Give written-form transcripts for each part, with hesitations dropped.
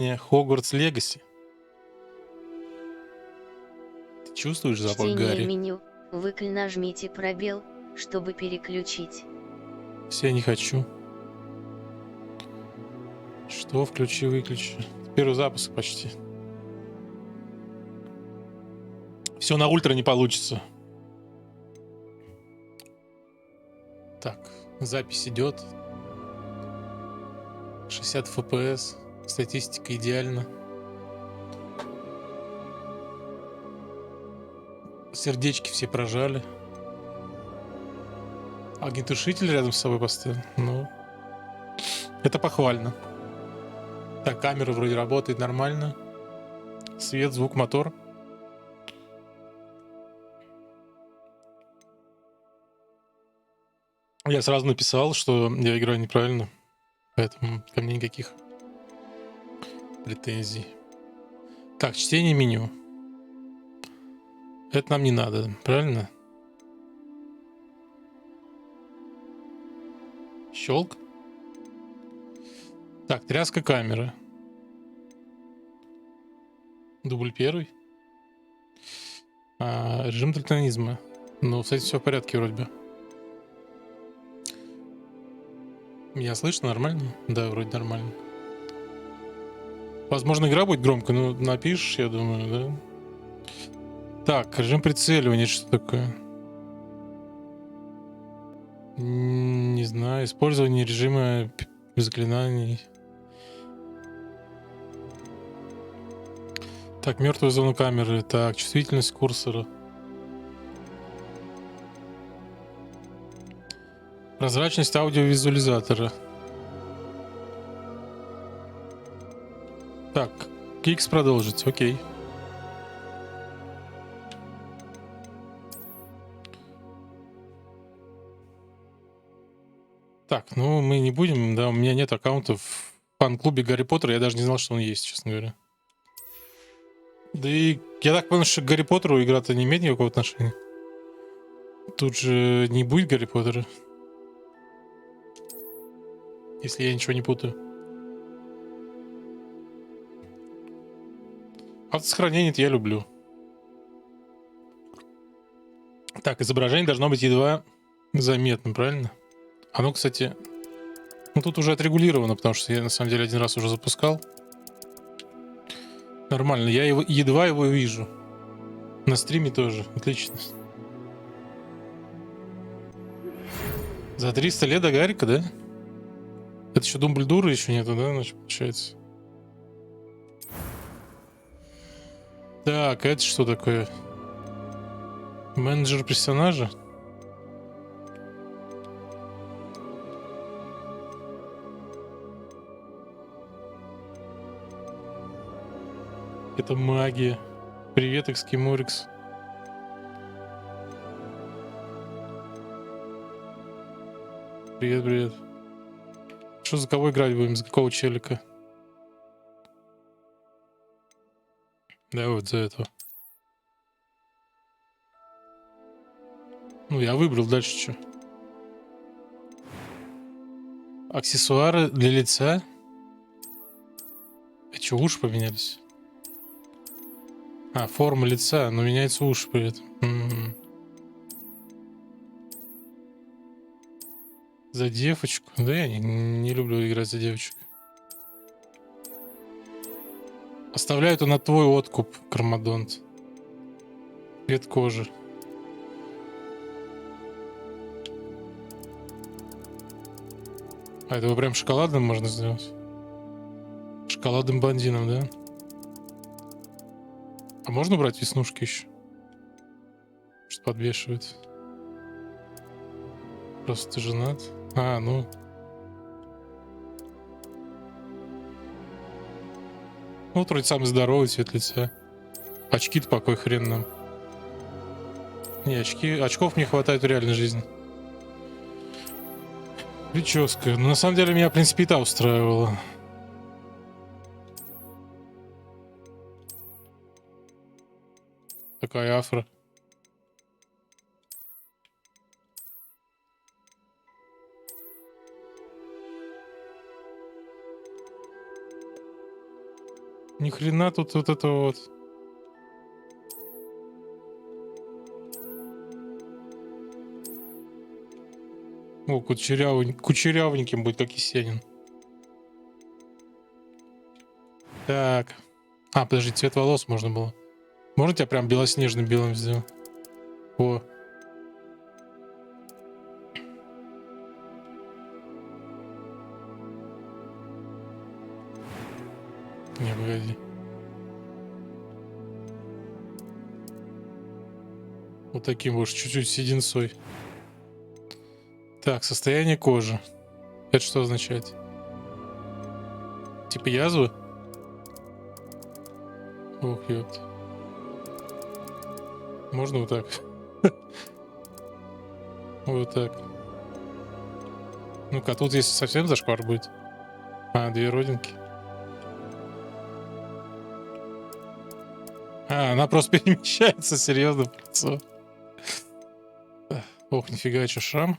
Не, Hogwarts Legacy. Ты чувствуешь запах Чтение Гарри? меню. Нажмите пробел, чтобы переключить. Все, не хочу. Что? Включи, выключи. Первый запуск почти. Все на ультра не получится. Так, запись идет. 60 FPS. Статистика идеальна. Сердечки все прожали. Огнетушитель рядом с собой поставил. Ну, это похвально. Так, камера вроде работает нормально. Свет, звук, мотор. Я сразу написал, что я играю неправильно. Поэтому ко мне никаких претензий. Так, чтение меню. Это нам не надо, правильно? Щелк. Так, тряска камеры. Дубль первый. Режим дальтонизма. Ну, кстати, все в порядке вроде бы. Меня слышно нормально? Да, вроде нормально. Возможно, игра будет громко, но напишешь, я думаю, да? Так, режим прицеливания, что такое? Не знаю. Использование режима заклинаний. Так, мертвую зону камеры. Так, чувствительность курсора. Прозрачность аудиовизуализатора. Так, X продолжить, окей. Так, ну мы не будем, да, у меня нет аккаунтов в фан-клубе Гарри Поттера, я даже не знал, что он есть, честно говоря. Да и я так понял, что к Гарри Поттеру игра-то не имеет никакого отношения. Тут же не будет Гарри Поттера. Если я ничего не путаю. Автосохранение-то я люблю. Так, изображение должно быть едва заметным, правильно? Оно, кстати... Ну, тут уже отрегулировано, потому что я, на самом деле, один раз уже запускал. Нормально, я едва его вижу. На стриме тоже, отлично. За 300 лет до Гарика, да? Это еще Думблдора еще нету, да, значит, получается? Так, это что такое? Менеджер персонажа? Это магия. Привет, Экскиморикс. Привет, привет. Что за кого играть будем? За какого челика? Да, вот за этого. Ну, я выбрал, дальше что? Аксессуары для лица? А что, уши поменялись? А, форма лица, но меняется уши при этом. За девочку? Да я не люблю играть за девочек. Оставляю это на твой откуп, Кармадонт. Цвет кожи. А этого прям шоколадным можно сделать? Шоколадным блондином, да? А можно брать веснушки еще? Что подвешивает? Просто ты женат? А, ну... Ну, вроде самый здоровый цвет лица. Очки-то по какой хрен нам? Не, очков мне хватает в реальной жизни. Прическа. Ну, на самом деле, меня, в принципе, и та устраивала. Такая афро. Ни хрена тут вот это вот. О, кучерявеньким будет, как Есенин. Так. А, подожди, цвет волос можно было. Можно тебя прям белоснежным белым сделать? О. Не, погоди. Вот таким вот, чуть-чуть сединцой. Так, состояние кожи. Это что означает? Типа язвы? Ох, ёпт. Можно вот так? Вот так. Ну-ка, тут если совсем зашквар будет. А, 2 родинки. А, она просто перемещается, серьезно, в лицо. Ох, нифига, что шрам.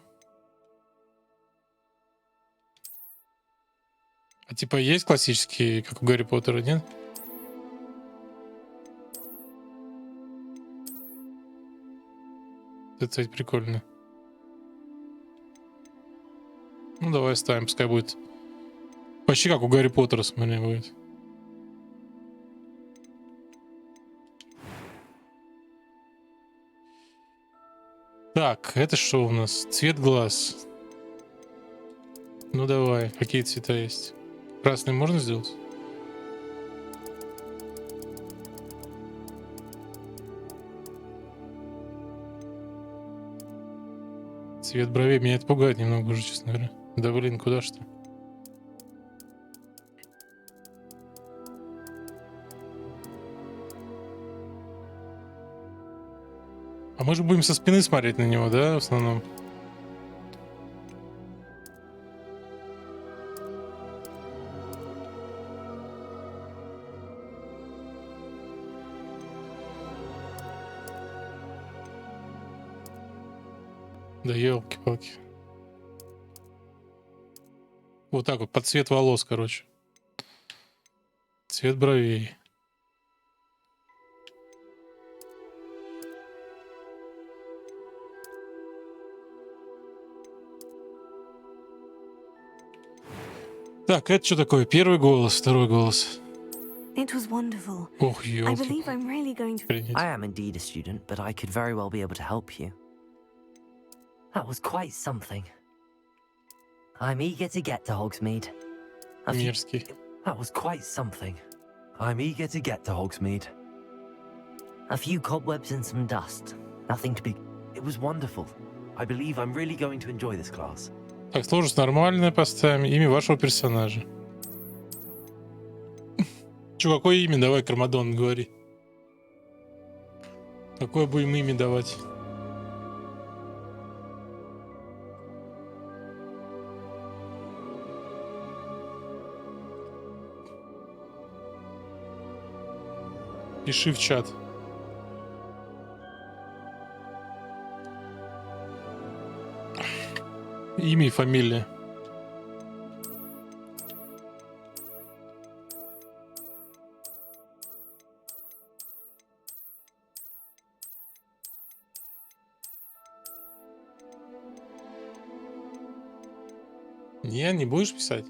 А типа есть классические, как у Гарри Поттера, нет? Это, кстати, прикольно. Ну, давай ставим, пускай будет. Почти как у Гарри Поттера, смотри, будет. Так, это что у нас? Цвет глаз. Ну давай, какие цвета есть? Красный можно сделать? Цвет бровей меня это пугает немного уже, честно говоря. Да блин, куда что? А мы же будем со спины смотреть на него, да, в основном? Да елки-палки. Вот так вот, под цвет волос, короче. Цвет бровей. Так, это что такое? Первый голос, второй голос. It was wonderful. Ох, I ёлки. believe I'm really going to. Принять. I am indeed a student, but I could very well be able to help you. That was quite something. I'm eager to get to Hogsmeade. Мерзкий. That was quite something. I'm eager to get to Hogsmeade. A few cobwebs and some dust. Nothing to be... It was wonderful. I believe I'm really going to enjoy this class. Так, сложность нормальная поставим. Имя вашего персонажа. Чё, какое имя? Давай, Кармадон, говори. Какое будем имя давать? Пиши в чат. Имя и фамилия. Не будешь писать?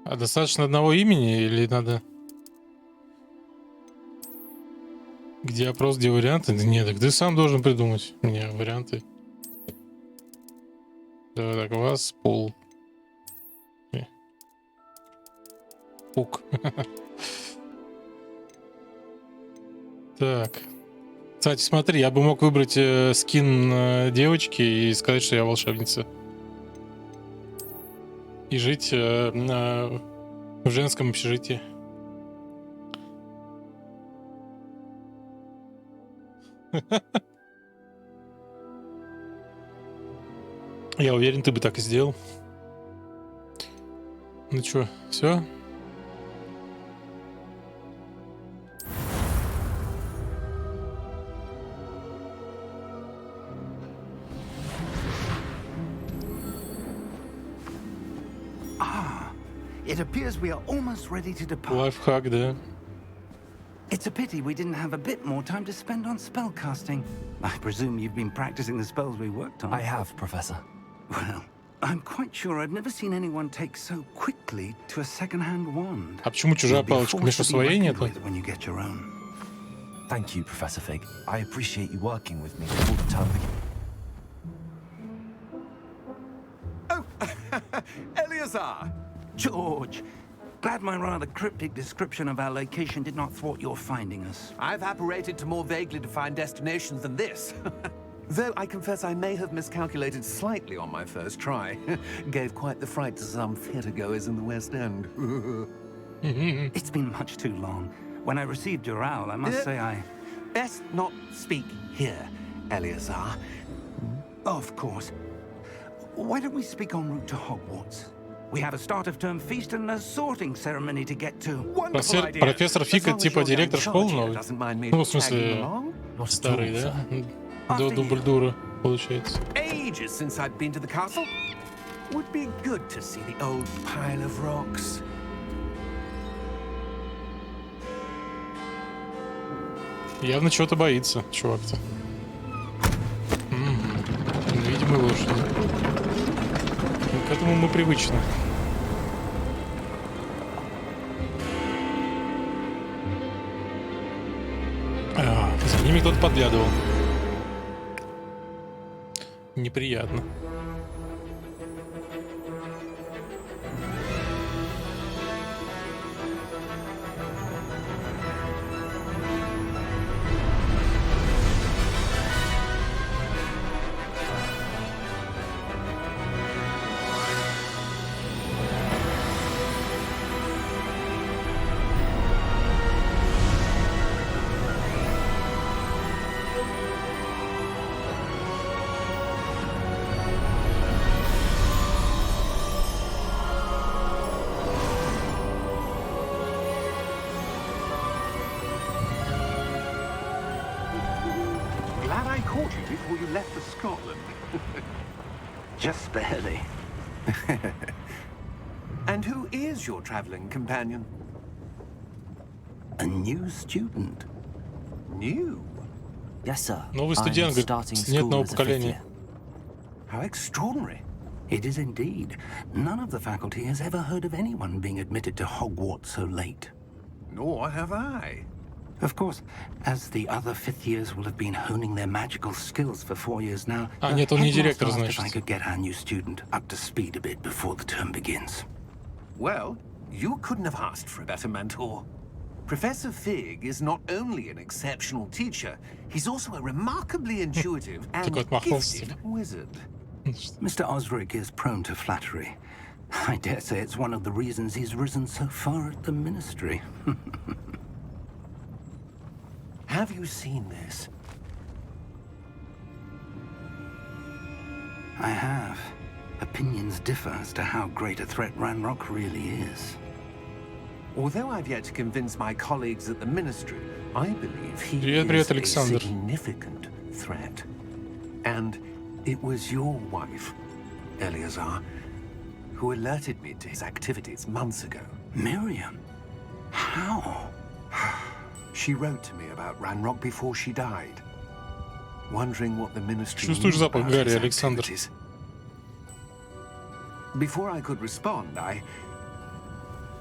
А достаточно одного имени или надо... Где опрос, где варианты? Да нет, так ты сам должен придумать мне варианты. Давай так, вас пол. Пук. Так. Кстати, смотри, я бы мог выбрать скин девочки и сказать, что я волшебница. И жить в женском общежитии. Я уверен, ты бы так и сделал. Ну чё, все? It appears we are almost ready to depart. Лайфхак, да. It's a pity we didn't have a bit more time to spend on spellcasting. I presume you've been practicing the spells we worked on. I have, Professor. Well, I'm quite sure I've never seen anyone take so quickly to a second-hand wand. А почему чужая You'll be палочка? Вместо forced to be своей reckoned нету? with when you get your own. Thank you, Professor Fig. I appreciate you working with me all the time. Eleazar! George! Glad my rather cryptic description of our location did not thwart your finding us. I've apparated to more vaguely defined destinations than this. Though I confess I may have miscalculated slightly on my first try. Gave quite the fright to some theatre-goers in the West End. It's been much too long. When I received your owl, I must say I... Best not speak here, Eleazar. Of course. Why don't we speak en route to Hogwarts? We have a start-of-term feast and a sorting ceremony to get to. Wonderful idea. Профессор Фиг, As long as типа your young директор школы charge here новый. doesn't mind me Ну, в tagging смысле, along. старый, да? До Дубльдура, получается. Ages since I'd been to the castle. Would be good to see the old pile of rocks. Явно чего-то боится, чувак-то. Невидимые лошади. К этому мы привычны. За ними кто-то подглядывал. Неприятно. Glad I caught you before you left for Scotland. Just barely. And who is your traveling companion? A new student. New? Yes, sir. Новый I'm студент, говорит, starting нет school нового as a fifth поколения. year. How extraordinary. It is indeed. None of the faculty has ever heard of anyone being admitted to Hogwarts so late. Nor have I. Of course, as the other fifth years will have been honing their magical skills for 4 years now, А, the нет, он не headmaster директор, asked if значит. I could get our new student up to speed a bit before the term begins. Well, you couldn't have asked for a better mentor. Professor Fig is not only an exceptional teacher, he's also a remarkably intuitive and Такой отмахнулся. gifted wizard. Mr. Osric is prone to flattery. I dare say it's one of the reasons he's risen so far at the ministry. Have you seen this? I have. Opinions differ as to how great a threat Ranrock really is. Although I've yet to convince my colleagues at the ministry, I believe he Привет, is a Александр. significant threat. And it was your wife, Eleazar, who alerted me to his activities months ago. Miriam? How? She wrote to me about Ranrock before she died, wondering what the ministry Чувствуешь knew запах about гари, his Александр? activities. Before I could respond, I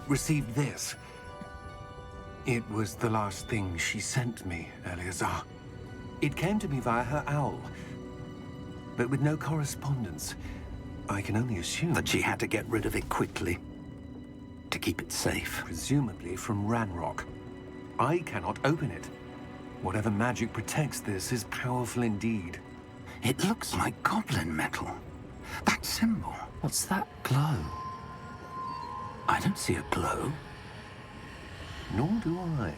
received this. It was the last thing she sent me, Eleazar. It came to me via her owl, but with no correspondence. I can only assume That she had to get rid of it quickly to keep it safe. presumably from Ranrock. I cannot open it. Whatever magic protects this is powerful indeed. It looks like goblin metal. That symbol. What's that glow? I don't see a glow. Nor do I.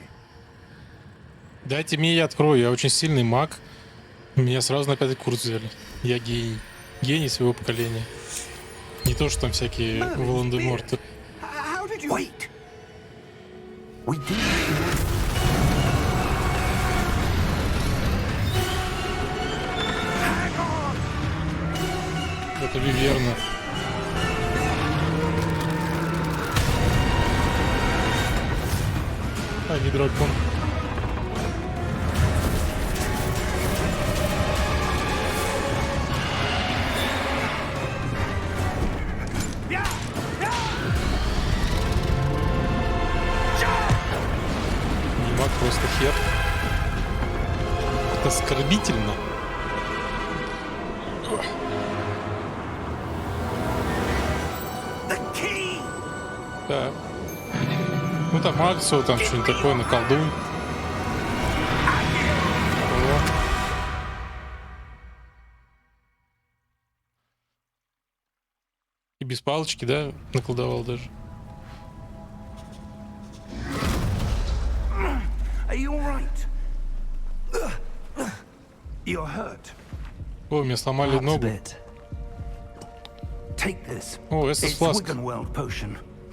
Дайте мне, я открою. Я очень сильный маг. Меня сразу на 5 курс взяли. Я гений. Гений своего поколения. Не то, что там всякие Волан-де-Морты. How did you... Wait! We did. Это Виверна. А не дракон. Маг просто хер. Это оскорбительно. Так. Ну там Аксо, там что-нибудь такое, наколдуй. О. И без палочки, да, наколдовал даже. О, мне сломали ногу. О, это фласк.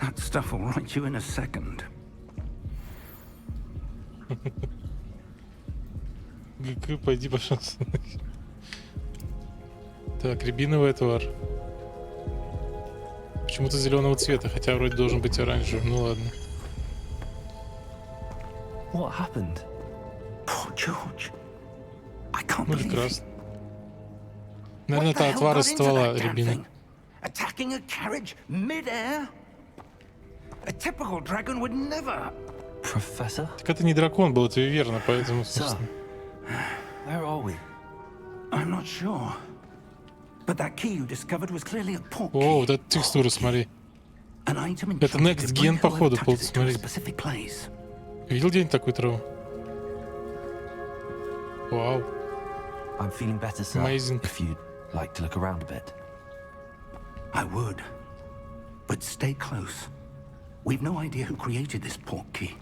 That stuff will right you in a second. ГК, пойди, пожалуйста. Так, рябиновый отвар. Почему-то зеленого цвета, хотя вроде должен быть оранжевым. Ну ладно. What happened? Poor George. I can't Ну или believe it. красный. Наверное, это отвар из ствола рябины. Attacking a carriage mid-air? A typical dragon would never. Professor? Так это не дракон был, это верно, поэтому, Sir, собственно. where are we? I'm not sure. But that key you discovered was clearly a port О, key. вот эта текстура, смотри. An item Это enchanted Next to Gen, bring походу, whoever был, touches it to a смотри. specific place. Видел где-нибудь такую траву? Вау. I'm feeling better, sir. Amazing. If you'd like to look around a bit. I would. But stay close. We've no idea who created this port key.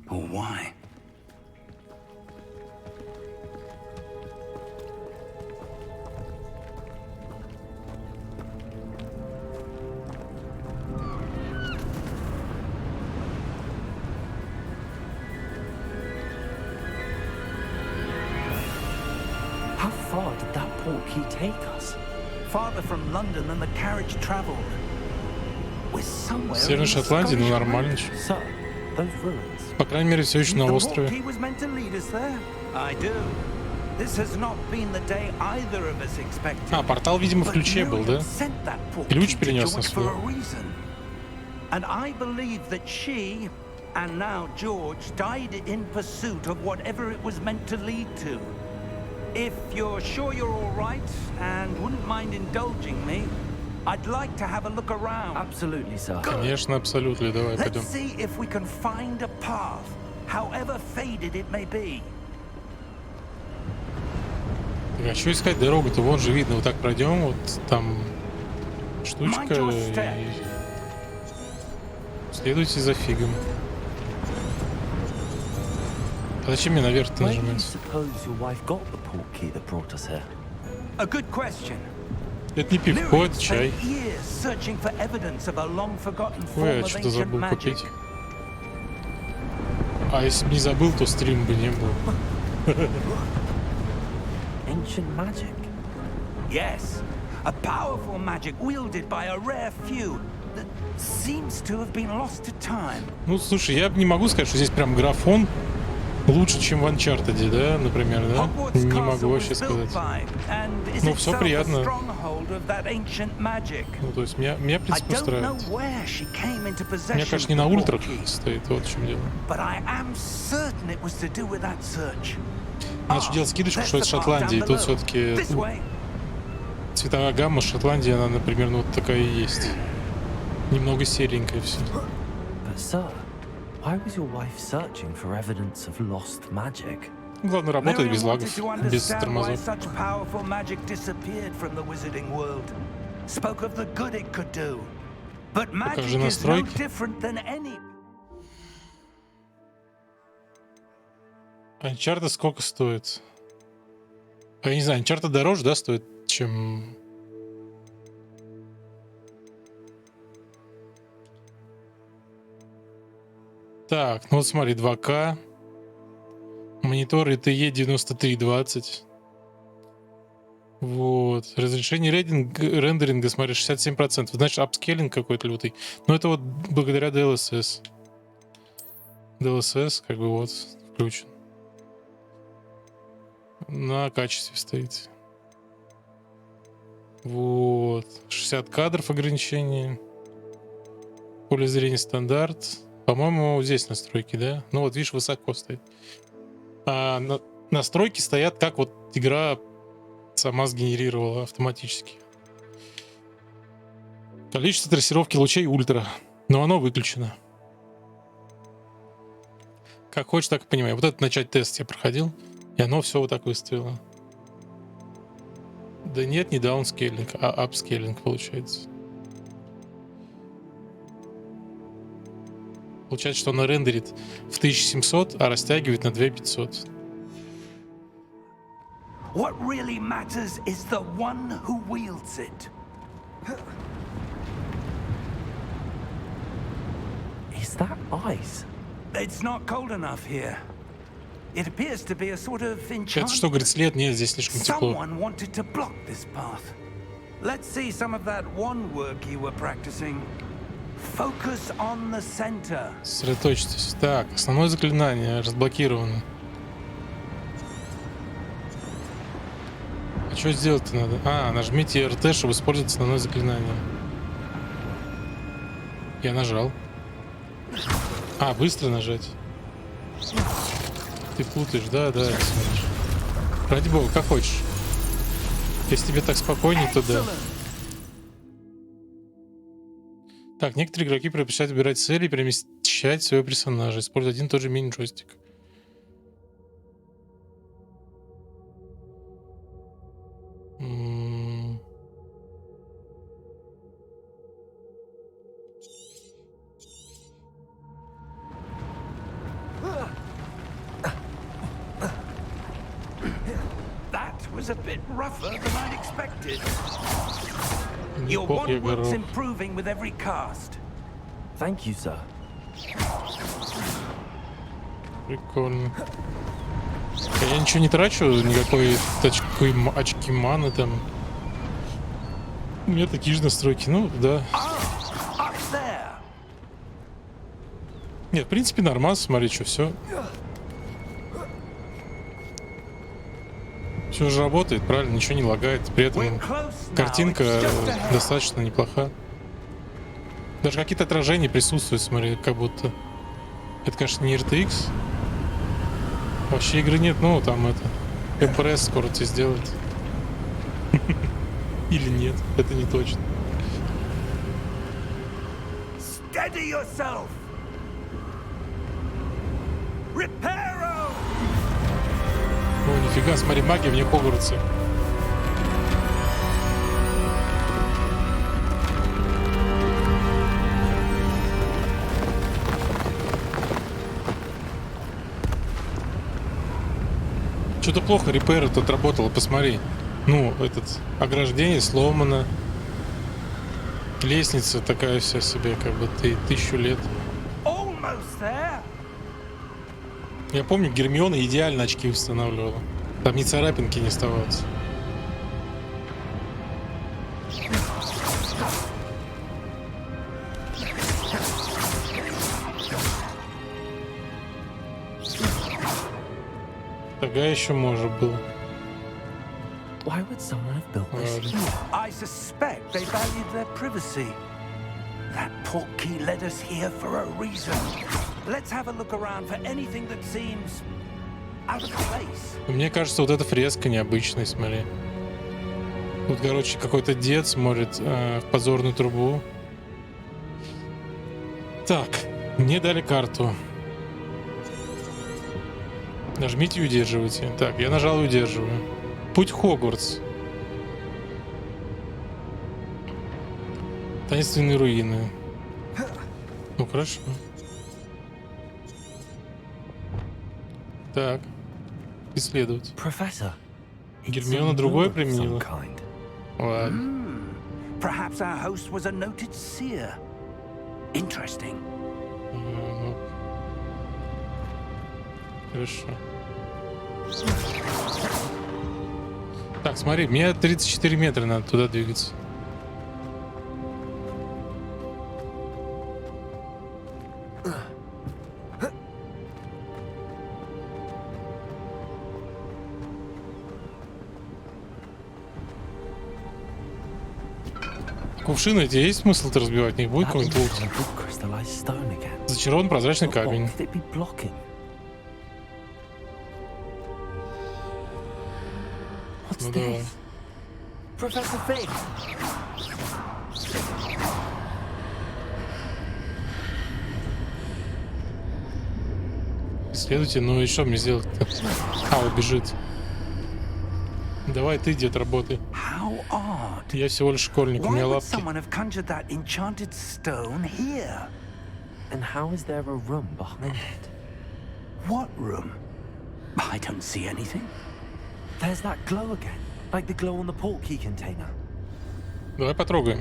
Or why. How far did that port key take us? Farther from London than the carriage traveled. We're somewhere В Северной in the Шотландии, ну Scottish нормально. Rite. Sir, those ruins. По крайней мере, все еще на The port острове. key was meant to lead us there. I do. This has not been the day either of us expected. А, портал, видимо, в But ключе был, да? Miriam sent that port Ключ key to перенес на George свой. for a reason. And I believe that she, and now George, died in pursuit of whatever it was meant to lead to. If you're sure you're all right and wouldn't mind indulging me, I'd like to have a look around. Absolutely, sir. Конечно, абсолютно. Давай, пойдем. Let's see if we can find a path, however faded it may be. Так, а что искать дорогу-то? Вон же видно, вот так пройдем, вот там штучка, и следуйте за фигом. А зачем мне наверх-то Where do you нажимать? suppose your wife got the port key that brought us here? A good question. Это не пивко, Miriam это чай. spent years searching for evidence of a long-forgotten Ой, form я of что-то ancient забыл magic. купить. А если бы не забыл, то стрим бы не был. Ancient magic? Yes, a powerful magic wielded by a rare few that seems to have been lost to time. Ну, слушай, я не могу сказать, что здесь прям графон лучше, чем в Uncharted, да, например, да? Hogwarts Не Castle могу вообще was built сказать. by, and is Ну, всё itself a приятно. stronghold of that ancient magic. Ну, то есть меня в I принципе, don't know устраивает. where she came into У меня, possession конечно, не of на the ультрах port key, стоит, вот в чем дело. but I am certain it was to do with that search. Надо же делать скидочку, что There's это the path Шотландия, и down тут below. все-таки This way. цветовая гамма Шотландии, она, например, ну вот такая и есть. Немного серенькая все. But, sir, why was your wife searching for evidence of lost magic? Главное, работает Miriam без лагов, wanted to без understand why тормозов. such powerful magic disappeared from the wizarding world. Spoke of the good it could do. But magic Покажи is no настройки. different than any. Uncharted сколько стоит? А я не знаю, Uncharted дороже, да, стоит, чем... Так, ну вот смотри, 2К. Монитор ITE 9320. Вот. Разрешение рендеринга, смотри, 67%. Значит, апскейлинг какой-то лютый. Но это вот благодаря DLSS. DLSS, как бы вот, включен. На качестве стоит. Вот. 60 кадров ограничения. Поле зрения стандарт. По-моему, здесь настройки, да? Ну вот, видишь, высоко стоит. А настройки стоят, как вот игра сама сгенерировала автоматически. Количество трассировки лучей ультра. Но оно выключено. Как хочешь, так и понимаю. Вот этот начать тест я проходил. И оно все вот так выставило. Да нет, не даунскейлинг, а апскейлинг получается. Получается, что оно рендерит в 1700, а растягивает на 2500. What really matters is the one who wields it. Is that ice? It's not cold enough here. It appears to be a sort of Это что, говорит, enchantment. след? Нет, здесь слишком тепло. Someone wanted to block this path. Let's see some of that one work you were practicing. Focus on the center. Сосредоточьтесь. Так, основное заклинание разблокировано. А что сделать-то надо? А, нажмите RT, чтобы использовать основное заклинание. Я нажал. А, быстро нажать. Ты путаешь, да, да. Смотришь. Ради бога, как хочешь. Если тебе так спокойнее, то да. Так, некоторые игроки предпочитают выбирать цели и перемещать своего персонажа, используя один и тот же мини-джойстик. That was a bit rougher than I'd expected. Your Неплох я one work's горох. improving with every cast. Thank you, sir. Прикольно. Я ничего не трачу, никакой очки маны там. У меня такие же настройки, ну да. Up there. Нет, в принципе, нормально, смотри, что все. Все же работает, правильно, ничего не лагает. При этом We're close now. картинка It's just ahead. достаточно неплоха. Даже какие-то отражения присутствуют, смотри, как будто. Это, конечно, не RTX. Вообще игры нет, ну там это. Компресс скоро тебе сделает. Или нет, это не точно. Steady yourself. Reparo. О, нифига, смотри, магия вне Хогвартса. Что-то плохо репейр тут работало, посмотри. Ну, этот ограждение сломано. Лестница такая вся себе, как бы ты 1000 лет. Almost there. Я помню, Гермиона идеально очки устанавливала. Там ни царапинки не оставалось. Тогда еще может было. Why would someone have built this Ладно. here? I suspect they valued their privacy. That portkey led us here for a reason. Let's have a look around for anything that seems out of place. Мне кажется, вот эта фреска необычная, смотри. Тут, короче, какой-то дед смотрит в позорную трубу. Так, мне дали карту. Нажмите и удерживайте. Так, я нажал и удерживаю. Путь в Хогвартс. Таинственные руины. Ну, хорошо. Так. Исследовать. Professor. it's Гермиона a другое lure of применила. some kind. Ладно. Perhaps our host was a noted seer. Interesting. Ну. Хорошо. Так, смотри, мне 34 метра надо туда двигаться. Кувшины эти есть смысл-то разбивать? Не будет That какой-нибудь looks лут? like a good crystallized stone again. Зачарован прозрачный But what камень. could it be blocking? What's Ну давай. this? Professor Fig! Исследуйте, ну и что мне сделать-то? А, убежит. Давай ты, дед, работай. How odd. Я всего лишь школьник, у Why меня would лапки. someone have conjured that enchanted stone here? And how is there a room behind it? What room? I don't see anything. There's that glow again, like the glow on the portkey container. Давай потрогаем.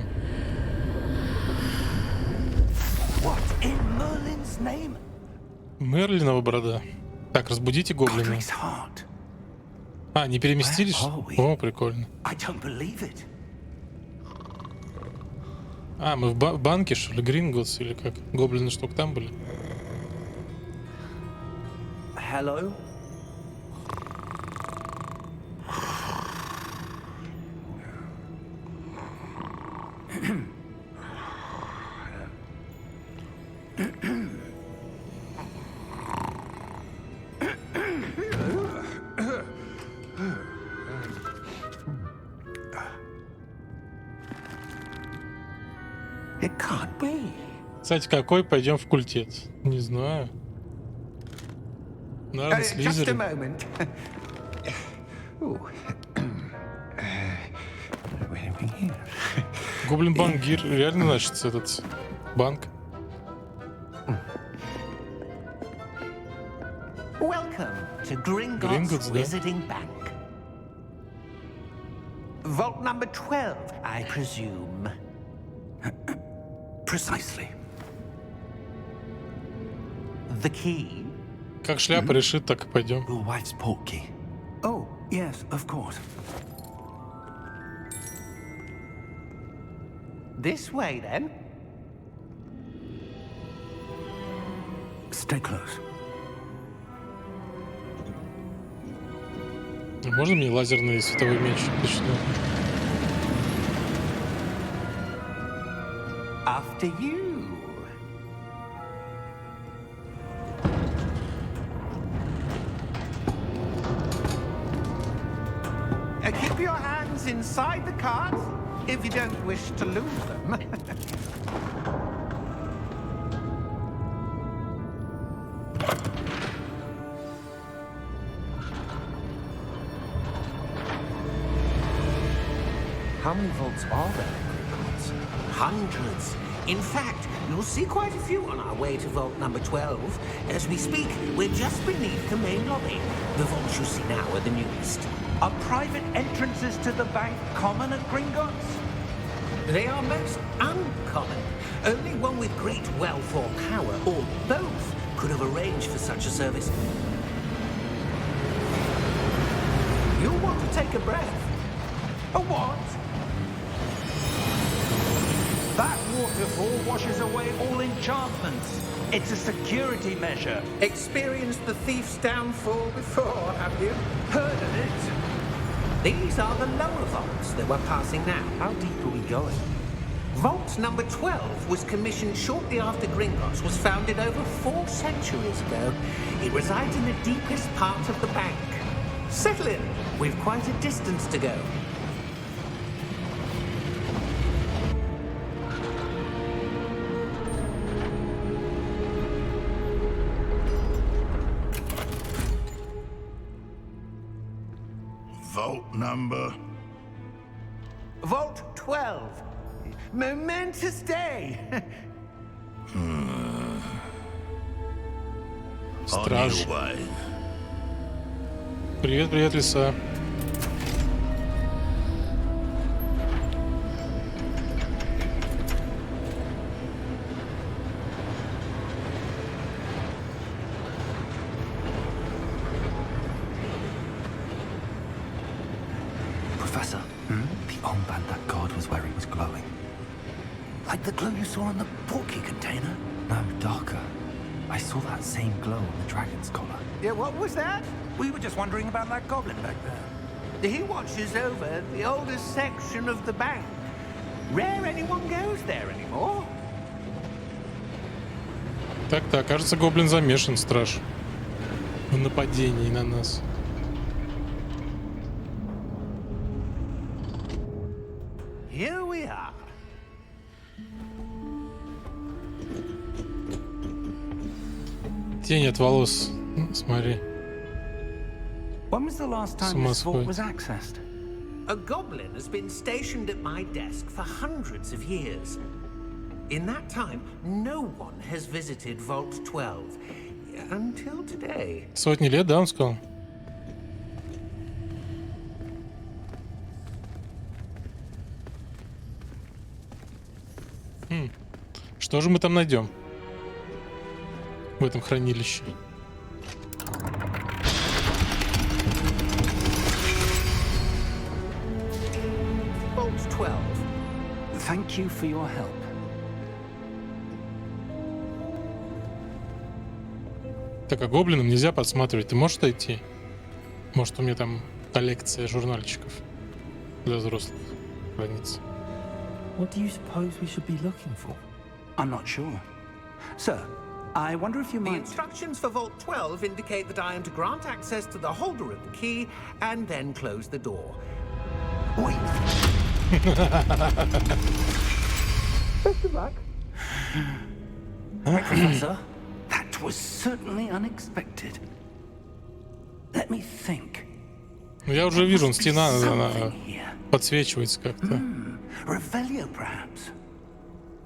What in Merlin's name? Мерлинова борода. Так, разбудите гоблина. Godric's heart. А, не переместились? Where are we? О, прикольно. I don't believe it. А, мы в банке, что ли? Гринготс или как? Гоблины штук там были? Hello? It can't be. Кстати, какой пойдем в культет? Не знаю. Наверное, Just a Слизерин. moment. Ooh. Where are we here? Гоблин банк реально значит этот банк. Welcome to Gringotts Gringotts, да? Wizarding Bank. Vault number 12, I presume. Precisely. The key? Как шляпа решит, так и пойдем. Your wife's portkey. Oh, yes, of course. This way, then. Stay close. Можно мне лазерный световой меч? Точно. After you. Keep your hands inside the cart if you don't wish to lose them. How many vaults are there in Gringotts? Hundreds. In fact, you'll see quite a few on our way to vault number 12. As we speak, we're just beneath the main lobby. The vaults you see now are the newest. Are private entrances to the bank common at Gringotts? They are most uncommon. Only one with great wealth or power, or both, could have arranged for such a service. You'll want to take a breath. A what? That waterfall washes away all enchantments. It's a security measure. Experienced the thief's downfall before, have you? Heard of it? These are the lower vaults that we're passing now. How deep are we going? Vault number 12 was commissioned shortly after Gringotts was founded over 4 centuries ago. It resides in the deepest part of the bank. Settle in. We've quite a distance to go. Vault number. Vault 12. Momentous day. Страж. On your way. Привет, привет, лиса. Professor, the armband that guard was wearing was glowing. Like the glow you saw on the portkey container? No, darker. I saw that same glow on the dragon's collar. Yeah, what was that? We were just wondering about that goblin back there. He watches over the oldest section of the bank. Rare anyone goes there anymore. Так, кажется, гоблин замешан, страж. В нападении на нас. Here we are. Тень от волос. Смотри. When was the last time this vault was accessed? A goblin has been stationed at my desk for hundreds of years. In that time, no one has visited Vault 12 until today. Сотни лет, да, он сказал? Что же мы там найдем? В этом хранилище. Vault 12. Thank you for your help. Так, а гоблинам нельзя подсматривать. Ты можешь дойти? Может, у меня там коллекция журнальчиков для взрослых хранится. What do you suppose we should be looking for? I'm not sure. Sir, I wonder if you The might... instructions for Vault 12 indicate that I am to grant access to the holder of the key and then close the door. Wait. Best of luck. Professor? That was certainly unexpected. Let me think. Ну, я уже вижу, стена она Something here. подсвечивается как-то. Revelio, perhaps?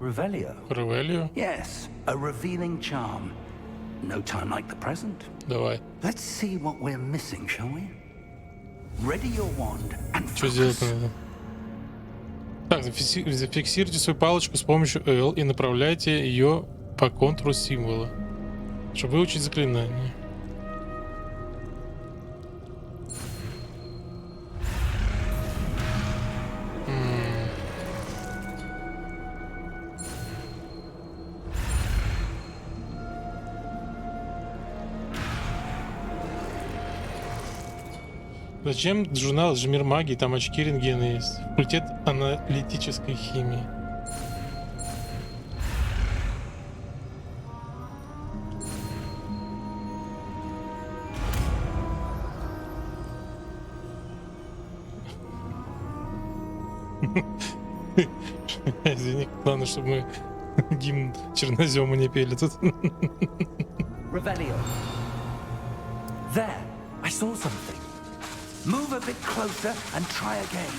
Revelio? Ревелио? Yes, a revealing charm. No time like the present. Давай. Let's see what we're missing, shall we? Ready your wand and Что сделать focus. надо? Так, зафиксируйте свою палочку с помощью L и направляйте ее по контуру символа, чтобы выучить заклинание. Зачем журнал «Мир магии», там очки рентгена есть. Факультет аналитической химии. Извини, главное, чтобы мы гимн чернозема не пели тут. Revelio. There, I saw something. Move a bit closer and try again.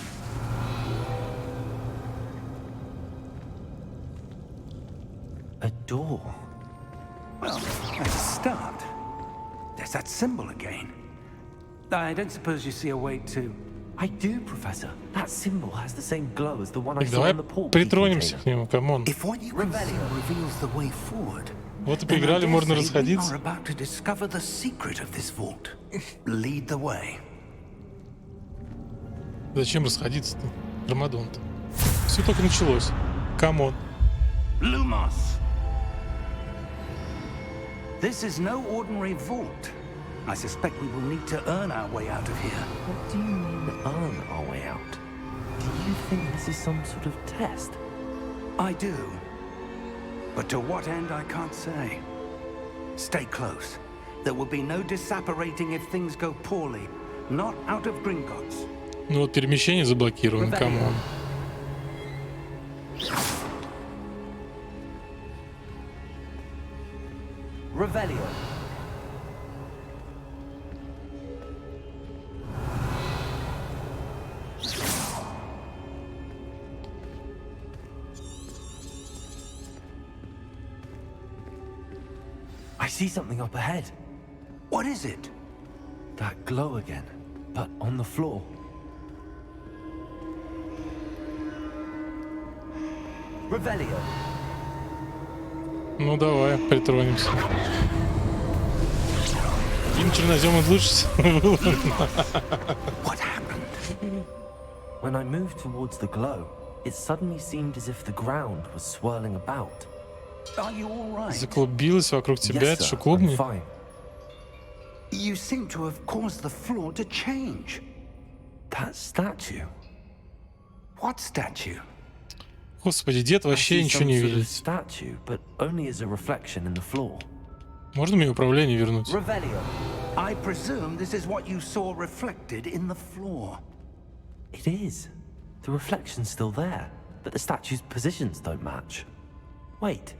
A door. Well, let's start. There's that symbol again. I don't suppose you see a way to... I do, Professor. That symbol has the same glow as the one I Так, saw давай in the port. притронемся к нему, камон. If what you can see reveals the way forward, Вот и then I поиграли, dare можно say we расходиться. are about to discover the secret of this vault. Lead the way. Зачем расходиться-то? Рамадон-то. Все только началось. Камон. Lumos. This is no ordinary vault. I suspect we will need to earn our way out of here. What do you mean, earn our way out? Do you think this is some sort of test? I do. But to what end, I can't say. Stay close. There will be no disapparating if things go poorly. Not out of Gringotts. Ну вот перемещение заблокировано, камон. Revelio. I see something up ahead. What is it? That glow again, but on the floor. Revelio. Ну давай, притронемся. Гимн чернозема лучше был. What happened? When I moved towards the glow, it suddenly seemed as if the ground was swirling about. Are you all right? Заклубилось вокруг тебя, Yes, это sir, что, I'm клубни? fine. You seem to have caused the floor to change. That statue. What statue? Господи, дед I вообще see ничего some не sort of видит. statue, but only as a reflection in the floor. Можно мне управление вернуть? Revelio. I presume this is what you saw reflected in the floor. It is. The reflection's still there, but the statue's positions don't match. Wait.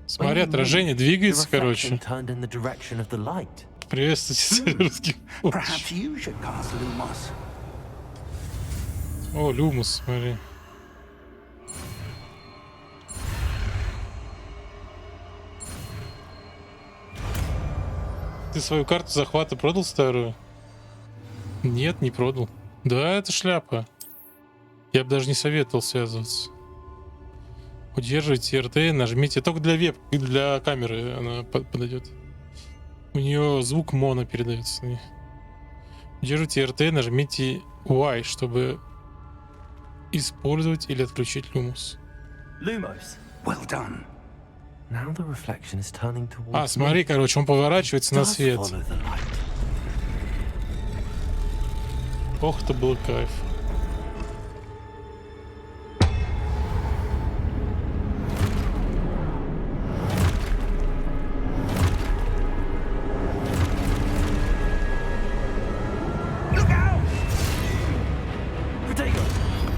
Смотри, отражение двигается, The reflection короче. turned in the direction of the light. Приветствуйте, русский. Perhaps you should cast Lumos. О, Люмус, смотри. Ты свою карту захвата продал старую? Нет, не продал. Да, это шляпа. Я бы даже не советовал связываться. Удерживайте РТ, нажмите. Только для веб, для камеры она подойдет. У нее звук моно передается. Удерживайте РТ, нажмите Y, чтобы использовать или отключить Люмус. Lumos. Well done. Now the reflection is turning towards А, смотри, короче, он поворачивается на свет. Follow the light. Ох, это был кайф.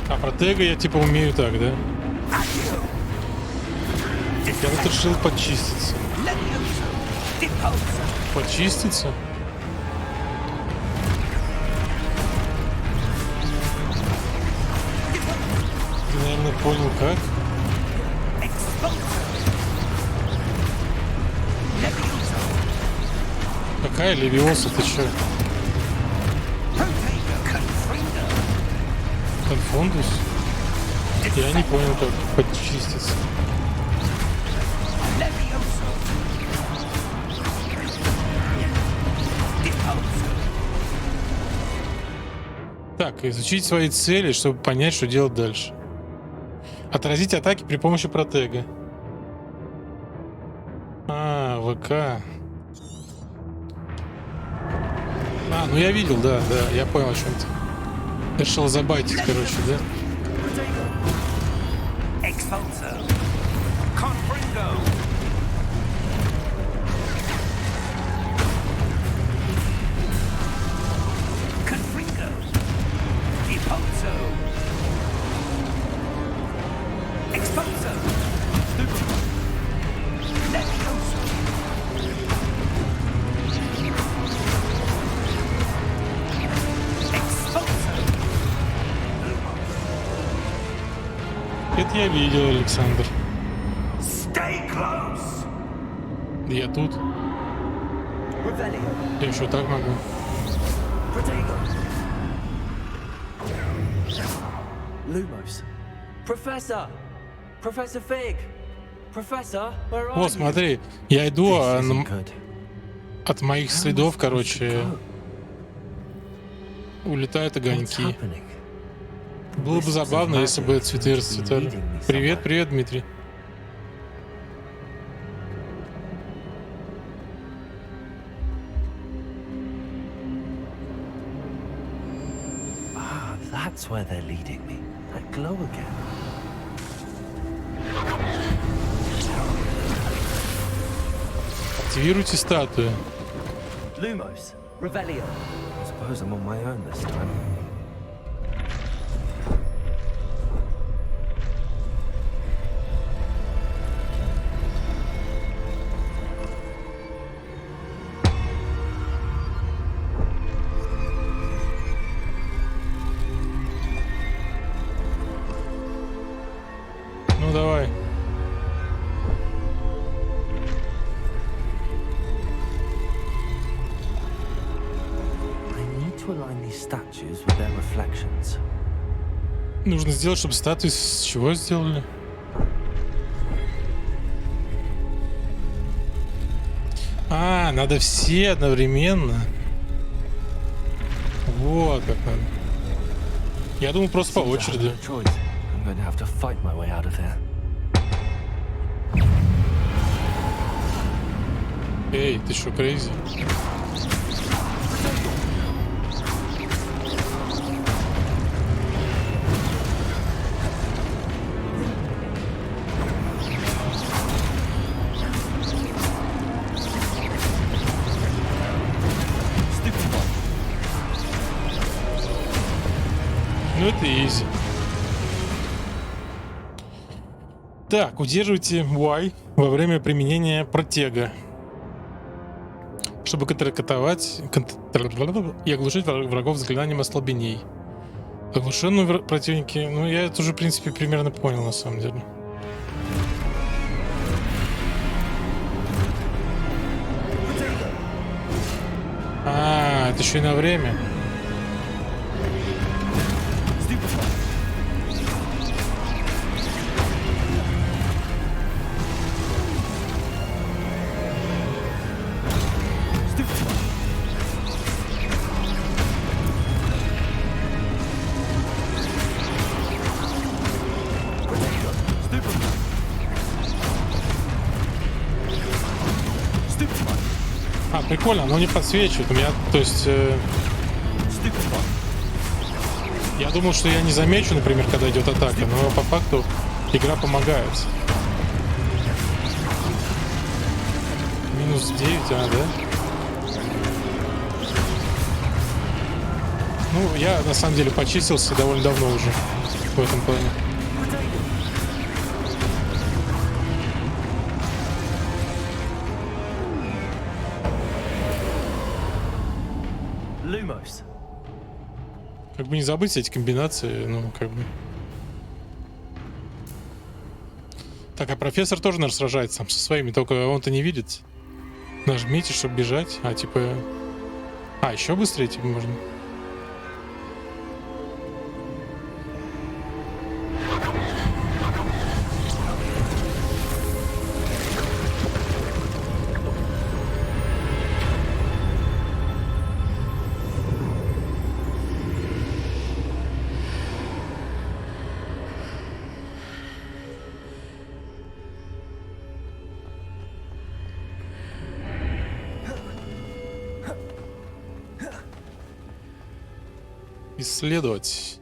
А протега я типа умею так, да? Я вот решил почиститься. Почиститься? Ты, наверное, понял как? Какая левиоса, ты чё? Конфундус? Я не понял, как почиститься. Так, изучить свои цели, чтобы понять, что делать дальше. Отразить атаки при помощи протега. А, ВК. А, ну я видел, да, я понял о чем ты. Решил забайтить, короче, да? Это я видел, Александр. Я тут. Я еще так могу. Lumos. Professor! Professor Fig! Professor, where are О, you? смотри, я иду, а This isn't good. от моих How am I следов, supposed короче, to go? улетают What's огоньки. happening? Было бы забавно, если бы цветы расцветали. Привет, привет, Дмитрий. Ah, that's where they're leading me. That glow again. Активируйте статую. Lumos, Revelio. I suppose I'm on my own this time. Ну давай. I need to align these statues with their reflections. Нужно сделать, чтобы статуи с чего сделали? А, надо все одновременно. Вот как надо. Я думал просто по Seems I have очереди. no choice. I'm going to have to fight my way out of here. Эй, ты что, крейзи? это изи. Так, удерживайте Y во время применения протега, чтобы контратаковать и оглушить врагов заклинанием ослаблений. Оглушенные противники... Ну, я это уже, в принципе, примерно понял, на самом деле. А, это еще и на время. А, прикольно, оно не подсвечивает. У меня, то есть... я думал, что я не замечу, например, когда идет атака, но по факту игра помогает. Минус 9, да? Ну, я на самом деле почистился довольно давно уже в этом плане. Lumos. Как бы не забыть эти комбинации, ну, как бы. Так, а профессор тоже, наверное, сражается сам со своими, только он-то не видит. Нажмите, чтобы бежать. А, типа... А, еще быстрее, типа, можно. Исследовать.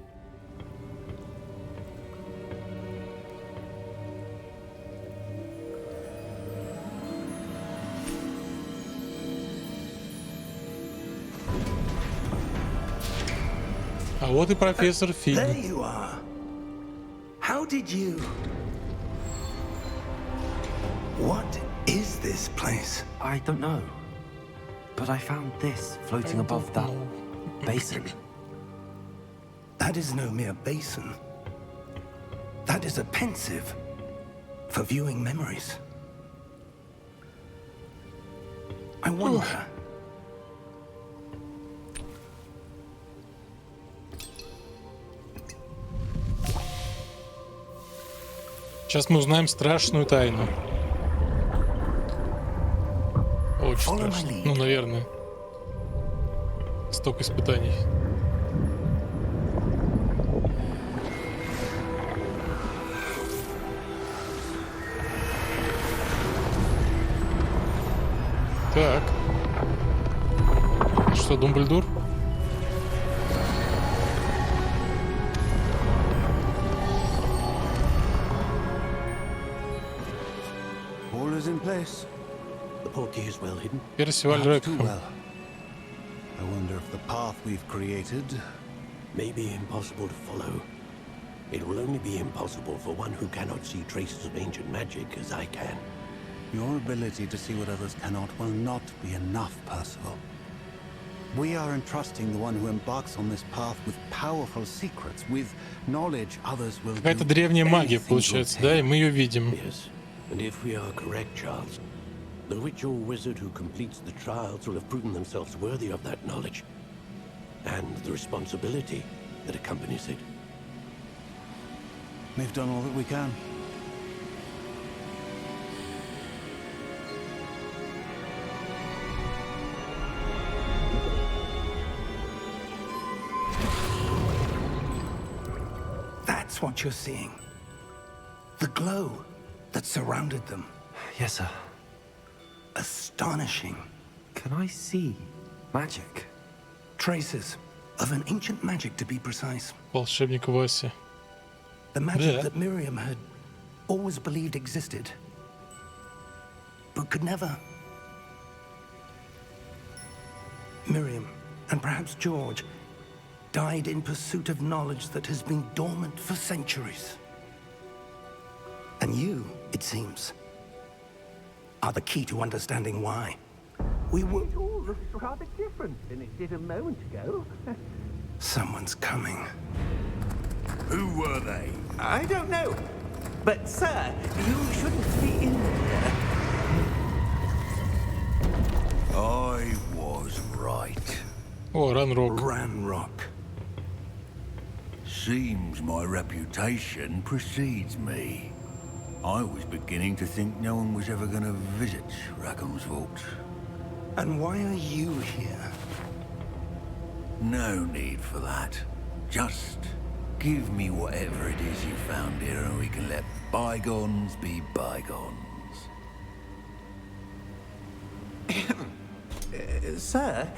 А вот и профессор Фиг. There you are. How did you... What is this place? I don't know. But I found this floating above that basin. That is no mere basin. That is a pensive for viewing memories. I wonder... Сейчас мы узнаем страшную тайну. Очень Follow my страшно. lead. Ну, наверное. Столько испытаний. Так. Что, Думблдор? All is in place. The portkey is well hidden. Персиваль Perhaps too Рекхэм. well. I wonder if the path we've created may be impossible to follow. It will only be impossible for one who cannot see traces of ancient magic as I can. Your ability to see what others cannot will not be enough, Percival. We are entrusting the one who embarks on this path with powerful secrets, with knowledge others will Какая-то do древняя магия anything to получается, obtain. да? И мы ее видим. Yes, and if we are correct, Charles, the witch or wizard who completes the trials will have proven themselves worthy of that knowledge and the responsibility that accompanies it. We've done all that we can. That's what you're seeing. The glow that surrounded them. Yes, sir. Astonishing. Can I see magic? Traces of an ancient magic, to be precise. Волшебник Вася. The magic Yeah. that Miriam had always believed existed, but could never. Miriam, and perhaps George, died in pursuit of knowledge that has been dormant for centuries. And you, it seems, are the key to understanding why. We were... It all looks rather different than it did a moment ago. Someone's coming. Who were they? I don't know. But, sir, you shouldn't be in there. I was right. О, Ранрок. Ranrock. Seems my reputation precedes me. I was beginning to think no one was ever going to visit Rackham's vault. And why are you here? No need for that. Just give me whatever it is you found here and we can let bygones be bygones. Sir,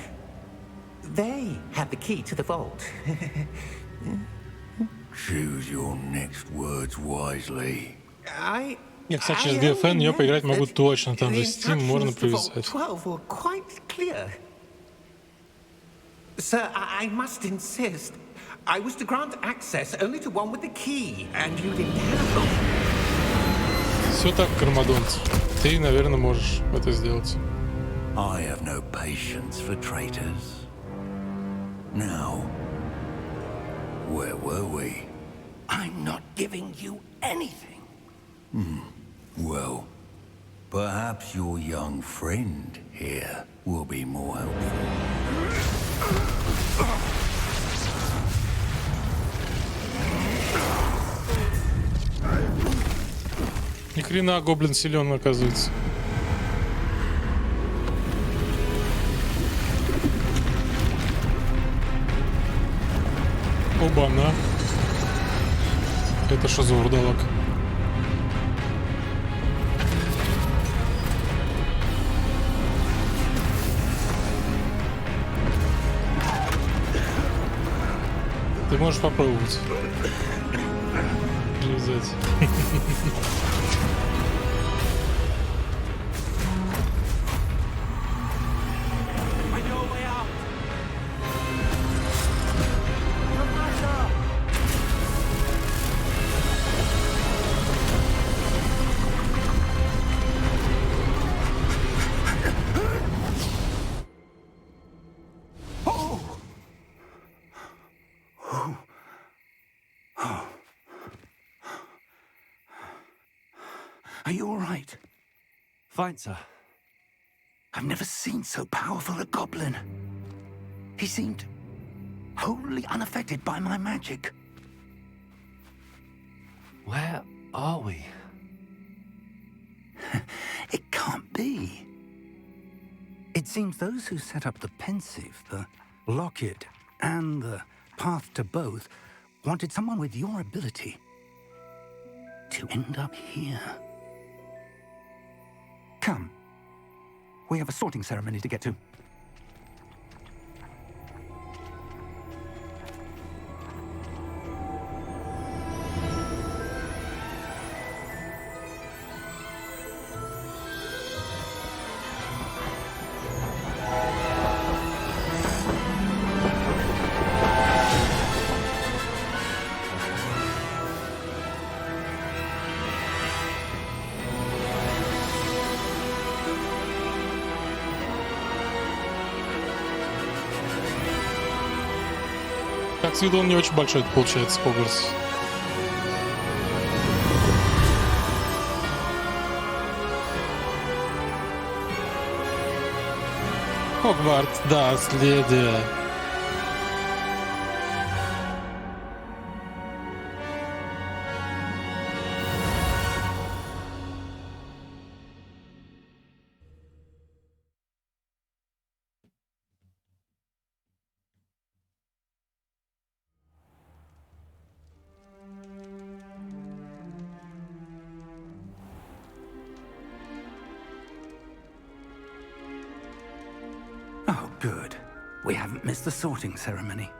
they have the key to the vault. Choose your next words wisely. Я, кстати, через GFN нее поиграть могу точно. Там за Steam можно привязать. 12 were quite clear. Sir, I must insist. I was to grant access only to one with the key, and you didn't have. Все так, Кармадонт. Ты, наверное, можешь это сделать. I have no patience for traitors. Now, where were we? I'm not giving you anything. Well, perhaps your young friend here will be more helpful. Ни хрена гоблин силен, оказывается. Оба-на. Это что за вурдалак? Ты можешь попробовать. Взять. Are you all right? Fine, sir. I've never seen so powerful a goblin. He seemed wholly unaffected by my magic. Where are we? It can't be. It seems those who set up the pensive, the locket, and the path to both wanted someone with your ability to end up here. Come. We have a sorting ceremony to get to. Как с виду он не очень большой получается, Хогвартс. Хогвартс, да, следия. Oh, good. We haven't missed the sorting ceremony.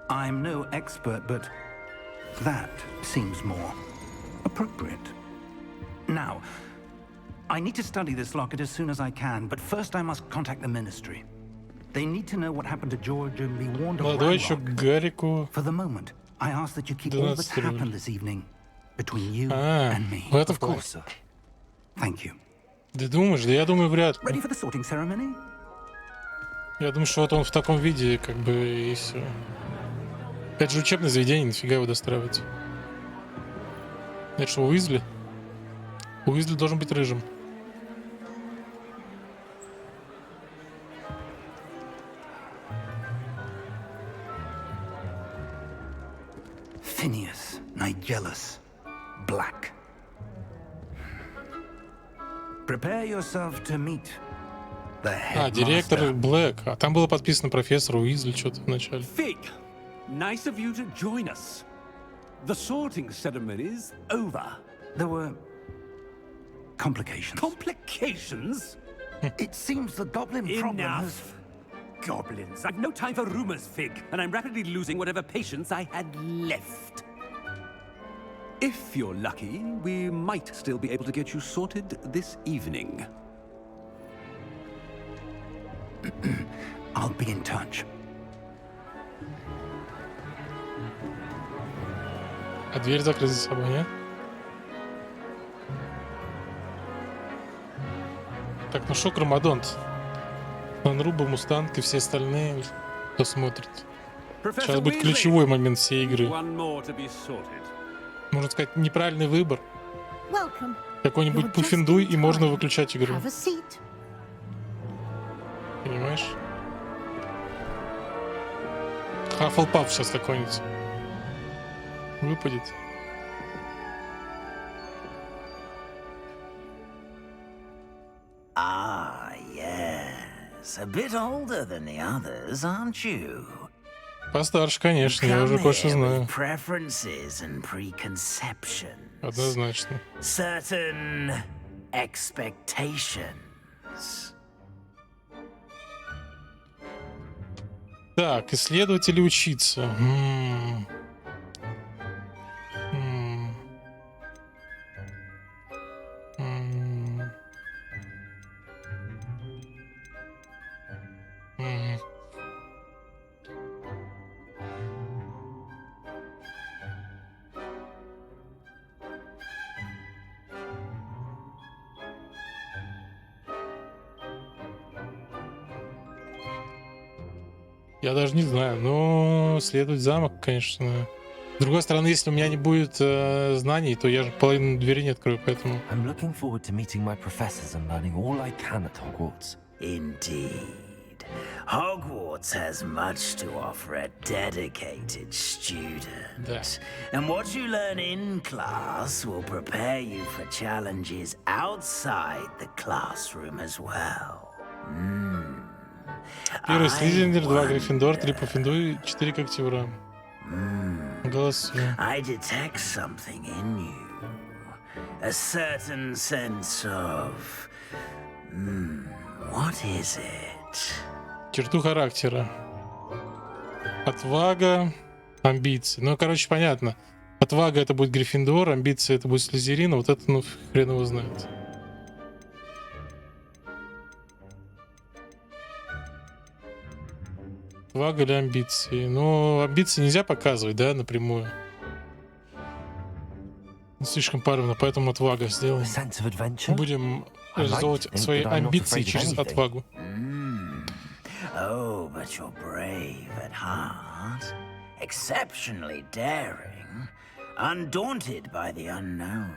I'm no expert, but that seems more appropriate. Now, I need to study this locket as soon as I can, but first I must contact the Ministry. They need to know what happened to George and be warned of Молодой еще Ranrock. Гарику. For the moment, I ask that you keep all that's 12 рублей. happened this evening between you А, and me. в этом Of course, sir. Thank you. Ты думаешь? Да я думаю, вряд ли. Ready for the sorting ceremony? Я думаю, что вот он в таком виде, как бы, и все. Это же учебное заведение, нафига его достраивать. Это что, Уизли? Уизли должен быть рыжим. Phineas, Nigellus, Black. Prepare yourself to meet the А, директор headmaster. Блэк. А там было подписано профессор Уизли что-то в начале. Fig, nice of you to join us. The sorting ceremony's over. There were complications. Complications? It seems the goblin problem has... Enough. Goblins. I've no time for rumors, Fig, and I'm rapidly losing whatever patience I had left. If you're lucky, we might still be able to get you sorted this evening. I'll be in touch. А дверь закрыта за собой, не? Так, ну шо, Громадонт? Анруба, Мустанг и все остальные, кто смотрит. Сейчас будет ключевой момент всей игры. One more to be sorted. Можно сказать, неправильный выбор. Welcome. Какой-нибудь You're just пуффиндуй, in и можно time. выключать игру. Have a seat. Понимаешь? Хаффлпаф сейчас какой-нибудь выпадет. Ah, yes. A bit older than the others, aren't you? Постарше, конечно, я Come уже кое-что here знаю. with preferences and preconceptions. Однозначно. Certain expectations. Так, исследовать или учиться? Я даже не знаю, но следовать замок, конечно. С другой стороны, если у меня не будет знаний, то я же половину двери не открою, поэтому... I'm looking forward to meeting my professors and learning all I can at Hogwarts. Indeed. Hogwarts has much to offer a dedicated student. Да. And what you learn in class will prepare you for challenges outside the classroom as well. Первый Слизеринер, 2 Гриффиндор, 3 Пуффиндуй, 4 Когтевра. Голосую. I detect something in you. A certain sense of... what is it? Черту характера. Отвага, амбиции. Ну, короче, понятно. Отвага это будет Гриффиндор, амбиции это будет Слизерин, а вот это, ну, хрен его знает. Отвага или амбиции? Ну, амбиции нельзя показывать, да, напрямую. Слишком паровно, поэтому отвага сделаем. A sense of adventure? Будем I like to реализовывать think свои that I'm not амбиции afraid of через anything. отвагу. Oh, but you're brave at heart, exceptionally daring, undaunted by the unknown,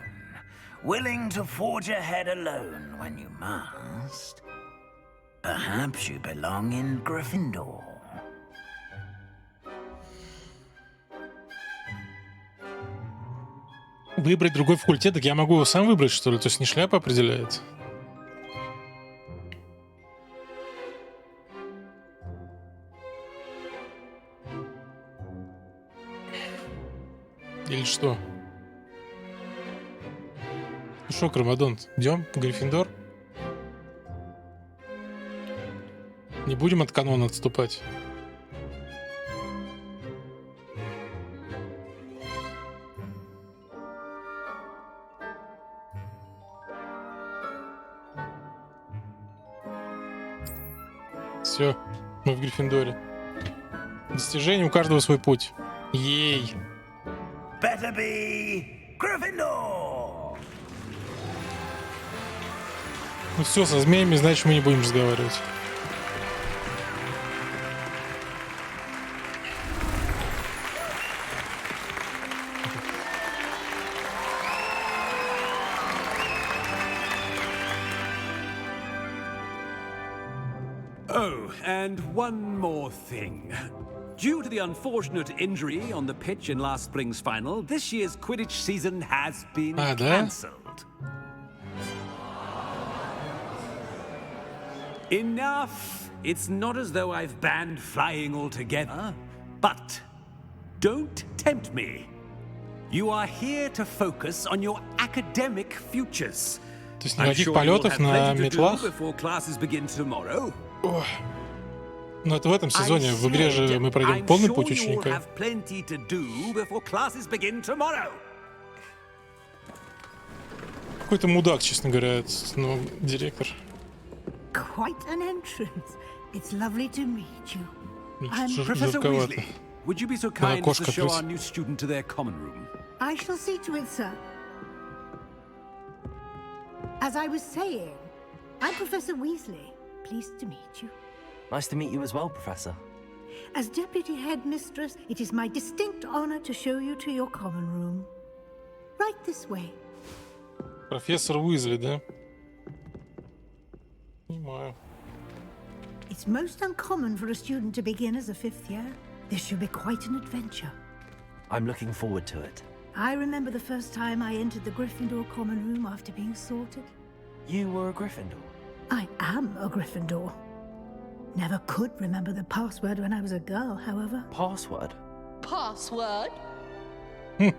willing to forge ahead alone when you must. Perhaps you belong in Gryffindor. Выбрать другой факультет, так я могу его сам выбрать, что ли? То есть не шляпа определяет? Или что? Ну что, Громадонт, идем в Гриффиндор? Не будем от канона отступать. Все, Мы в Гриффиндоре. Достижение у каждого свой путь. Ей. Better be Gryffindor. Ну все, со змеями, значит, мы не будем разговаривать. Oh, and one more thing. Due to the unfortunate injury on the pitch in last spring's final, this year's Quidditch season has been cancelled. Enough! It's not as though I've banned flying altogether, but don't tempt me. You are here to focus on your academic futures. То есть никаких полетов на метлах? Ну это в этом сезоне, в игре же мы пройдем полный путь ученика. Какой-то мудак, честно говоря, ну, директор. Quite an entrance. It's lovely to meet you. Professor Weasley, would you be so kind as to show our new student to their common room? I shall see to it, sir. As I was saying, I'm Professor Weasley. Pleased to meet you. Nice to meet you as well, Professor. As Deputy Headmistress, it is my distinct honor to show you to your common room. Right this way. Профессор Уизли, да? Понимаю. It's most uncommon for a student to begin as a fifth year. This should be quite an adventure. I'm looking forward to it. I remember the first time I entered the Gryffindor common room after being sorted. You were a Gryffindor? I am a Gryffindor. Never could remember the password when I was a girl, however. Password? Password? The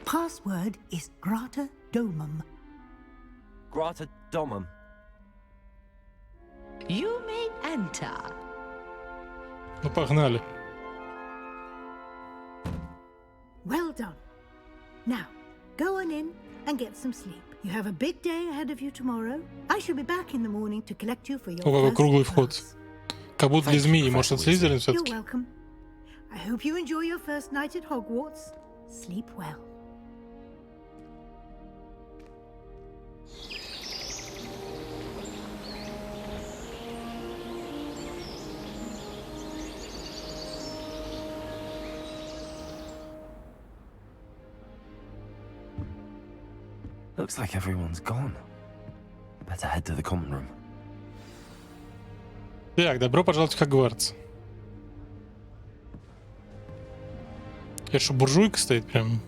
password is Grata Domum. Grata Domum. You may enter. Ну, погнали. Well done. Now, go on in and get some sleep. You have a big day ahead of you tomorrow. I shall be back in the morning to collect you for your О, круглый вход. Как будто для змеи. Может, это Слизерин You're все-таки? welcome. I hope you enjoy your first night at Hogwarts. Sleep well. Looks like everyone's gone. Better head to the common room. Так, добро пожаловать в Хогвартс. Это что, буржуйка стоит прям?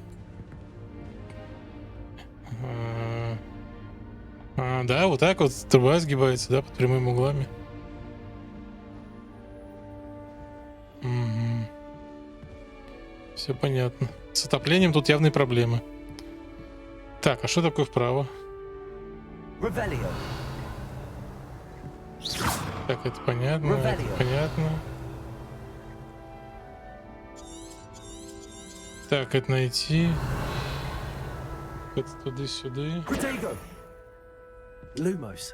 Да, вот так вот труба сгибается, да, под прямыми углами. Угу. Все понятно. С отоплением тут явные проблемы. Так, а что такое вправо? Revelio. Так, это понятно, это понятно. Так, это найти. Это туда-сюда. Lumos.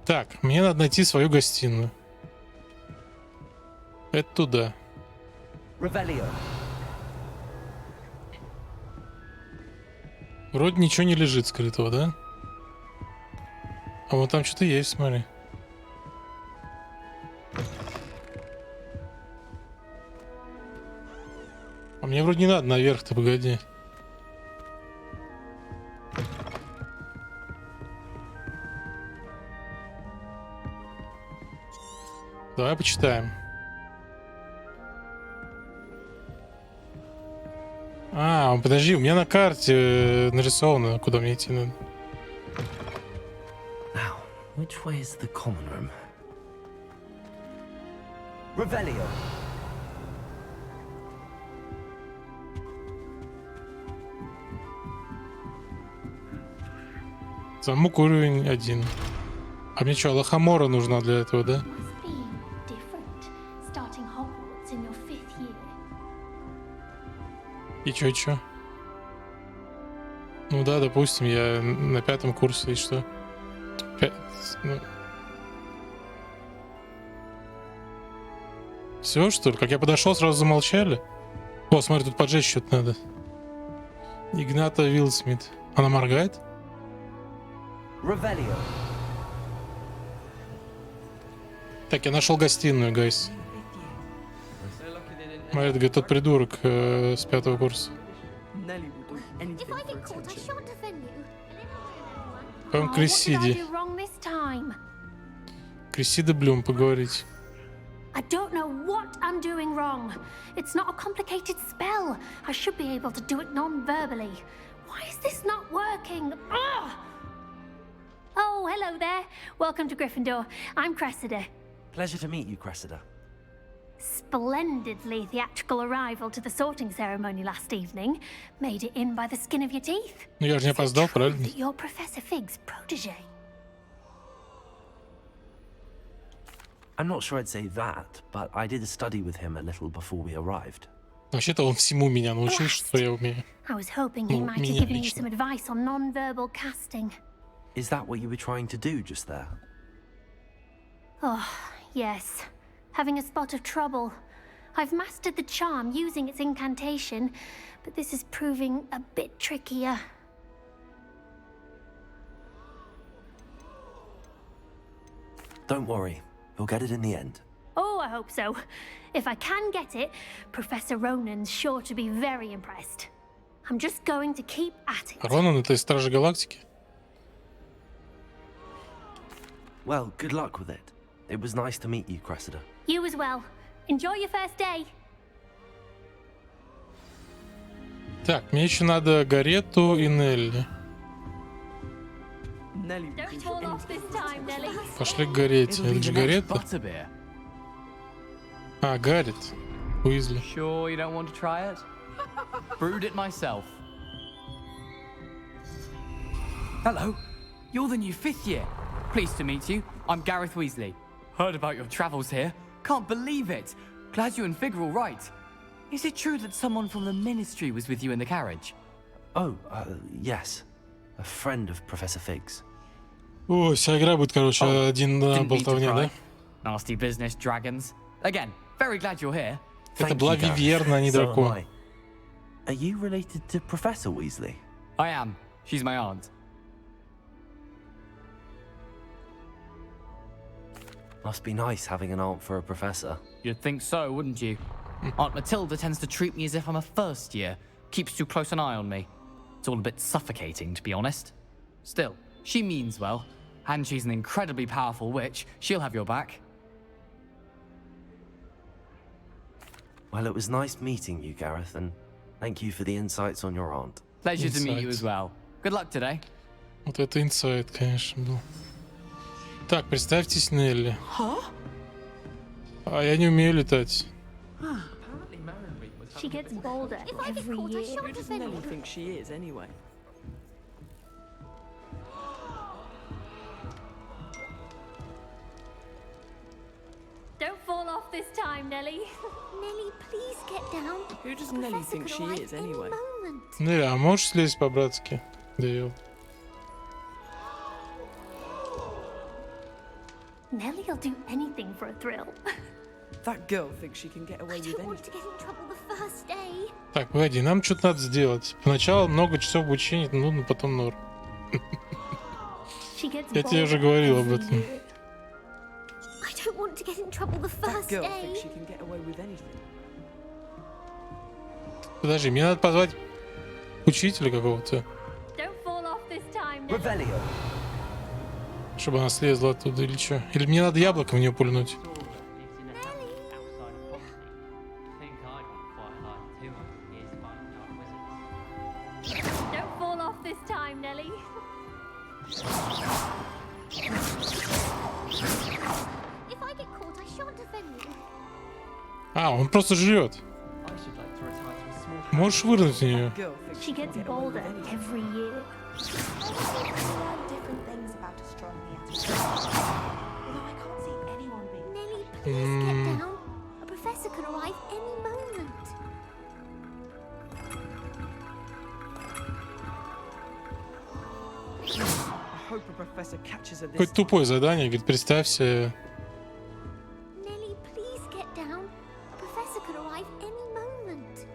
Так, мне надо найти свою гостиную. Это туда. Revelio. Вроде ничего не лежит скрытого, да? А вот там что-то есть, смотри. А мне вроде не надо наверх-то, погоди. Давай почитаем. А, подожди, у меня на карте нарисовано, куда мне идти надо. Now, which way is the common room? Revelio. Замок уровень 1. А мне что, лохомора нужна для этого, да? И чё? Ну да, допустим, я на 5-м курсе, и что? Все, что ли? Как я подошел, сразу замолчали? О, смотри, тут поджечь что-то надо. Игната Уилсмит. Она моргает? Revelio. Так, я нашел гостиную, гайс. Марит говорит, тот придурок с 5-го курса. По-моему, Крессиди. Крессида Блюм, поговорить. I don't know what I'm doing wrong. It's not a complicated spell. I should be able to do it non-verbally. Why is this not working? Ugh! Oh, hello there. Welcome to Gryffindor. I'm Cressida. Pleasure to meet you, Cressida. Splendidly theatrical arrival to the sorting ceremony last evening. Made it in by the skin of your teeth. Ну я же не опоздал, правильно? You're Professor Fig's protege. I'm not sure I'd say that, but I did a study with him a little before we arrived. Вообще-то он всему меня научил, что я умею. I was hoping he might have given you some advice on non-verbal casting. Is that what you were trying to do just there? Oh, yes. Having a spot of trouble. I've mastered the charm using its incantation, but this is proving a bit trickier. Don't worry. You'll get it in the end. Oh, I hope so. If I can get it, Professor Ronan's sure to be very impressed. I'm just going to keep at it. Ронан — это из Стражи Галактики? Well, good luck with it. It was nice to meet you, Cressida. You as well. Enjoy your first day. Так, мне еще надо Гарету и Нелли. Don't fall off this time, Nelly. Пошли к Гарете. Это же Гарета? А, Гарет. Уизли. Sure you don't want to try it? Brewed it myself. Hello. You're the new 5th year. Pleased to meet you. I'm Gareth Weasley. Heard about your travels here. Can't believe it. Glad you and Fig are all right. Is it true that someone from the Ministry was with you in the carriage? Oh, yes. A friend of Professor Fig's. О, вся игра будет, короче, один на болтовне, да? Nasty business, dragons. Again, very glad you're here. Это была Виверна, а не дракон. Are you related to Professor Weasley? I am. She's my aunt. Must be nice having an aunt for a professor. You'd think so, wouldn't you? Aunt Matilda tends to treat me as if I'm a first year. Keeps too close an eye on me. It's all a bit suffocating, to be honest. Still, she means well. And she's an incredibly powerful witch. She'll have your back. Well, it was nice meeting you, Gareth, and thank you for the insights on your aunt. Pleasure to meet you as well. Good luck today. Вот это инсайт, конечно, был. Так, представьтесь, Нелли. А я не умею летать. She gets bolder every year. Who does Nelly think she is, anyway? Don't fall off this time, Nelly. Nelly, please get down. Who does Nelly think she is, anyway? Нелли, а можешь слезть по-братски? Дейл. Nelly'll do anything for a thrill. That girl thinks she can get away with anything. To get in trouble the first day. Так, погоди, нам что-то надо сделать. Поначалу много часов обучения, нудно, потом норм. Я тебе уже говорил об этом. I don't want to get in trouble the first That girl day. thinks she can get away with anything. Подожди, мне надо позвать учителя какого-то, Don't fall off this time, Nelly. Revelio. чтобы она слезла оттуда или что? Или мне надо яблоко в нее пульнуть? Don't fall off this time, Nelly. If I get caught, I shan't offend you. А, он просто жрет. Можешь вырнуть в нее. She gets bolder every year. Different things about astronomy at school. Although I can't see anyone being. Nelly, please get down. A professor could arrive any moment. I hope a professor catches her this Какое-то тупое задание, говорит, представься. Nelly, please get down. A professor could arrive any moment.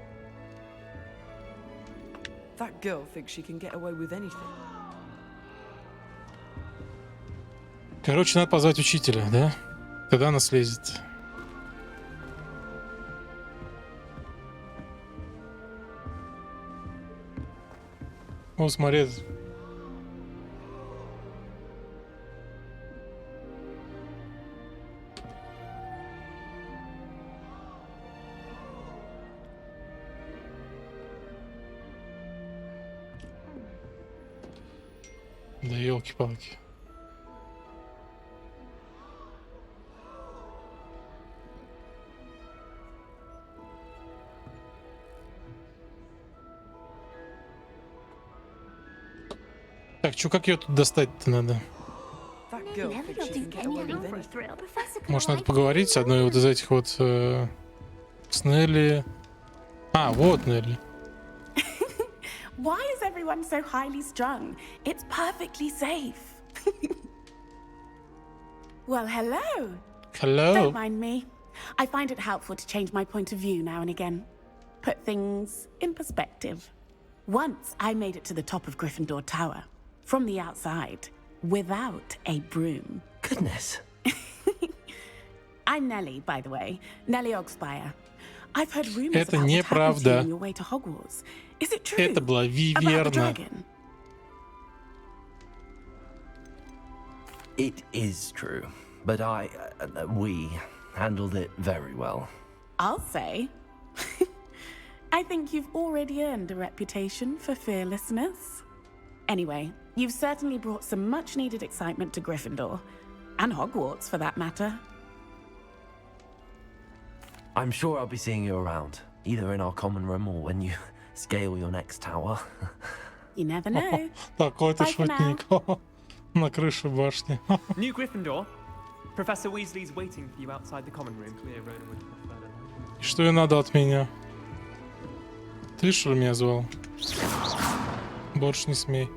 That girl thinks she can get away with anything. Короче, надо позвать учителя, да? Тогда она слезет. О, смотри. Да елки-палки. Так, чё, как ее тут достать-то надо? That girl thinks she can get away with anything. Может, надо поговорить с одной вот из этих вот с Нелли. А, вот Нелли. Why is everyone so highly strung? It's perfectly safe. Well, hello. Hello. Don't mind me. I find it helpful to change my point of view now and again. Put things in perspective. Once I made it to the top of Gryffindor Tower, from the outside, without a broom. Goodness. I'm Nelly, by the way. Nelly Ogspire. I've heard rumors Это about what happened to you неправда. on your way to Hogwarts. Is it true? Это была About the Виверна. dragon? It is true, but we handled it very well. I'll say. I think you've already earned a reputation for fearlessness. Anyway, you've certainly brought some much-needed excitement to Gryffindor. And Hogwarts, for that matter. I'm sure I'll be seeing you around, either in our common room or when you scale your next tower. You never know. Такой-то Bye for now. шутник. На крыше башни. New Gryffindor. Professor Weasley's waiting for you outside the common room. Clear Rona would prefer that. Что ей надо от меня? Ты что ли меня звал? Больше не смей.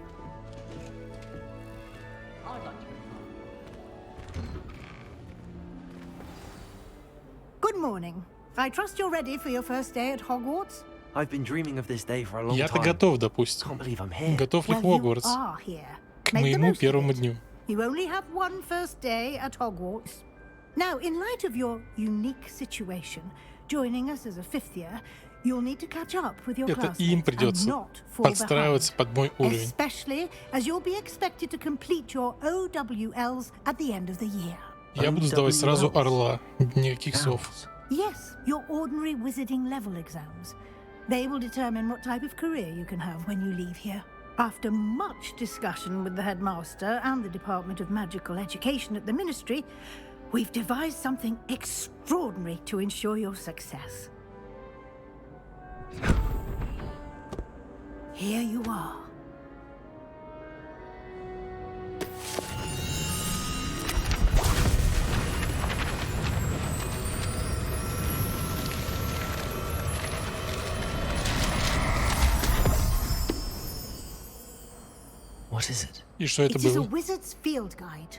Good morning. I trust you're ready for your first day at Hogwarts. I've been dreaming of this day for a long Я-то time. готов, допустим. Can't believe I'm here. Готов ли Well, you Хогвартс are here. к Make the моему most of первому it. дню? You only have one first day at Hogwarts. Now, in light of your unique situation, joining us as a fifth year, you'll need to catch up with your Это им classmates and придется not fall подстраиваться под мой behind. уровень. Especially as you'll be expected to complete your OWLs at the end of the year. Я буду сдавать сразу орла. Никаких сов. Yes, your ordinary wizarding level exams. They will determine what type of career you can have when you leave here. After much discussion with the headmaster and the Department of Magical Education at the Ministry, we've devised something extraordinary to ensure your success. Here you are. What is it? И что это It is a было? wizard's field guide.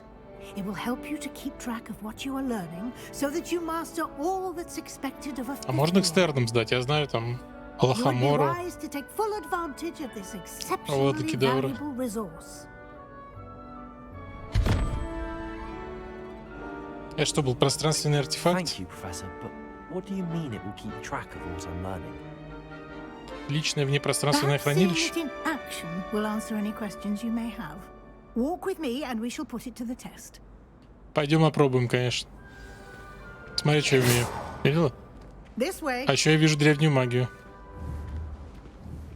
It will help you to keep track of what you are learning, so that you master all that's expected of a А можно экстерном сдать? Я знаю там You would be Алахамору. wise to take full advantage of this Вот exceptionally кедавра. valuable resource. Это что, был пространственный артефакт? Thank you, Professor, but what do you mean it will keep track of what I'm learning? Личное внепространственное Perhaps seeing хранилище? it in action will answer any questions you may have. Walk with me and we shall put it to the test. Пойдем опробуем, конечно. Смотри, что я умею. Видела? This way. А еще я вижу древнюю магию.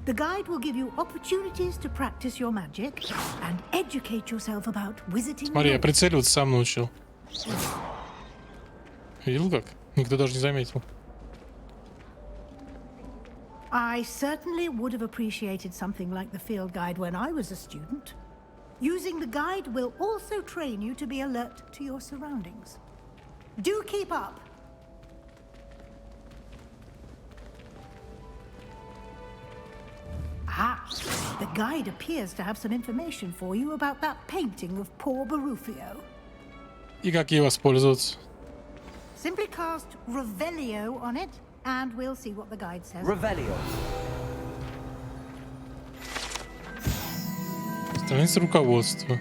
The guide will give you opportunities to practice your magic and educate yourself about wizarding. Смотри, я knowledge. прицеливаться сам научил. Видел как? Никто даже не заметил. I certainly would have appreciated something like the field guide when I was a student. Using the guide will also train you to be alert to your surroundings. Do keep up. Ah, The guide appears to have some information for you about that painting of poor Barufio. И как ей воспользоваться? Simply cast Revelio on it, and we'll see what the guide says. Revelio. Страница руководства.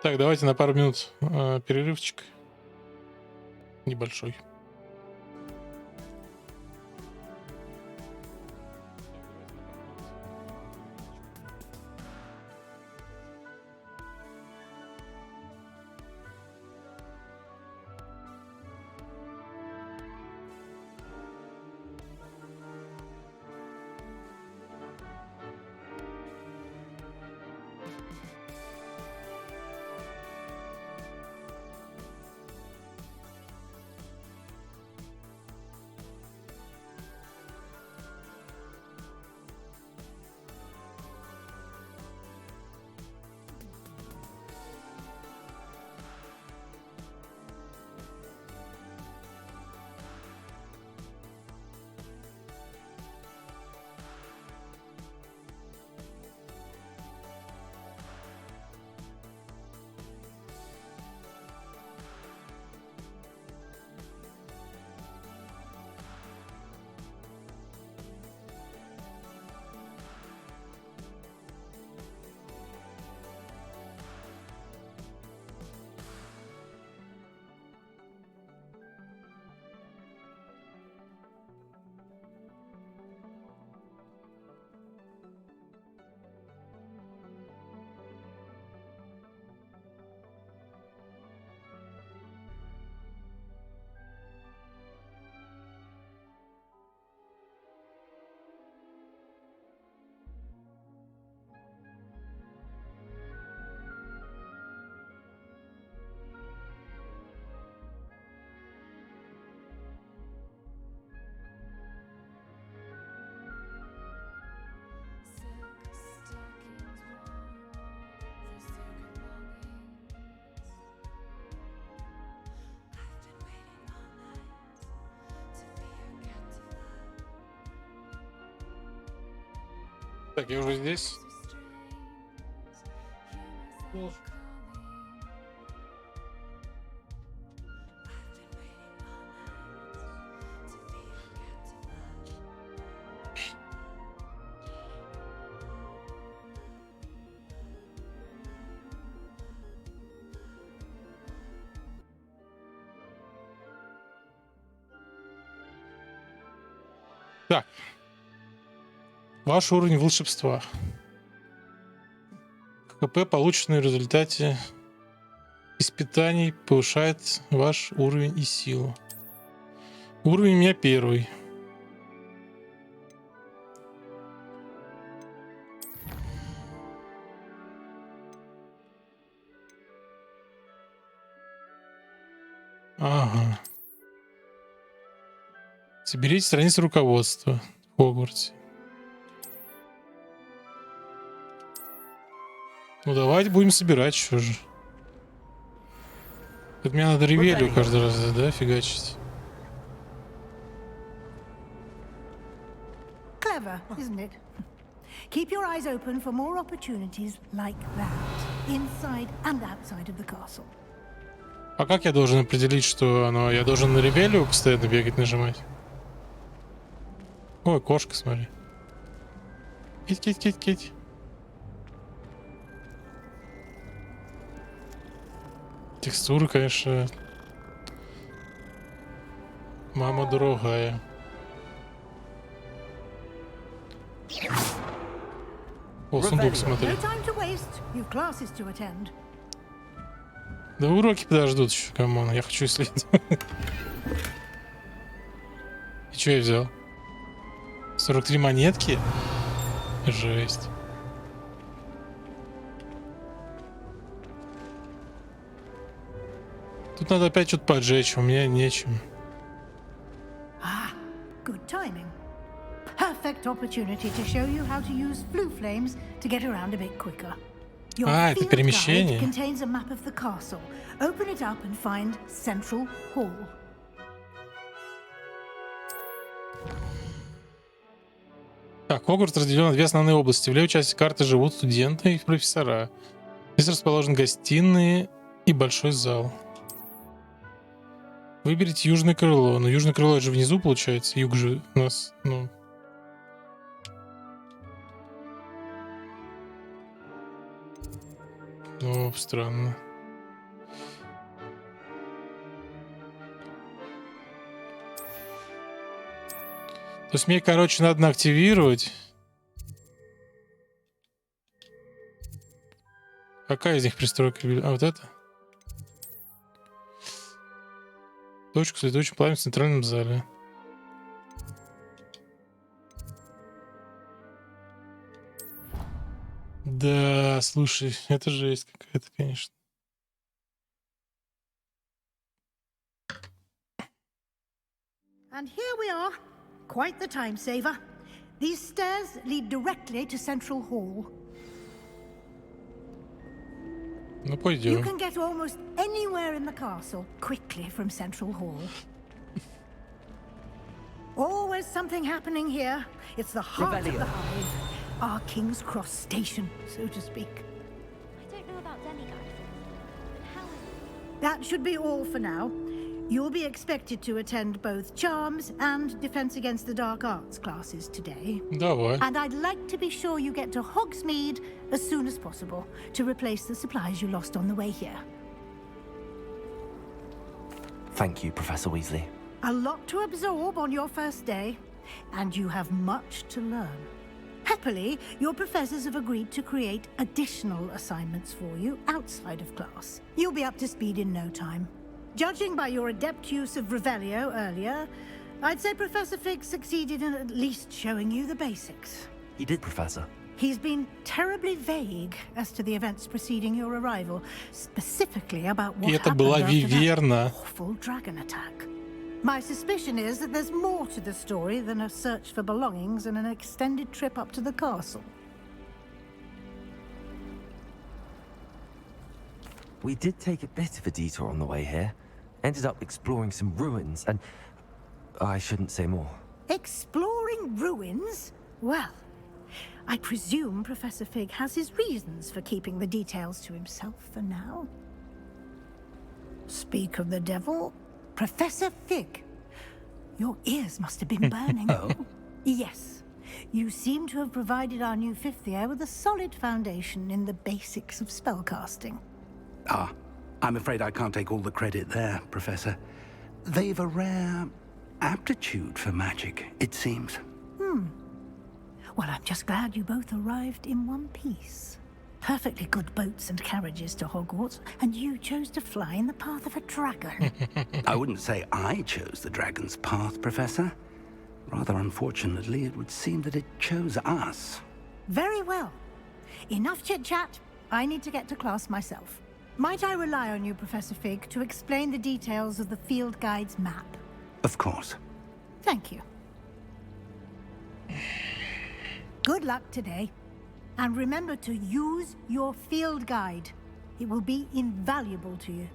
Так, давайте на пару минут перерывчик. Небольшой. Так, я уже здесь. Так. Ваш уровень волшебства. КП, полученный в результате испытаний, повышает ваш уровень и силу. Уровень у меня 1. Ага. Соберите страницу руководства в Хогвартсе. Ну давайте будем собирать, что же. Это мне надо ревелью каждый раз, да, фигачить. Clever, isn't it? Keep your eyes open for more opportunities like that, inside and outside of the castle. А как я должен определить, что оно... Я должен на ревелью постоянно бегать, нажимать? Ой, кошка, смотри. Кить. Текстура, конечно, мама дорогая. О, сундук, смотри. Да уроки подождут еще, камон, я хочу исследовать. И что я взял? 43 монетки? Жесть. Тут надо опять что-то поджечь, у меня нечем. Good timing. Perfect perfect opportunity to show you how to use flue flames to get around a bit quicker. Your это field перемещение. guide contains a map of the castle. Open it up and find Central Hall. Так, Хогвартс разделен на две основные области. В левой части карты живут студенты и профессора. Здесь расположены гостиные и большой зал. Выберите южное крыло. Но южное крыло же внизу получается. Юг же у нас, ну... Ну, странно. То есть мне, короче, надо активировать. Какая из них пристройка? А вот это? Точку с летучим пламенем в центральном зале. Да, слушай, это жесть какая-то, конечно. And here we are. Quite the time saver. These stairs lead directly to Central Hall. Ну, пойдем. You can get almost anywhere in the castle quickly from Central Hall. Always something happening here. It's the heart of the hive. Our King's Cross station, so to speak. I don't know about demigods, but how is That should be all for now. You'll be expected to attend both Charms and Defense Against the Dark Arts classes today. Давай. And I'd like to be sure you get to Hogsmeade as soon as possible to replace the supplies you lost on the way here. Thank you, Professor Weasley. A lot to absorb on your first day, and you have much to learn. Happily, your professors have agreed to create additional assignments for you outside of class. You'll be up to speed in no time. Judging by your adept use of Revelio earlier, I'd say Professor Fig succeeded in at least showing you the basics. He did, Professor. He's been terribly vague as to the events preceding your arrival, specifically about what И это happened была after Виверна. that awful dragon attack. My suspicion is that there's more to the story than a search for belongings and an extended trip up to the castle. We did take a bit of a detour on the way here. Ended up exploring some ruins, and I shouldn't say more. Exploring ruins? Well, I presume Professor Fig has his reasons for keeping the details to himself for now. Speak of the devil, Professor Fig. Your ears must have been burning. Oh? Yes. You seem to have provided our new fifth year with a solid foundation in the basics of spellcasting. Ah, I'm afraid I can't take all the credit there, Professor. They've a rare aptitude for magic, it seems. Well, I'm just glad you both arrived in one piece. Perfectly good boats and carriages to Hogwarts, and you chose to fly in the path of a dragon. I wouldn't say I chose the dragon's path, Professor. Rather unfortunately, it would seem that it chose us. Very well. Enough chit-chat. I need to get to class myself. Might I rely on you, Professor Fig, to explain the details of the field guide's map? Of course. Thank you. Good luck today. And remember to use your field guide. It will be invaluable to you.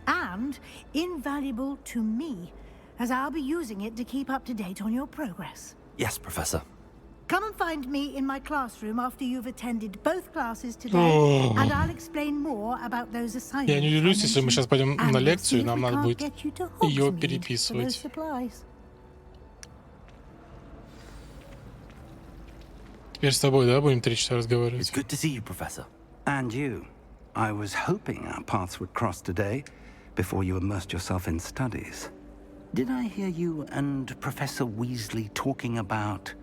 And invaluable to me, as I'll be using it to keep up to date on your progress. Yes, Professor. Come and find me in my classroom after you've attended both classes today, and I'll explain more about those assignments. Я не удивлюсь, если мы сейчас пойдем на лекцию, и нам надо будет ее for переписывать. those supplies. Теперь с тобой, да, будем 3 часа разговаривать? It's good to see you, Professor. And you. I was hoping our paths would cross today, before you immersed yourself in studies. Did I hear you and Professor Weasley talking about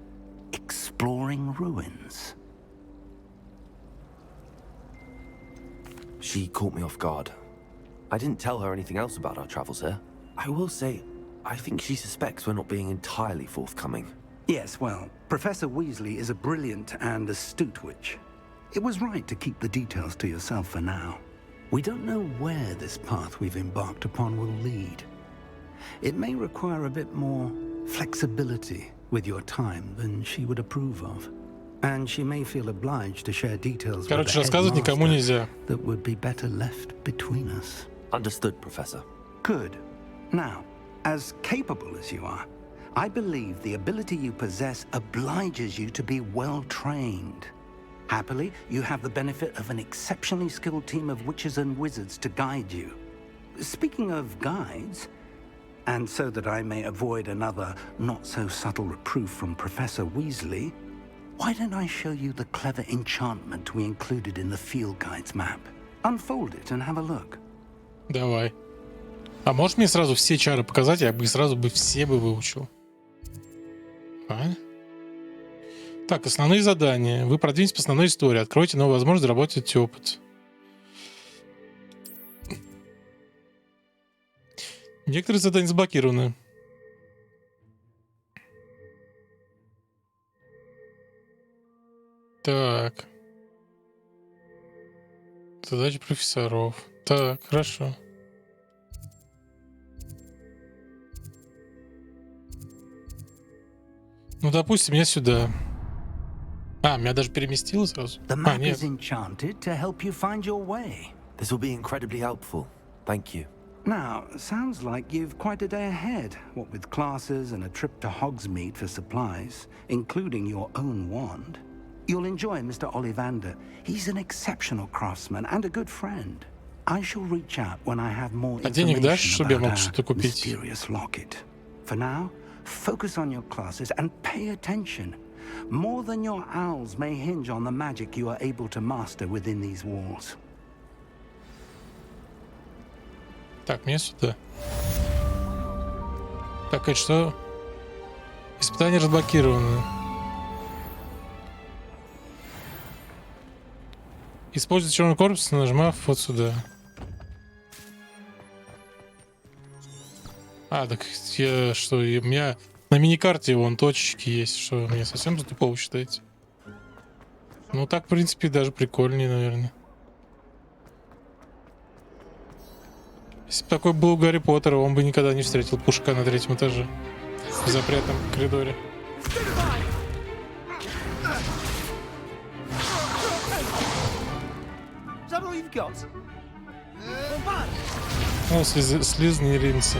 exploring ruins? She caught me off guard. I didn't tell her anything else about our travels here. I will say, I think she suspects we're not being entirely forthcoming. Yes, well, Professor Weasley is a brilliant and astute witch. It was right to keep the details to yourself for now. We don't know where this path we've embarked upon will lead. It may require a bit more flexibility with your time than she would approve of. And she may feel obliged to share details with the Короче, рассказывать никому нельзя. that would be better left between us. Understood, Professor. Good. Now, as capable as you are, I believe the ability you possess obliges you to be well trained. Happily, you have the benefit of an exceptionally skilled team of witches and wizards to guide you. Speaking of guides, and so that I may avoid another not-so-subtle reproof from Professor Weasley, why don't I show you the clever enchantment we included in the field guide's map? Unfold it and have a look. Давай. А можешь мне сразу все чары показать? Я бы сразу все выучил. А? Так, основные задания. Вы продвинетесь по основной истории. Откройте новую возможность заработать опыт. Некоторые задания заблокированы. Так. Задачи профессоров. Так, хорошо. Ну, допустим, меня сюда. А, меня даже переместило сразу. The map is enchanted to help you find your way. This will be incredibly helpful. Thank you. Now, sounds like you've quite a day ahead, what with classes and a trip to Hogsmeade for supplies, including your own wand. You'll enjoy Mr. Ollivander. He's an exceptional craftsman and a good friend. I shall reach out when I have more information about our mysterious locket. For now, focus on your classes and pay attention. More than your owls may hinge on the magic you are able to master within these walls. Так, мне сюда. Так, это что? Испытание разблокировано. Используйте черный корпус, нажимав вот сюда. А, так я что, у меня на миникарте вон точечки есть, что мне совсем за тупого считаете? Ну так, в принципе, даже прикольнее, наверное. Если бы такой был у Гарри Поттера, он бы никогда не встретил пушка на 3-м этаже в запретном коридоре. Oh, слизнеринцы.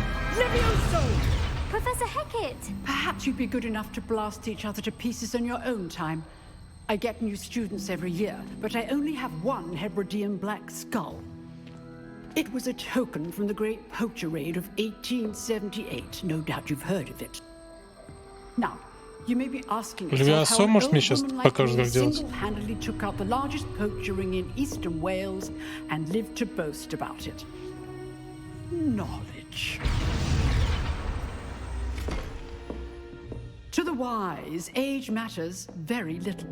Professor Hecat! Perhaps you'd be good enough to blast each other to pieces on your own time. I get new students every year, but I only have one Hebridean black skull. It was a token from the Great Poacher Raid of 1878. No doubt you've heard of it. Now, you may be asking yourself how an old woman like me single-handedly took out the largest poacher ring in eastern Wales and lived to boast about it. Knowledge. To the wise, age matters very little.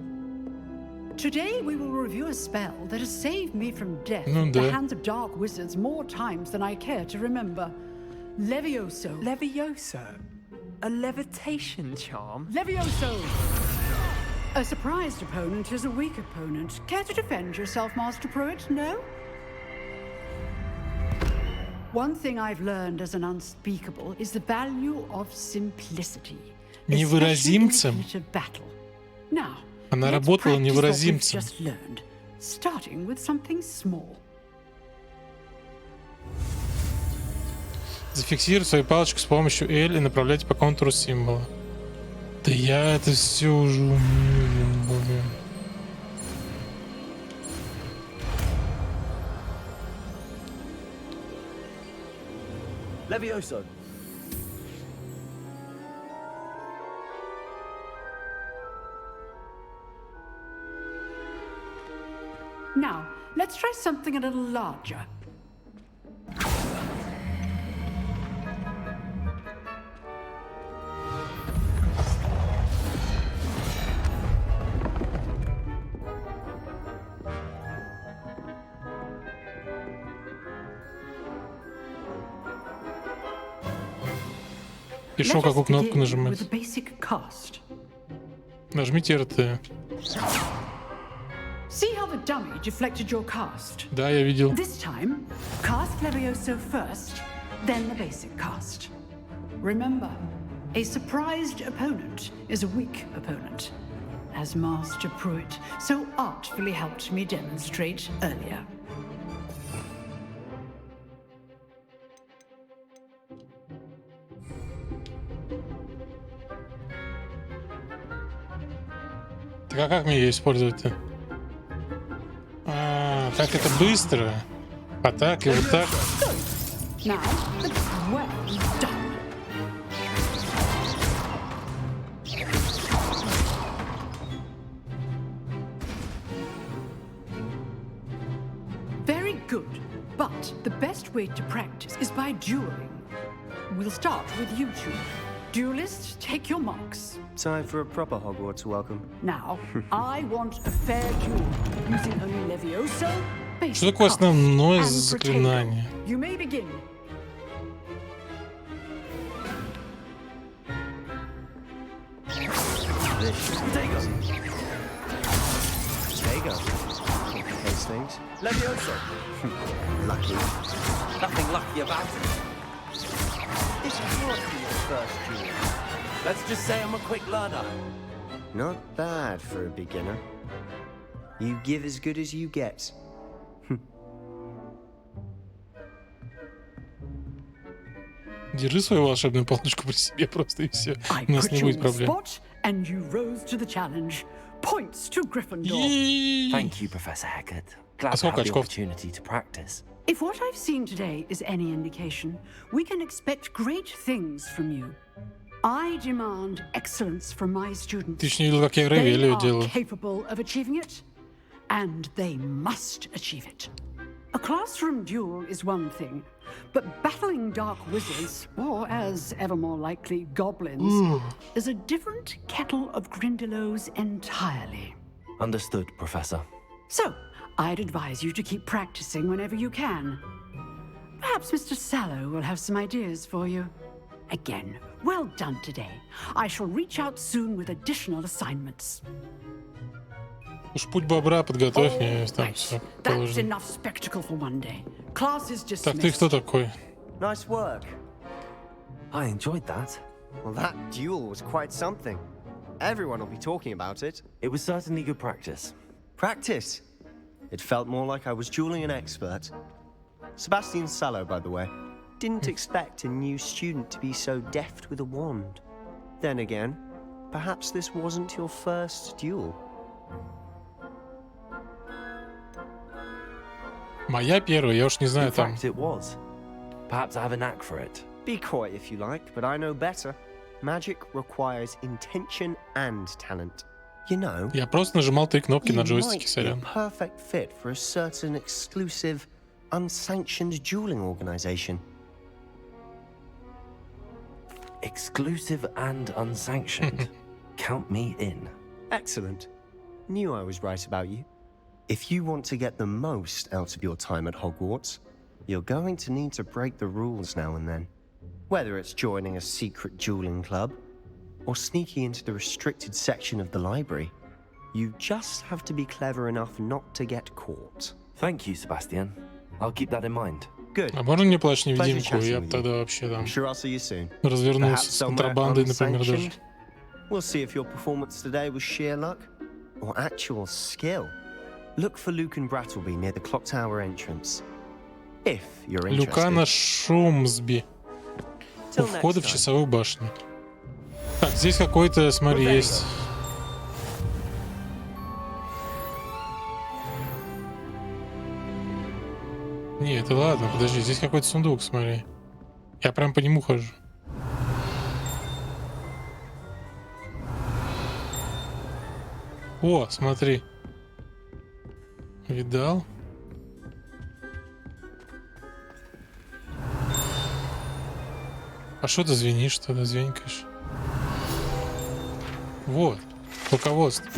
Today we will review a spell that has saved me from death at the hands of dark wizards more times than I care to remember. Levioso. Levioso? A levitation charm? Levioso! A surprised opponent is a weak opponent. Care to defend yourself, Master Pruitt? No? One thing I've learned as an unspeakable is the value of simplicity. Невыразимцем. Now, она работала невыразимцем. Starting with something small. Зафиксируйте свою палочку с помощью L и направляйте по контуру символа. Да я это все уже умею. Levioso. Now, let's try something a little larger. И шо, какую кнопку нажимать? Нажмите RT. See how the dummy deflected your cast? Да, я видел. This time, cast Levioso first, then the basic cast. Remember, A surprised opponent is a weak opponent, as Master Pruitt so artfully helped me demonstrate earlier. Так а как мне ее использовать-то? А, так это быстро. А так и вот так. Now, well done. Very good, but the best way to practice is by dueling. We'll start with you two. Duelists, take your marks. Time for a proper Hogwarts welcome. Now, I want a fair duel using only Levioso, Что такое основное заклинание? You may begin. There you go. Those things. Levioso. Lucky. Nothing lucky about it. This can't be your first duel. Let's just say I'm a quick learner. Not bad for a beginner. You give as good as you get. Держи свою волшебную палочку при себе просто и все. У нас не будет проблем. And you rose to the challenge. Points to Gryffindor. Thank you, Professor Hecat. Glad to have the opportunity to practice. If what I've seen today is any indication, we can expect great things from you. I demand excellence from my students. Ты еще не видел, как я Ревелию делаю. They are capable of achieving it, and they must achieve it. A classroom duel is one thing, but battling dark wizards, or as ever more likely, goblins, is a different kettle of Grindylows entirely. Understood, Professor. So, I'd advise you to keep practicing whenever you can. Perhaps Mr. Sallow will have some ideas for you. Again, well done today. I shall reach out soon with additional assignments. Уж путь бобра подготовь мне там все That's положено. enough spectacle for one day. Class is Так, ты кто dismissed. такой? Nice work. I enjoyed that. Well, that duel was quite something. Everyone will be talking about it. It was certainly good practice. Practice? It felt more like I was dueling an expert. Sebastian Sallow, by the way. Didn't expect a new student to be so deft with a wand. Then again, perhaps this wasn't your first duel. Моя первая, я уж не знаю In там. fact, it was. Perhaps I have a knack for it. Be coy if you like, but I know better. Magic requires intention and talent. You know, Я просто нажимал 3 кнопки на you джойстике, might be a сорян. perfect fit for a certain exclusive, unsanctioned dueling organization. Exclusive and unsanctioned. Count me in. Excellent. Knew I was right about you. If you want to get the most out of your time at Hogwarts, you're going to need to break the rules now and then. Whether it's joining a secret dueling club, or sneaking into the restricted section of the library, you just have to be clever enough not to get caught. Thank you, Sebastian. I'll keep that in mind. Good. А можно мне плащ-невидимку? Pleasure Я chatting бы with тогда you. вообще I'm там sure I'll see you soon. развернулся Perhaps с somewhere контрабандой, например, даже. unsanctioned. We'll see if your performance today was sheer luck or actual skill. Look for Luke and Brattleby near the clock tower entrance. If you're interested. Люкана Шумсби. У Till входа next в time. часовую башню. Так, здесь какой-то, смотри, есть. Не, это ладно, подожди, здесь какой-то сундук, смотри. Я прям по нему хожу. О, смотри. Видал? А что ты звенишь, тогда звенькаешь? Вот, руководство.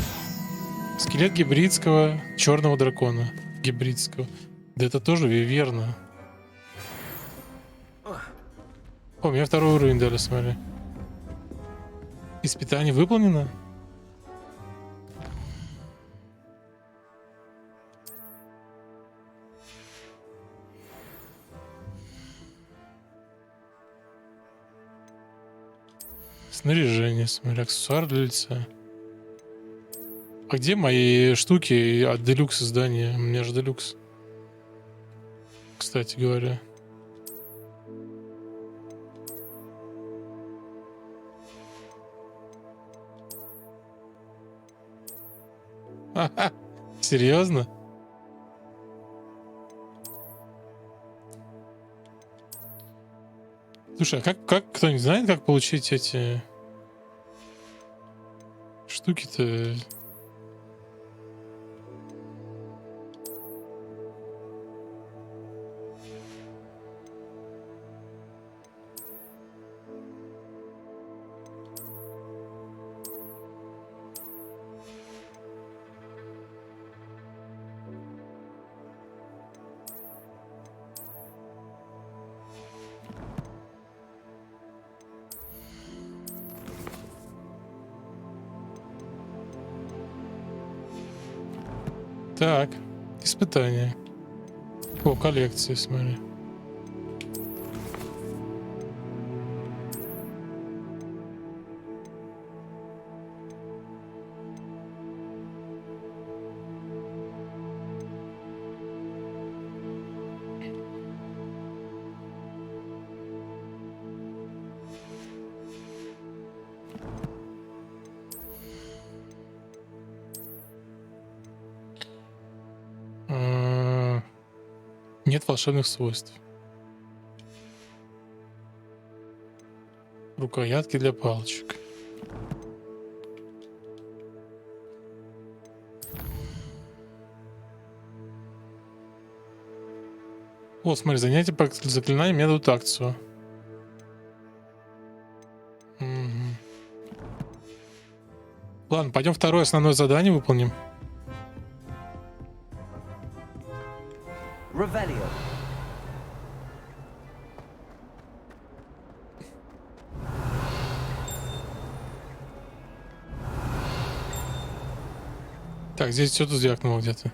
Скелет гибридского черного дракона. Гибридского. Да это тоже верно. О, мне 2-й уровень дали, смотри. Испытание выполнено. Снаряжение, смотри, аксессуар для лица. А где мои штуки от делюкс издания? У меня же делюкс. Кстати говоря. Ха-ха. Серьезно? Слушай, а как кто-нибудь знает, как получить эти штуки-то? Так, испытания. О, коллекции, смотри. Нет волшебных свойств. Рукоятки для палочек. Вот, смотри, занятия по заклинаниям мне дают акцию. Угу. Ладно, пойдем второе основное задание выполним. Revelio. Так, здесь что-то звякнуло где-то.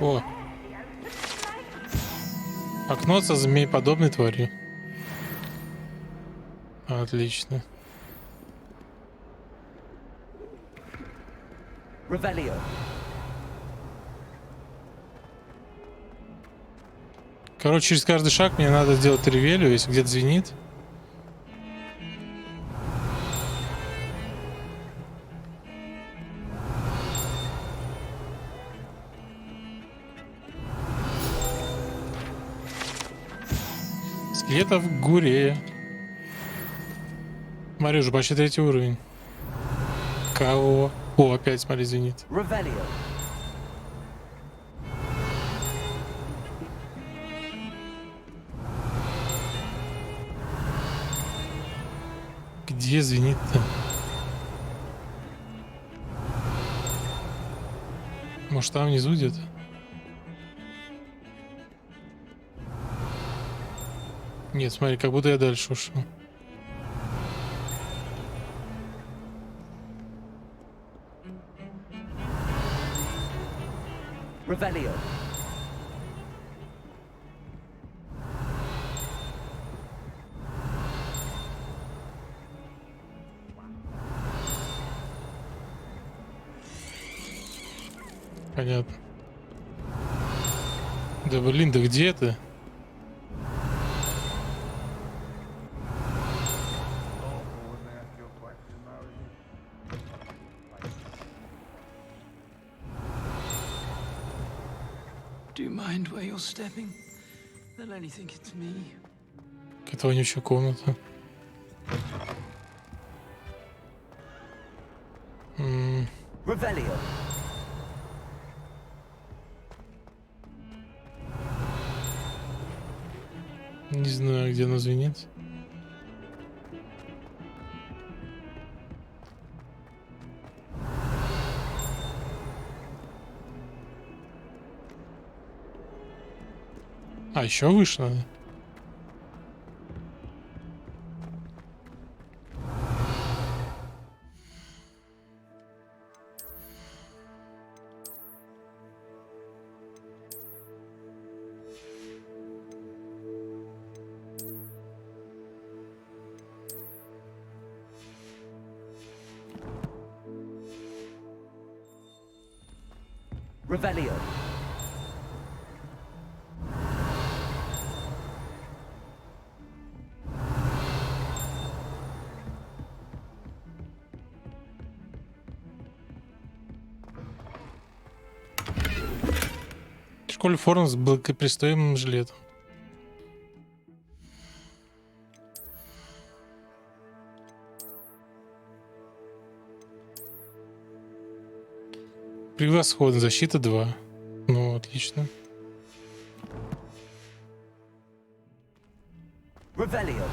О! Окно со змееподобной тварью. Отлично. Revelio. Короче, через каждый шаг мне надо сделать ревелью, если где-то звенит. Скелетов в горе. Смотри, уже почти 3-й уровень. Кого? О, опять, смотри, звенит. Revelio. Где звенит-то? Может, там внизу где-то? Нет, смотри, как будто я дальше ушел. Revelio. Понятно. Да блин, да где ты? Do you mind where you're stepping? They'll only think it's me. Какая-то вонючая комната. Revelio. Не знаю, где она звенит. А, еще выше надо. Revelio. В школе форма с благопристойным жилетом. Превосходно. Защита 2. Ну, отлично. Revelio.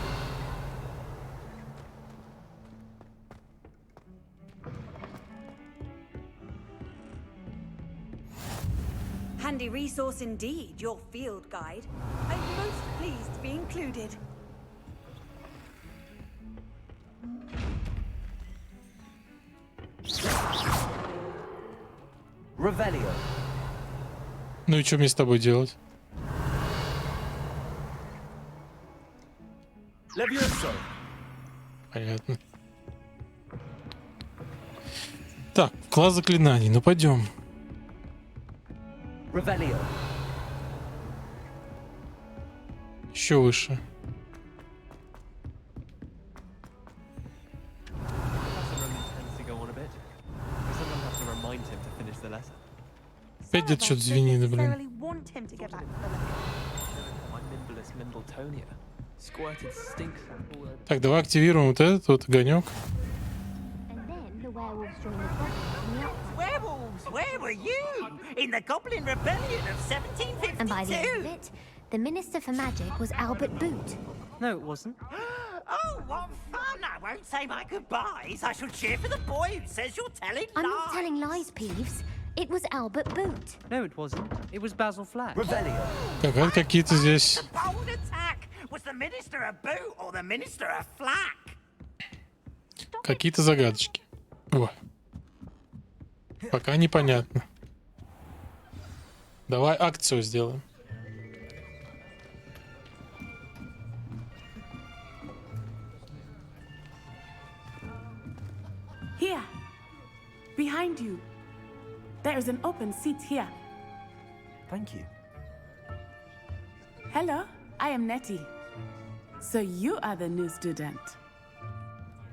Handy resource indeed, your field guide. I'm most pleased to be included. Revelio. Ну и что мне с тобой делать? Понятно. Так, класс заклинаний. Ну пойдем. Revelio. Еще выше. Опять где-то что-то звенит, блин. Want him to get back to the left. Так, давай активируем вот этот вот огонек. Werewolves, where were you? In the Goblin Rebellion of 1752? And by the end of it, the Minister for Magic was Albert Boot. No, it wasn't. Oh, what fun! I won't say my goodbyes. I shall cheer for the boy who says you're telling lies. I'm not telling lies, Peeves. It was Albert Boot. No, it wasn't. It was Basil Flack. Revelio. Так, вот какие-то здесь. Bold attack! Was the Minister a boot or the Minister a flack? Какие-то загадочки. О. Пока непонятно. Давай акцию сделаем. Here. Behind you. There is an open seat here. Thank you. Hello, I am Nettie. So you are the new student.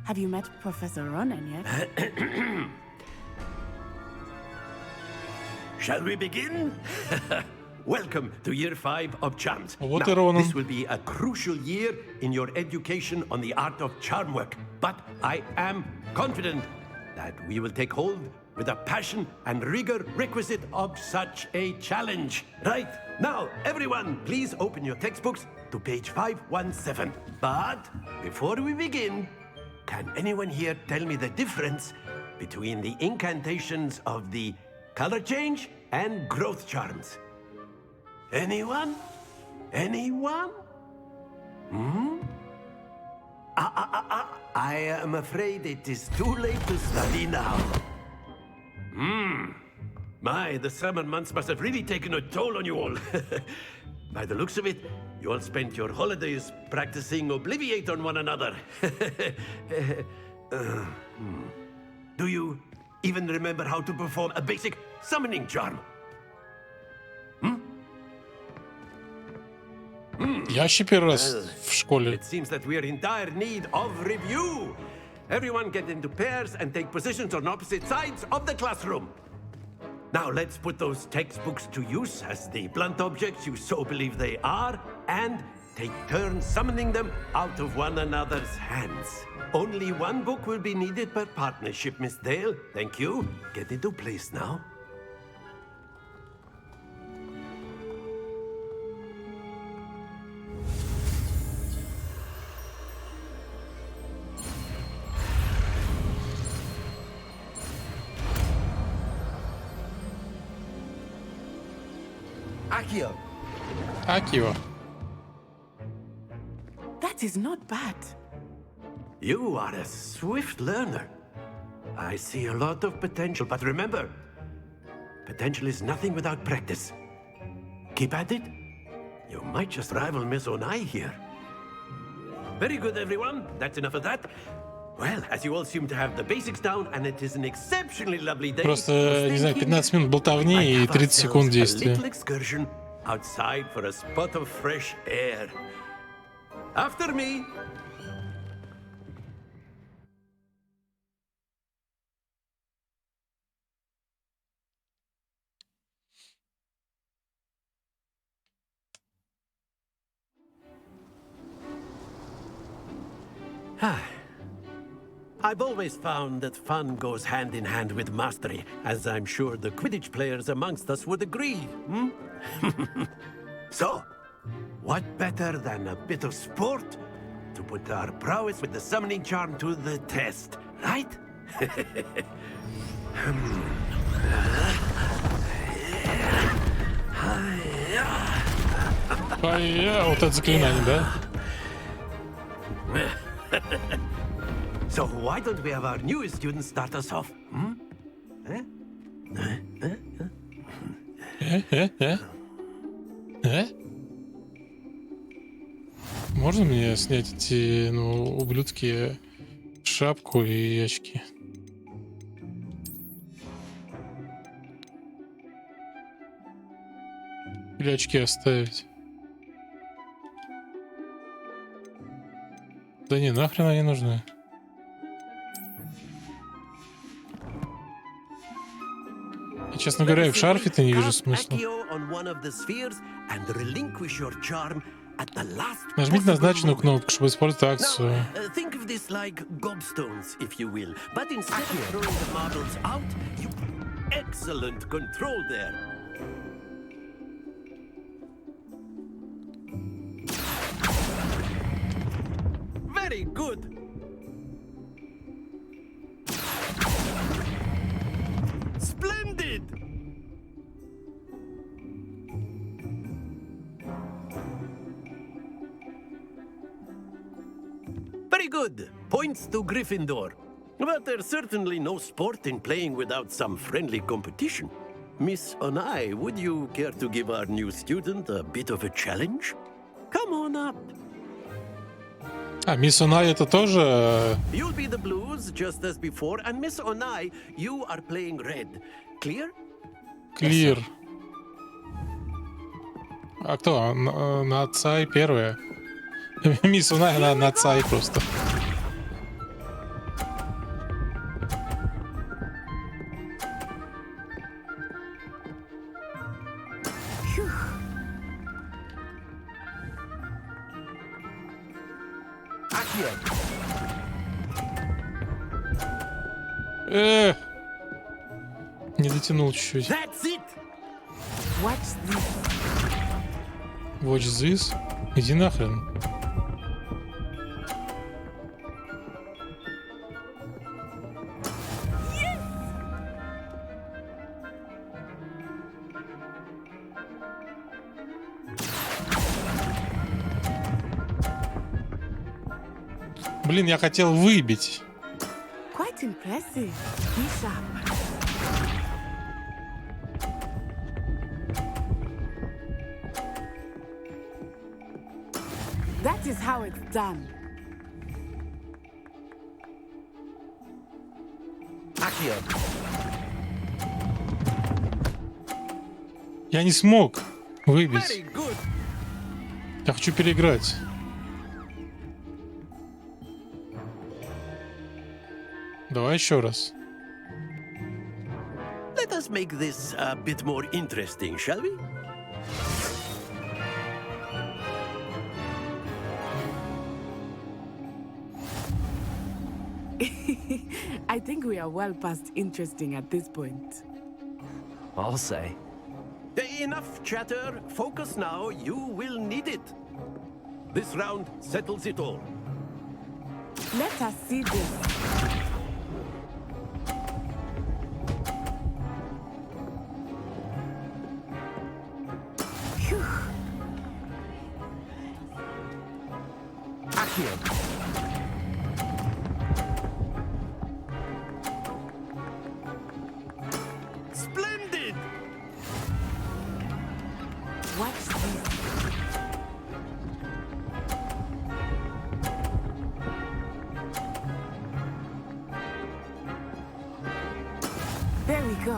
Have you met Professor Ronan yet? Shall we begin? Welcome to year 5 of charms. Вот Now, и Ронан. this will be a crucial year in your education on the art of charm work. But I am confident that we will take hold with the passion and rigor requisite of such a challenge. Right, now everyone, please open your textbooks to page 517. But before we begin, can anyone here tell me the difference between the incantations of the color change and growth charms? Anyone? Anyone? I am afraid it is too late to study now. My, the summer months must have really taken a toll on you all. By the looks of it, you all spent your holidays practicing Obliviate on one another. Do you even remember how to perform a basic summoning charm? Я вообще первый раз в школе. It seems that we are in dire need of review. Everyone get into pairs and take positions on opposite sides of the classroom. Now let's put those textbooks to use as the blunt objects you so believe they are, and take turns summoning them out of one another's hands. Only one book will be needed per partnership, Miss Dale. Thank you. Get into place now. Accio. Акио. That is not bad. You are a swift learner. I see a lot of potential, but remember, potential is nothing without practice. Keep at it. You might just rival Miss Onai here. Very good, everyone. That's enough of that. Well, as you all seem to have the basics down, and it is an exceptionally lovely day. Просто, не знаю, 15 минут болтовни и 30 секунд действия. A little excursion outside for a spot of fresh air. After me. I've always found that fun goes hand in hand with mastery, as I'm sure the Quidditch players amongst us would agree, hmm? So, what better than a bit of sport to put our prowess with the summoning charm to the test, right? Вот это заклинание, да? So why don't we have our newest student start us off? Hmm? Можно мне снять эти, ну, ублюдки, шапку и очки? Или очки оставить? Да не, нахрен они нужны. И, честно говоря, и в шарфе-то не вижу смысла. Нажмите назначенную кнопку, чтобы использовать акцию. Very good. Splendid. Very good. Points to Gryffindor. But there's certainly no sport in playing without some friendly competition. Miss Onai, would you care to give our new student a bit of a challenge? Come on up. А, мисс Онай это тоже... You'll be the blues, just as before, and Miss Onai, you are playing red. Clear? Clear. А кто? На отца и первая. Мисс Онай, она на отца и просто. Не дотянул чуть-чуть. Watch this? Иди нахрен. Блин, я хотел выбить. Quite impressive. Be sharp. That is how it's done. Я не смог выбить. Я хочу переиграть. Давай еще раз. Let us make this a bit more interesting, shall we? I think we are well past interesting at this point. I'll say. Enough chatter. Focus now. You will need it. This round settles it all. Let us see this. Splendid! Watch this. There we go.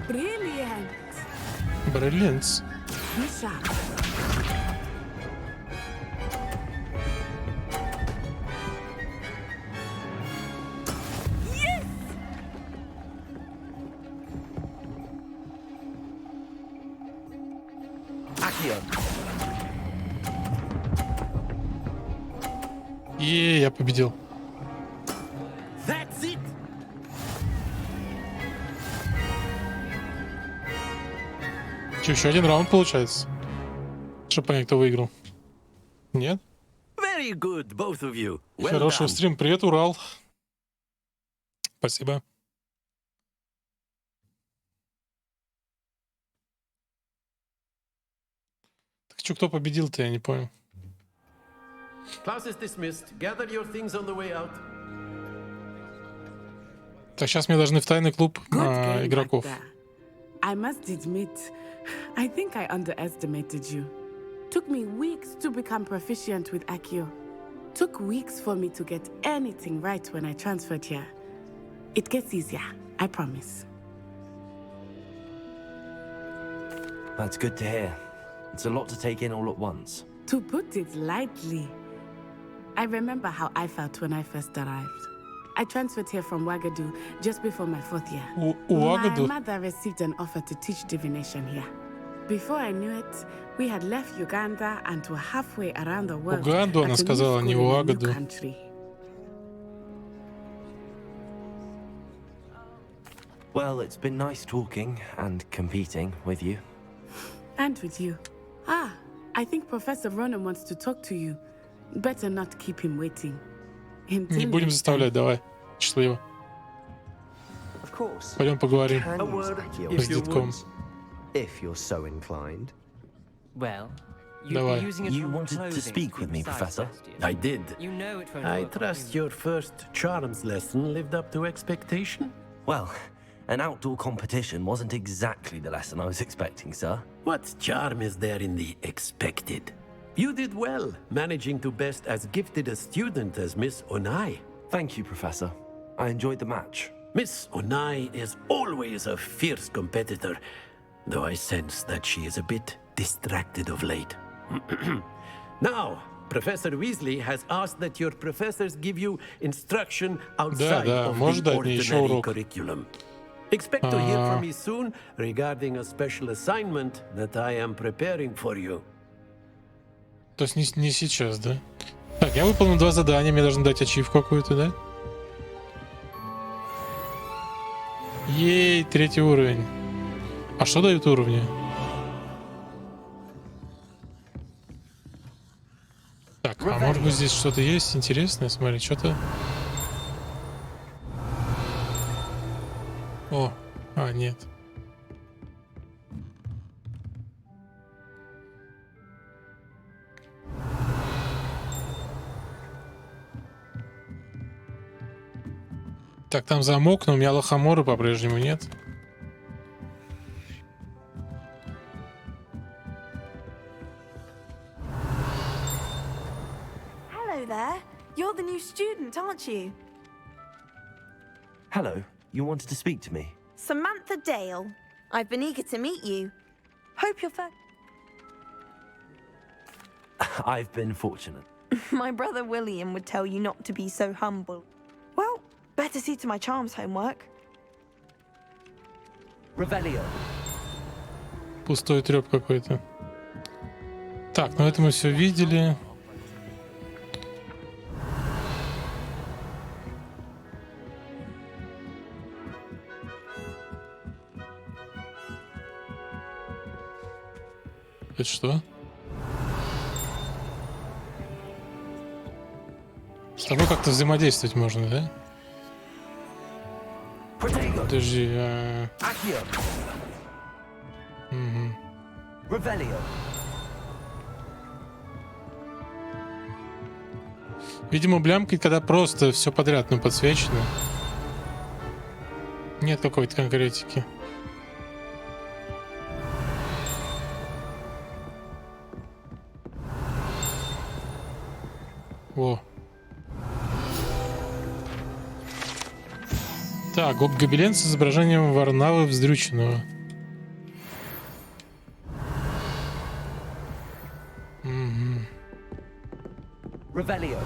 Brilliant. Brilliant. Be sharp. Yes! Accio. Я победил. That's it. Че, еще один раунд получается? Чтобы понять, кто выиграл. Нет? Very good, both of you. Well Хорошего done. стрима. Привет, Урал. Спасибо. Так что, кто победил-то, я не понял. Class is dismissed. Gather your things on the way out. Так, сейчас мне должны в тайный клуб игроков. I must admit, I think I underestimated you. Took me weeks to become proficient with Accio. Took weeks for me to get anything right when I transferred here. It gets easier, I promise. That's good to hear. It's a lot to take in all at once. To put it lightly, I remember how I felt when I first arrived. I transferred here from Ouagadougou just before my 4th year. Ouagadougou? My mother received an offer to teach divination here. Before I knew it, we had left Uganda and were halfway around the world. Уганду, она сказала, не Ouagadougou. Well, it's been nice talking and competing with you. And with you. Ah, I think Professor Ronan wants to talk to you. Better not keep him waiting. Не будем заставлять, давай. Счастливо. Пойдем поговорим с детком. If you're so inclined. Well, Давай. You wanted to speak with me, Professor? I did. You know it won't I work. trust your first charms lesson lived up to expectation? Well, an outdoor competition wasn't exactly the lesson I was expecting, sir. What charm is there in the expected? You did well, managing to best as gifted a student as Miss Onai. Thank you, Professor. I enjoyed the match. Miss Onai is always a fierce competitor, though I sense that she is a bit distracted of late. Now, Professor Weasley has asked that your professors give you instruction outside of the ordinary curriculum. Expect to hear from me soon regarding a special assignment that I am preparing for you. То есть не сейчас, да? Так, я выполнил 2 задания, мне должны дать ачивку какую-то, да? Ей, 3-й уровень. А что дают уровни? Так, а может быть здесь что-то есть интересное? Смотри, что-то... О, нет. Так, там замок, но у меня лохомора по-прежнему нет. Hello there. You're the new student, aren't you? Hello, you wanted to speak to me? Samantha Dale. I've been eager to meet you. Hope you're I've been fortunate. My brother William would tell you not to be so humble. Well, better see to my charms homework. Revelio. Пустой трёп какой-то. Так, ну это мы все видели. Это что? С тобой как-то взаимодействовать можно, да? Подожди, Revelio. Видимо, блямкой, когда просто все подряд, ну, подсвечено. Нет какой-то конкретики. Во. Так, гобелен с изображением Варнавы Вздрюченного. Revelio.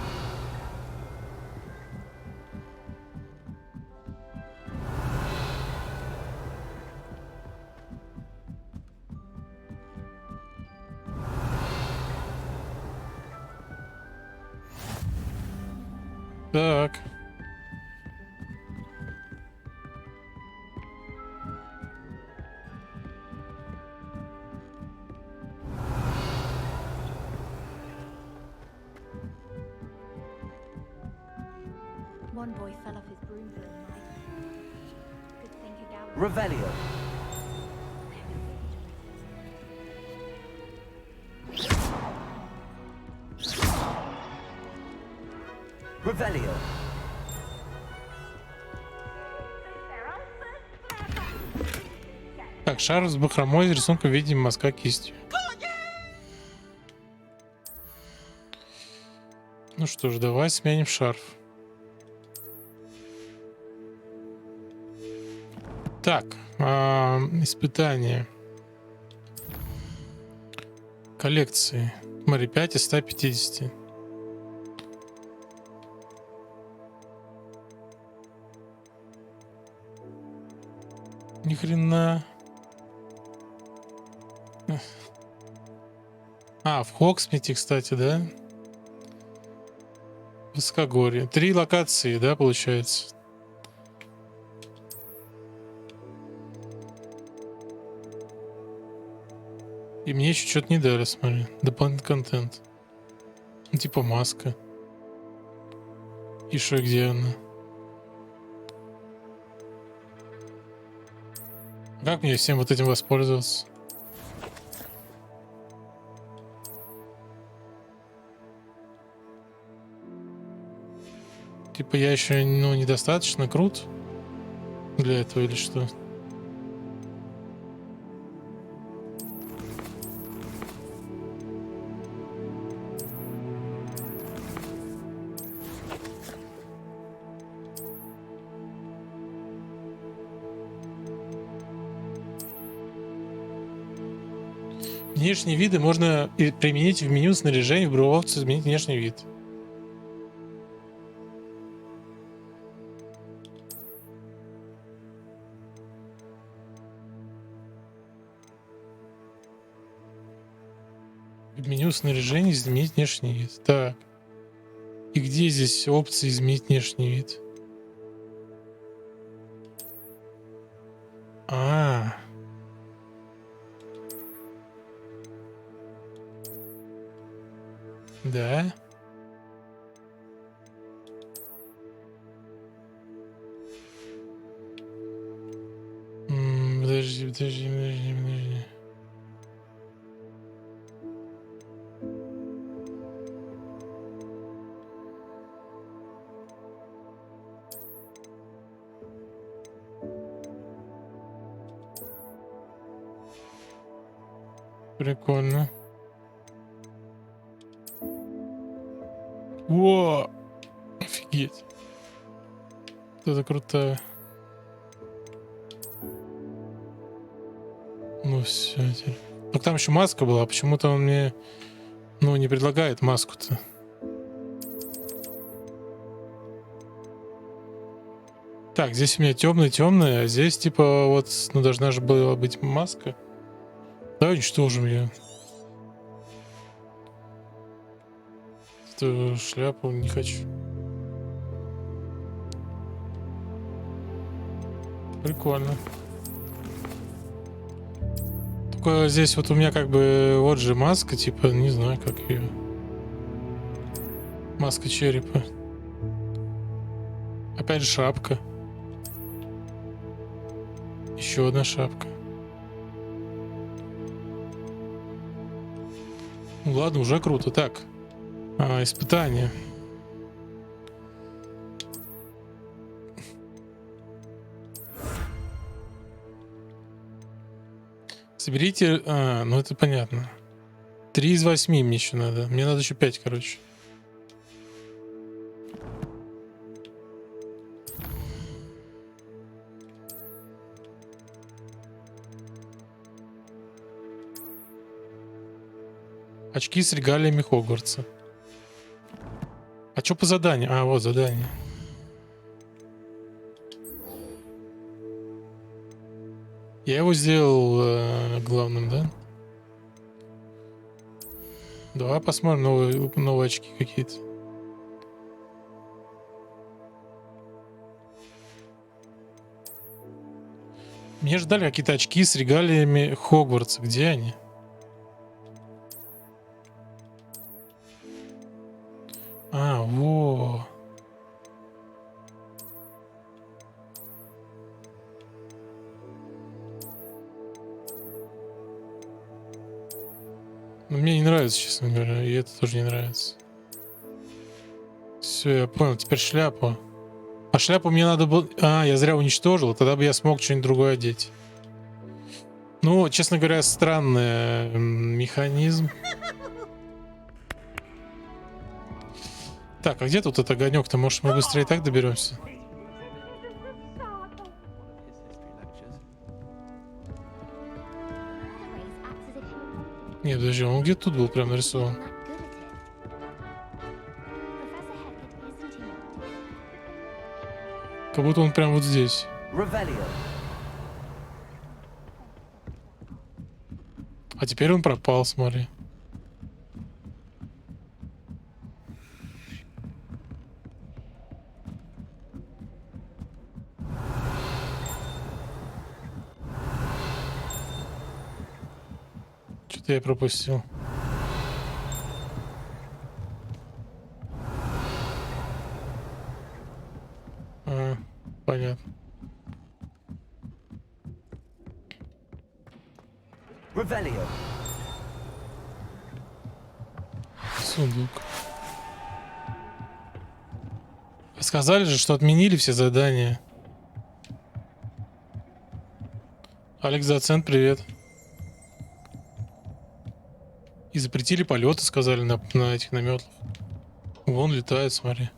Так. One boy fell off his broom for a night. Good thing a gal. Revelio. Revelio. Так, шар с бахромой из рисунка в виде мазка кистью. Ну что ж, давай сменим шарф. Так, испытания. Коллекции. Смотри, 5 из 150. Ни хрена. В Хоксмите, кстати, да? Высокогорье. 3 локации, да, получается? И мне еще что-то не дали, смотри. Дополнительный контент. Ну, типа маска. И что, где она? Как мне всем вот этим воспользоваться? Типа я еще, ну, недостаточно крут для этого или что? Внешние виды можно применить в меню снаряжения, в брововце изменить внешний вид. В меню снаряжения изменить внешний вид. Так. И где здесь опция изменить внешний вид? Да. Подожди. Прикольно. Во! Офигеть. Это круто. Ну все. Так там еще маска была. Почему-то он мне, ну, не предлагает маску-то. Так, здесь у меня темный, а здесь типа вот, ну, должна же была быть маска. Да, уничтожим ее. Эту шляпу не хочу. Прикольно. Только здесь вот у меня как бы вот же маска, типа, не знаю, как ее. Маска черепа. Опять же шапка. Еще одна шапка. Ну ладно, уже круто. Так. Испытание. Соберите... ну это понятно. 3 из 8 мне еще надо. Мне надо еще 5, короче. Очки с регалиями Хогвартса. А что по заданию? А, вот задание. Я его сделал главным, да? Давай посмотрим новые очки какие-то. Мне же дали какие-то очки с регалиями Хогвартса. Где они? А, во. Но мне не нравится, честно говоря, и это тоже не нравится. Все, я понял, теперь шляпу. А шляпу мне надо было... А, я зря уничтожил, тогда бы я смог что-нибудь другое одеть. Ну, честно говоря, странный механизм. Так, а где тут этот огонек-то? Может, мы быстрее так доберемся? Нет, подожди, он где-то тут был прям нарисован. Как будто он прям вот здесь. А теперь он пропал, смотри. Что-то я пропустил. А, понятно. Сундук. Сказали же, что отменили все задания. Алекс Доцент, привет. И запретили полеты, сказали, на этих наметлах. Вон летает, смотри.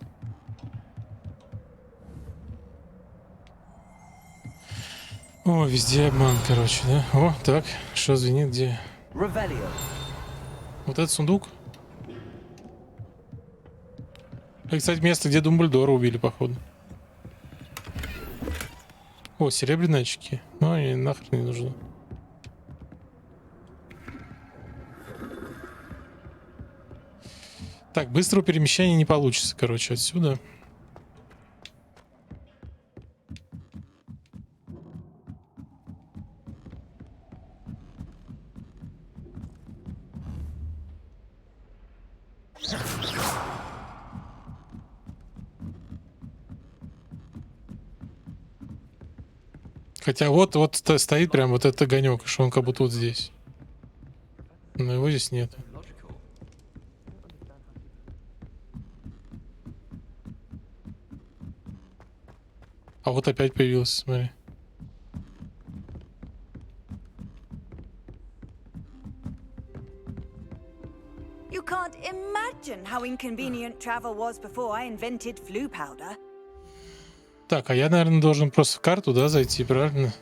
О, везде обман, короче, да? О, так, что звенит, где? Вот этот сундук. Это, кстати, место, где Думблдора убили, походу. О, серебряные очки. Ну, они нахрен не нужны. Так, быстрого перемещения не получится, короче, отсюда. Хотя вот стоит прям вот этот огонек, что он как будто вот здесь. Но его здесь нет. А вот опять появился, смотри. You can't imagine how inconvenient travel was before I invented flu powder. Так, а я, наверное, должен просто в карту, да, зайти, правильно?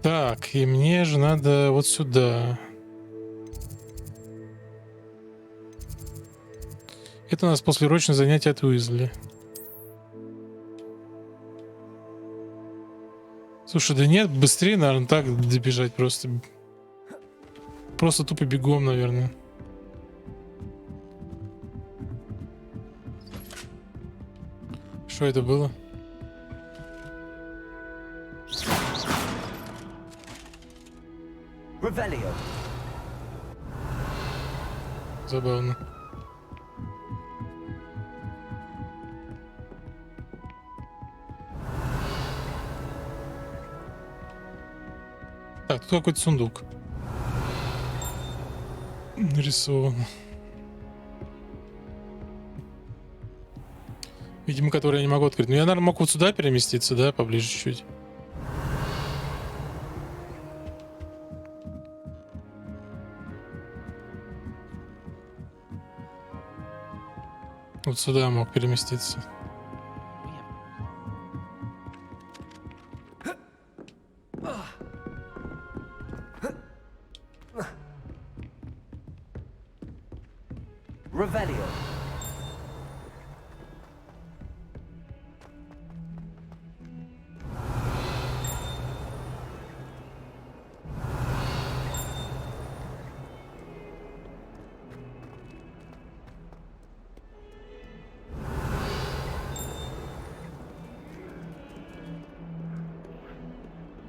Так, и мне же надо вот сюда. Это у нас послеурочное занятие от Уизли. Слушай, да нет, быстрее, наверное, так добежать просто. Просто тупо бегом, наверное. Что это было? Забавно. Так, тут какой-то сундук нарисован. Видимо, который я не могу открыть. Но я, наверное, мог вот сюда переместиться, да, поближе чуть-чуть. Вот сюда мог переместиться. Revelio.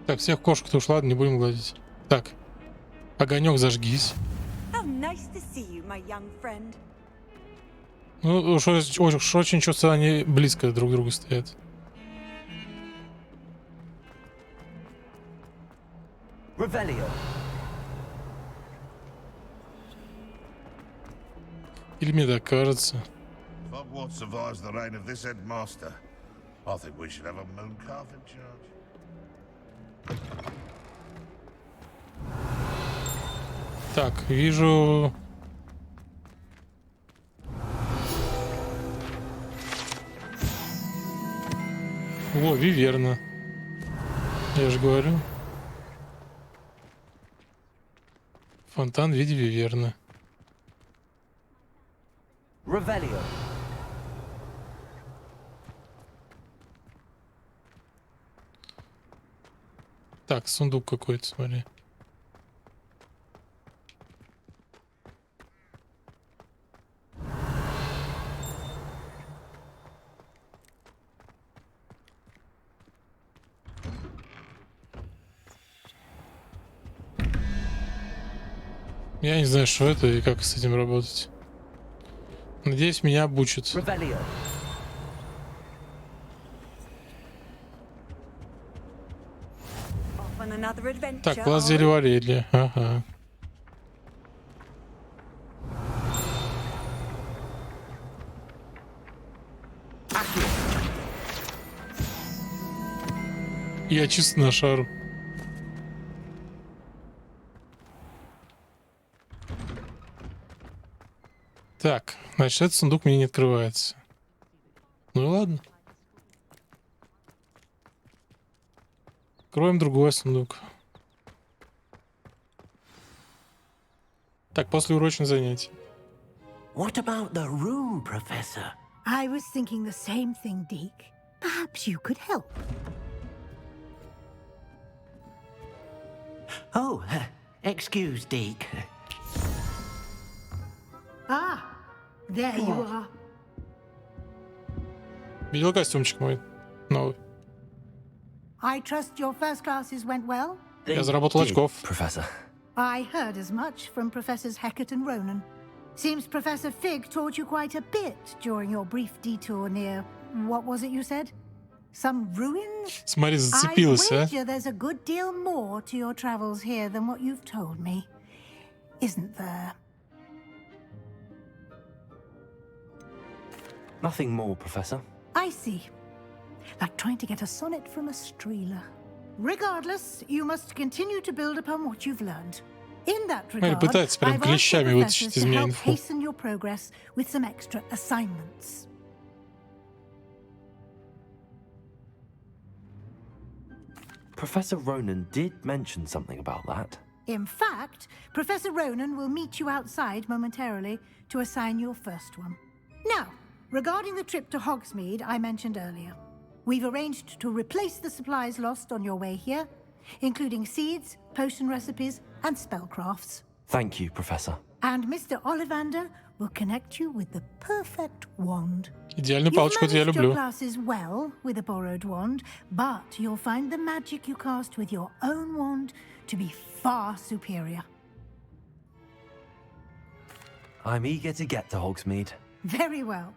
Так, всех кошек-то ушла, не будем гладить. Так, огонек зажгись. How nice to see you, my young friend. Ну, уж очень чувствую, они близко друг к другу стоят. Revelio. Или мне так кажется. If Hogwarts survives the reign of this headmaster, I think we should have a moon calf in charge. Так, вижу... О, виверна. Я же говорю. Фонтан в виде виверны. Revelio. Так, сундук какой-то, смотри. Я не знаю, что это и как с этим работать. Надеюсь, меня обучат. Revelio. Off on another adventure. Так, класс дереварели. Ага. Я чисто на шару. Так, значит, этот сундук мне не открывается. Ну и ладно. Откроем другой сундук. Так, после урочных занятий. What about the room, Professor? I was thinking the same thing, Deke. Perhaps you could help. Oh, excuse, Deke. Ah, there you are. Видел костюмчик мой новый? I trust your first classes went well? Я заработал очков. Professor. I heard as much from Professors Hecat and Ronan. Seems Professor Fig taught you quite a bit during your brief detour near... What was it you said? Some ruins? Смотри, зацепилась, I а? wager there's a good deal more to your travels here than what you've told me. Isn't there? Nothing more, Professor. I see. Like trying to get a sonnet from a streeler. Regardless, you must continue to build upon what you've learned. In that regard, пытается прям I've asked the клещами вытащить professors из to меня help инфу. hasten your progress with some extra assignments. Professor Ronan did mention something about that. In fact, Professor Ronan will meet you outside momentarily to assign your first one. Now, regarding the trip to Hogsmeade I mentioned earlier, we've arranged to replace the supplies lost on your way here, including seeds, potion recipes, and spellcrafts. Thank you, Professor. And Mr. Ollivander will connect you with the perfect wand. Идеальную You've палочку я managed your люблю. classes well with a borrowed wand, but you'll find the magic you cast with your own wand to be far superior. I'm eager to get to Hogsmeade. Very well.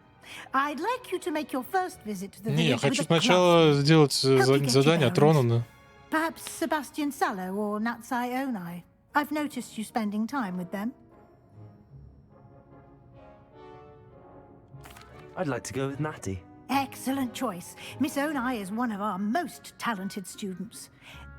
I'd like you to make your first visit to the Не, я village with хочу a сначала сделать Help you get задание your от Ронана. Perhaps Sebastian Sallow or Natsai Onai. I've noticed you spending time with them. I'd like to go with Natty. Excellent choice. Miss Onai is one of our most talented students.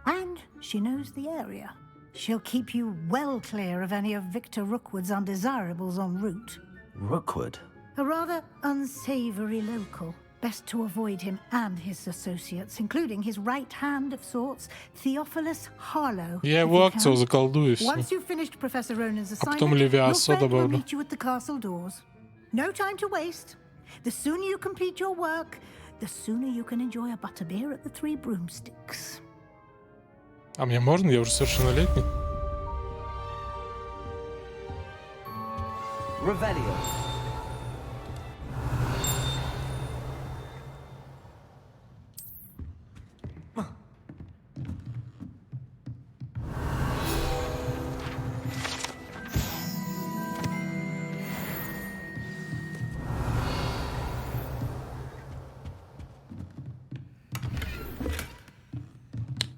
And she knows the area. She'll keep you well clear of any of Victor Rookwood's undesirables en route. Rookwood? A rather unsavory local. Best to avoid him and his associates, including his right hand of sorts, Theophilus Harlow. Я его акцию заколдую и все. Once you've finished Professor Ronan's потом assignment, your Левиасо friend will добавлю. meet you at the castle doors. No time to waste. The sooner you complete your work, the sooner you can enjoy a butterbeer at the Three Broomsticks. А мне можно? Я уже совершеннолетний. Revelio.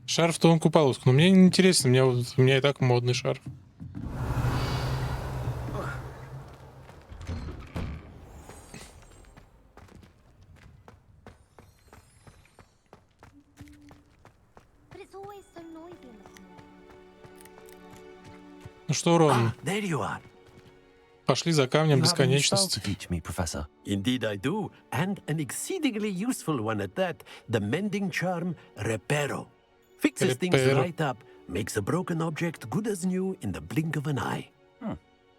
Шарф тонкую полоску. Но мне не интересно, у меня и так модный шарф. Ну что, Рон? There you are. Пошли за камнем You have a new spell бесконечности. to teach me, Professor. Indeed I do, and an exceedingly useful one at that. The mending charm, Reparo. Fixes things Reparo. right up, makes a broken object good as new in the blink of an eye.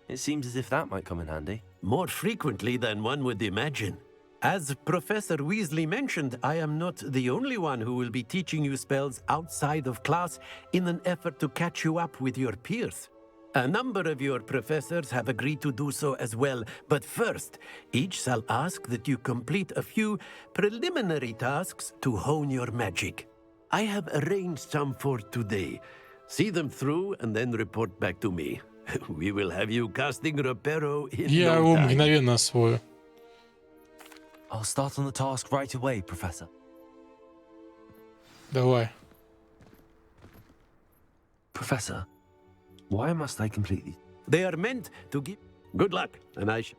It seems as if that might come in handy. More frequently than one would imagine. As Professor Weasley mentioned, I am not the only one who will be teaching you spells outside of class in an effort to catch you up with your peers. A number of your professors have agreed to do so as well, but first, each shall ask that you complete a few preliminary tasks to hone your magic. I have arranged some for today. See them through and then report back to me. We will have you casting Reparo in Я no его time. мгновенно освою. I'll start on the task right away, Professor. Давай. Professor, why must I complete these? They are meant to give good luck, and I shall.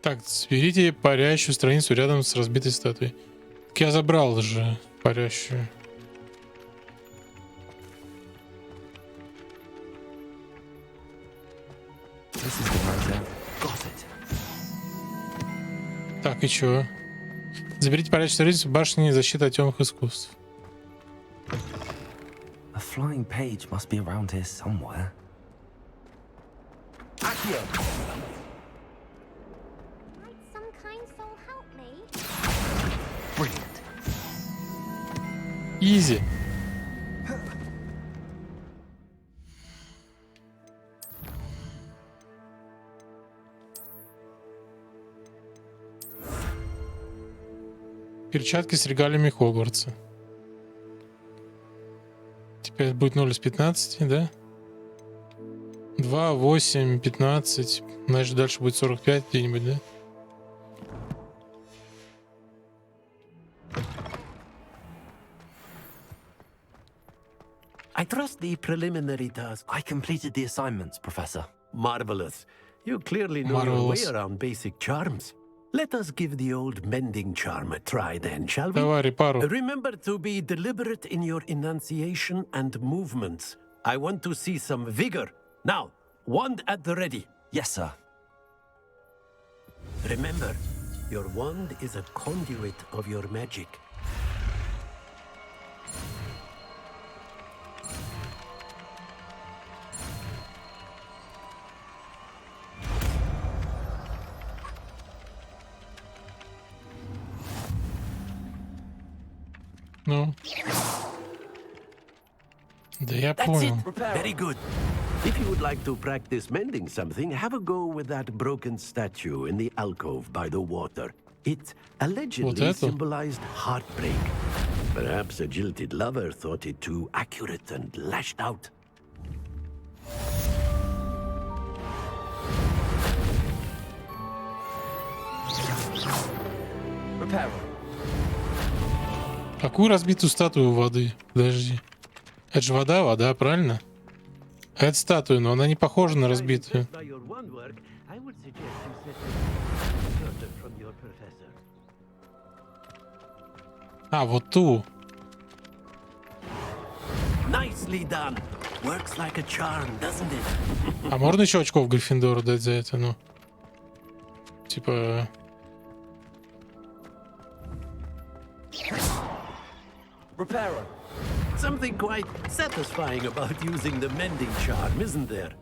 Так, соберите парящую страницу рядом с разбитой статуей. Так я забрал же парящую. This is the right end. Got it. Так, и чё? Заберите парящую страницу башни защиты от темных искусств. A flying page must be around here somewhere. Might some kind soul help me? Brilliant. Изи. Перчатки с регалиями Хогвартса. Теперь будет 0 из 15, да? 2, 8, 15. Значит, дальше будет 45 где-нибудь, да? I trust the preliminary task. I completed the assignments, Professor. Marvelous. You clearly know your way Marvelous. around basic charms. Let us give the old mending charm a try then, shall we? Давай, репару. Remember to be deliberate in your enunciation and movements. I want to see some vigor. Now, wand at the ready. Yes, sir. Remember, your wand is a conduit of your magic. Ну. Да я That's понял. it. Very good. If you would like to practice mending something, have a go with that broken statue in the alcove by the water. It allegedly это? symbolized heartbreak. Perhaps a jilted lover thought it too accurate and lashed out. Reparo. Какую разбитую статую воды? Подожди. Это же вода, правильно? А это статуя, но она не похожа на разбитую. By your wand work, I would suggest you set it further from your professor. А, вот ту. Nicely done. Works like a charm, doesn't it? А можно еще очков Гриффиндору дать за это, ну? Типа... Reparo. Something quite satisfying about using the mending charm, isn't there?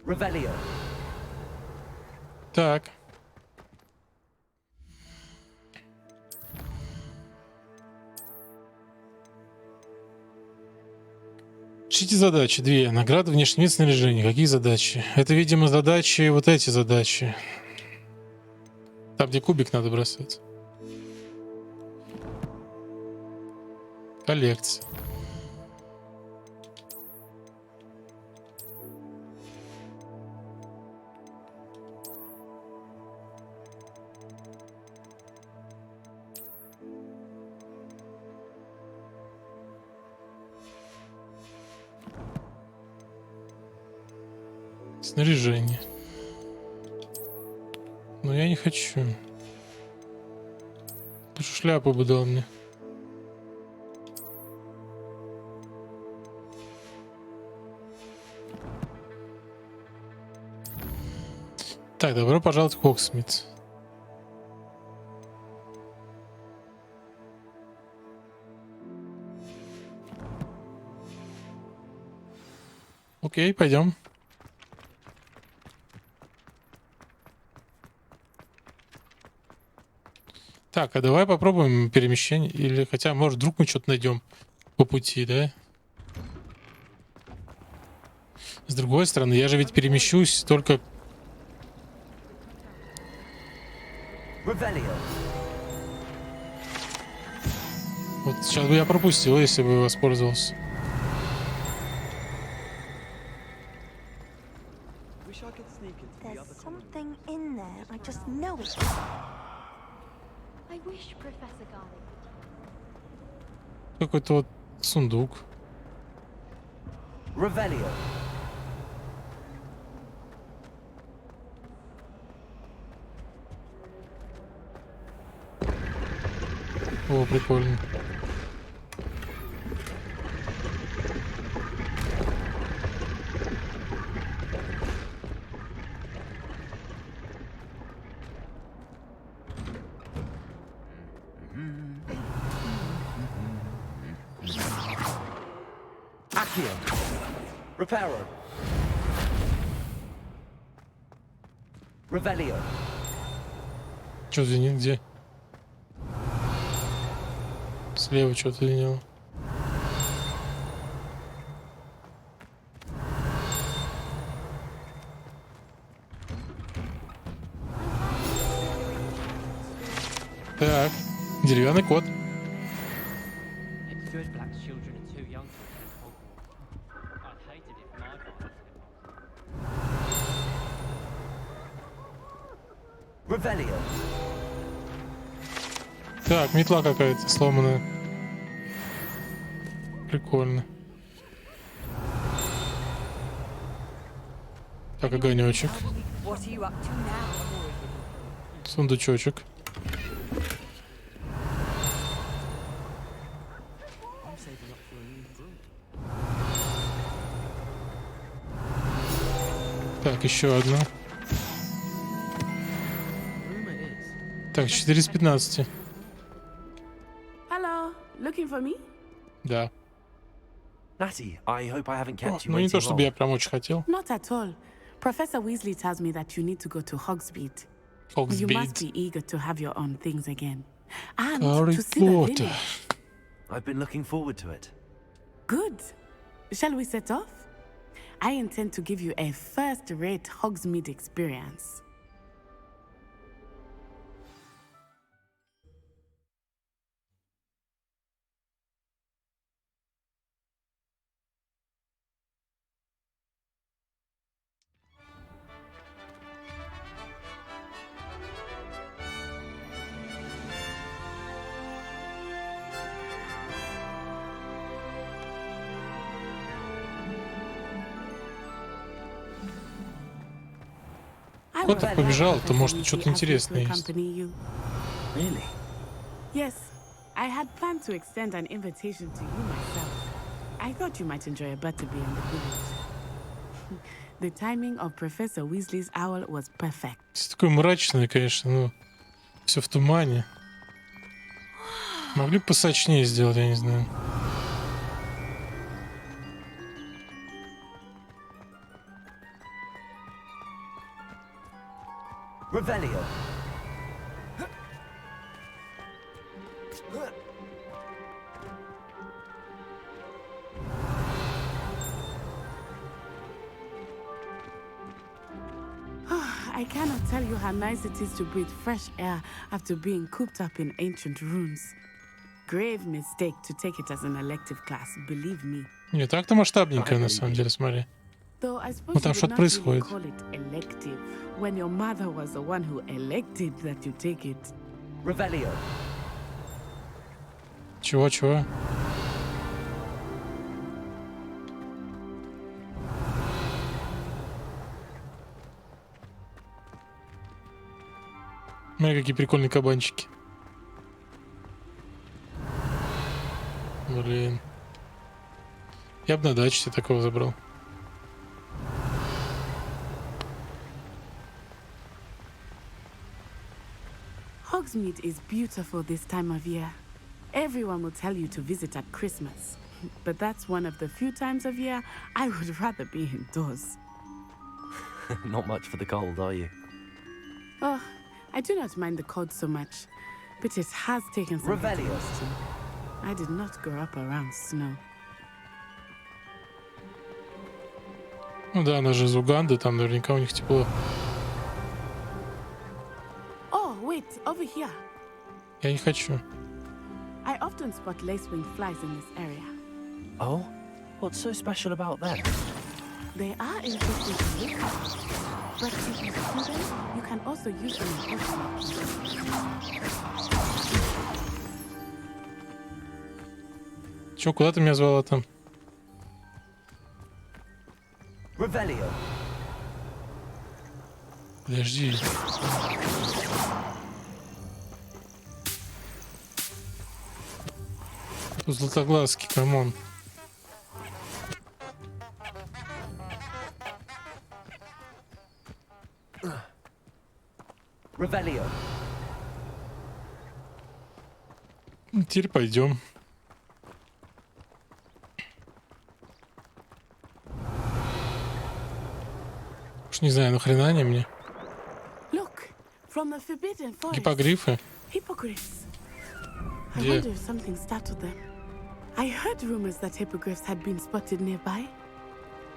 Revelio. Так. Решите задачи. 2. Награда, внешний вид, снаряжение. Какие задачи? Это, видимо, задачи, вот эти задачи. Там, где кубик надо бросать. Коллекция. Снаряжение. Но я не хочу. Лучше шляпу бы дал мне. Так, добро пожаловать в Хогсмит. Окей, пойдем. Так, а давай попробуем перемещение. Или хотя, может, вдруг мы что-то найдем по пути, да? С другой стороны, я же ведь перемещусь только... Вот сейчас бы я пропустил, если бы воспользовался. There's something in there. I just know it. I wish, Professor Garlic. Какой-то вот сундук. Revelio. О, прикольно. Accio. Reparo. Revelio. Что звенит? Где? Слева что-то звенело. Так, деревянный кот. Revelio. Так, метла какая-то сломанная. Прикольно. Так, огонечек. Сундучочек. Так, еще одна. Так, 4 из 15. Hello, looking for me? Да. Natty, I hope I haven't kept you Ну не то, waiting чтобы я long. прям очень хотел. Not at all. Professor Weasley tells me that you need to go to Hogsmeade. You Hogsmeade. must be eager to have your own things again. And Harry to see the Potter. village. I've been looking forward to it. Good. Shall we set off? I intend to give you a first-rate Hogsmeade experience. Кот так побежал, то может что-то интересное есть. Really? Yes, I had planned to extend an invitation to you myself. I thought you might enjoy a butterbeer in the village. The timing of Professor Weasley's owl was perfect. Все такое мрачное, конечно, но все в тумане. Могли бы посочнее сделать, я не знаю. Revelio. I cannot tell you how nice it is to breathe fresh air after being cooped up in ancient ruins. Grave mistake to take it as an elective class, believe me. Не так-то масштабненько, на самом деле, смотри. Though I suppose Ну там you would что-то not происходит. really call it elective when your mother was the one who elected that you take it. Revelio. Чего? Смотри, какие прикольные кабанчики. Блин. Я бы на даче себе такого забрал. Hogsmeade is beautiful this time of year. Everyone will tell you to visit at Christmas. But that's one of the few times of year I would rather be indoors. Not much for the cold, are you? Oh, I do not mind the cold so much, but it has taken some adjusting. I did not grow up around snow. Ну да, она же из Уганды, там наверняка у них тепло. Oh, wait, over here. Я не хочу. I often spot lacewing flies in this area. Oh? What's so special about them? They are interesting to look at, but if you see them, you can also use them in Hogwarts. Чё, куда ты меня звала там? Revelio. Подожди. Тут златоглазки, камон. Revelio. Теперь пойдем. Уж не знаю, нахрена они мне. Look, from the forbidden forest. Гиппогрифы. Hippogriffs. I Где? wonder if something startled them. I heard rumors that hippogriffs had been spotted nearby.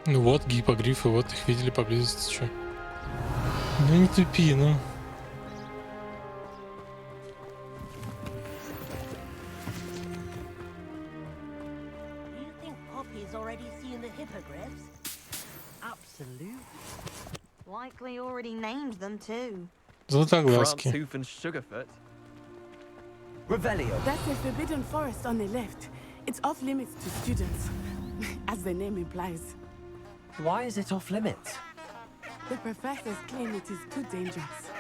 Ну вот, гиппогрифы, вот их видели поблизости, чё. Ну не тупи, ну. You think Poppy's already seen the hippogriffs? Absolutely. Likely already named them too. Златоглазки. Hoof and Sugarfoot. Revelio. That's the forbidden forest on the left. It's off limits to students, as the name implies. Why is it off limits? The professors claim it is too dangerous.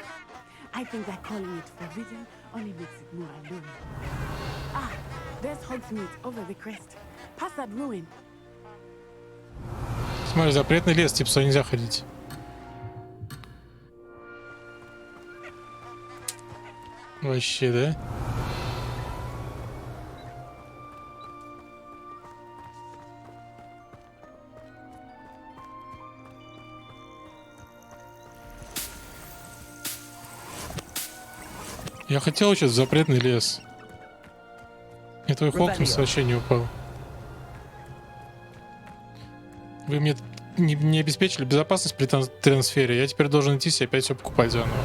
I think that calling it forbidden only makes it more alluring. Ah, there's Hogsmeade over the crest. Past that ruin. Смотри, запретный лес, типа, сюда нельзя ходить. Вообще, да? Я хотел сейчас в запретный лес. И твой Хогвартс вообще не упал. Вы мне не обеспечили безопасность при трансфере. Я теперь должен идти себе опять все покупать заново.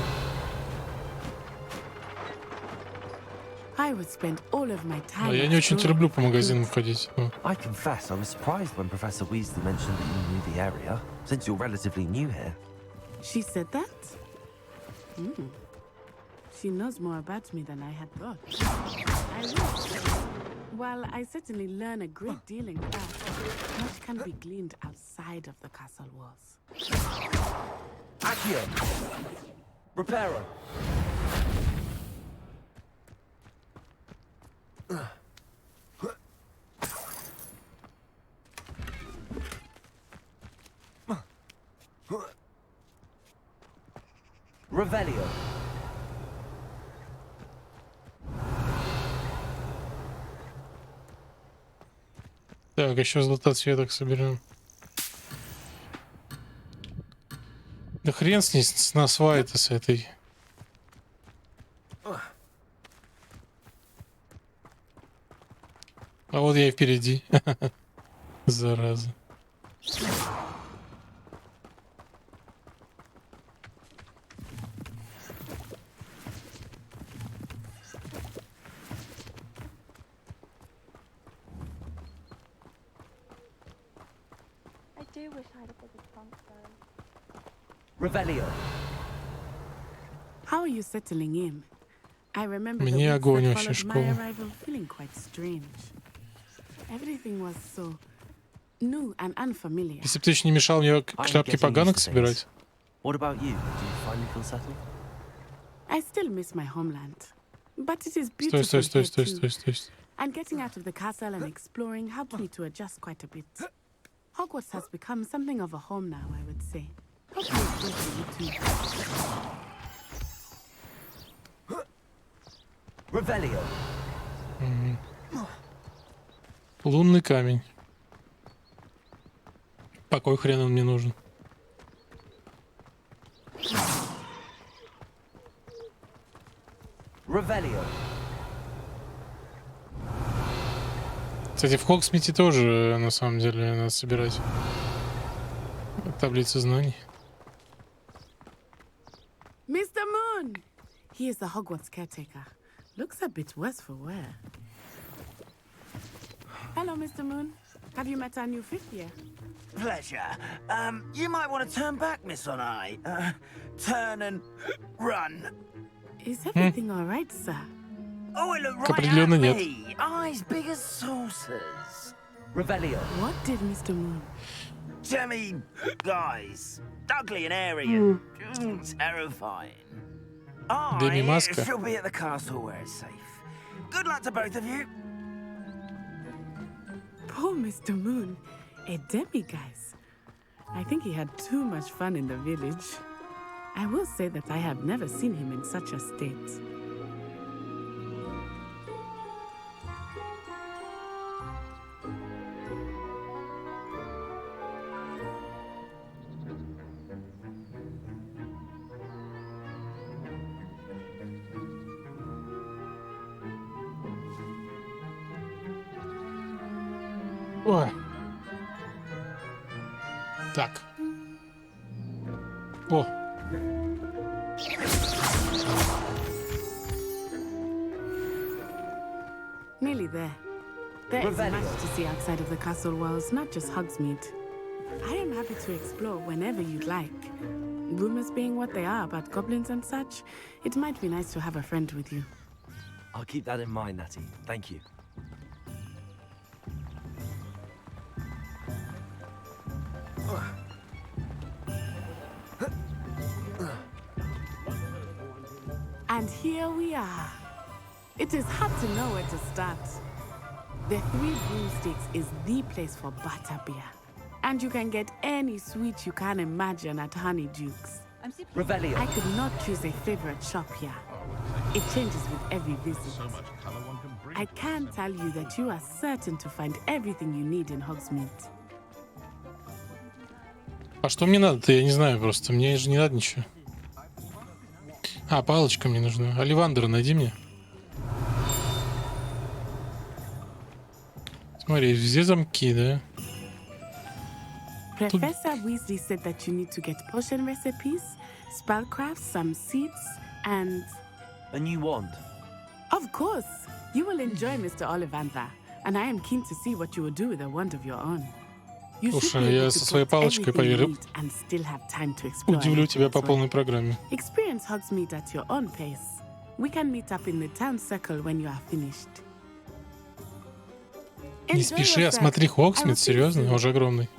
Но я не очень люблю по магазинам ходить. I confess, I was surprised when Professor Weasley mentioned that you knew the area, since you're relatively new here. She said that? She knows more about me than I had thought. I wish. While I certainly learn a great deal in class, much can be gleaned outside of the castle walls. Accio. Reparo. Revelio. Так, еще златоцветок соберем. Да хрен с ней, с насвай-то с этой А вот я и впереди. Зараза. I do wish I had a bigger trunk, though. Revelio. How are you settling in? I remember the Мне weeks огонь that вообще followed my школа. arrival feeling quite strange. Everything was so new and unfamiliar. Если бы ты еще не мешал мне шляпки поганок собирать. What about you? Do you finally feel settled? I still miss my homeland, but it is Стой, beautiful стой, стой, here стой, too. стой, стой. And getting out of the castle and exploring helped me to adjust quite a bit. Hogwarts has become something of a home now, I would say. Hopefully it's good for you too. Revelio. Лунный камень. По кой хрен он мне нужен? Revelio. Кстати, в Хогсмите тоже, на самом деле, надо собирать таблицы знаний. Mr. Moon! He is the Hogwarts caretaker. Looks a bit worse for wear. Hello, Mr. Moon. Have you met our new fifth year? Pleasure. You might want to turn back, Miss Onai. Turn and run. Is everything all right, sir? Oh, it looked right Определенно at нет. me. Eyes big as saucers. Revelio. What did Mr. Moon? Jemmy, guys. Ugly and airy and terrifying. Demi I Maska. shall be at the castle where it's safe. Good luck to both of you. Poor Mr. Moon. A demi-guise. I think he had too much fun in the village. I will say that I have never seen him in such a state. Ой. Так. О. Nearly there. There is much to see outside of the castle walls, not just Hogsmeade. I am happy to explore whenever you'd like. Rumors being what they are about goblins and such, it might be nice to have a friend with you. I'll keep that in mind, Natty. Thank you. And here we are. It is hard to know where to start. The Three Broomsticks is the place for butterbeer. And you can get any sweet you can imagine at Honeydukes. Revelio. I could not choose a favorite shop here. It changes with every visit. I can tell you that you are certain to find everything you need in Hogsmeade. А что мне надо-то? Я не знаю просто. Мне же не надо ничего. А, палочка мне нужна. Оливандера найди мне. Смотри, везде замки, да? Professor Weasley said that you need to get potion recipes, spellcrafts, some seeds, and... A new wand. Of course! You will enjoy Mr. Ollivander, and I am keen to see what you will do with a wand of your own. You should Слушай, be я able со to своей collect палочкой, everything you поверь, need and still have time to explore удивлю тебя по as well. полной программе. Experience Hogsmeade at your own pace. We can meet up in the town circle when you are finished. Не спеши, а смотри, Хогсмит, серьезно, он уже огромный.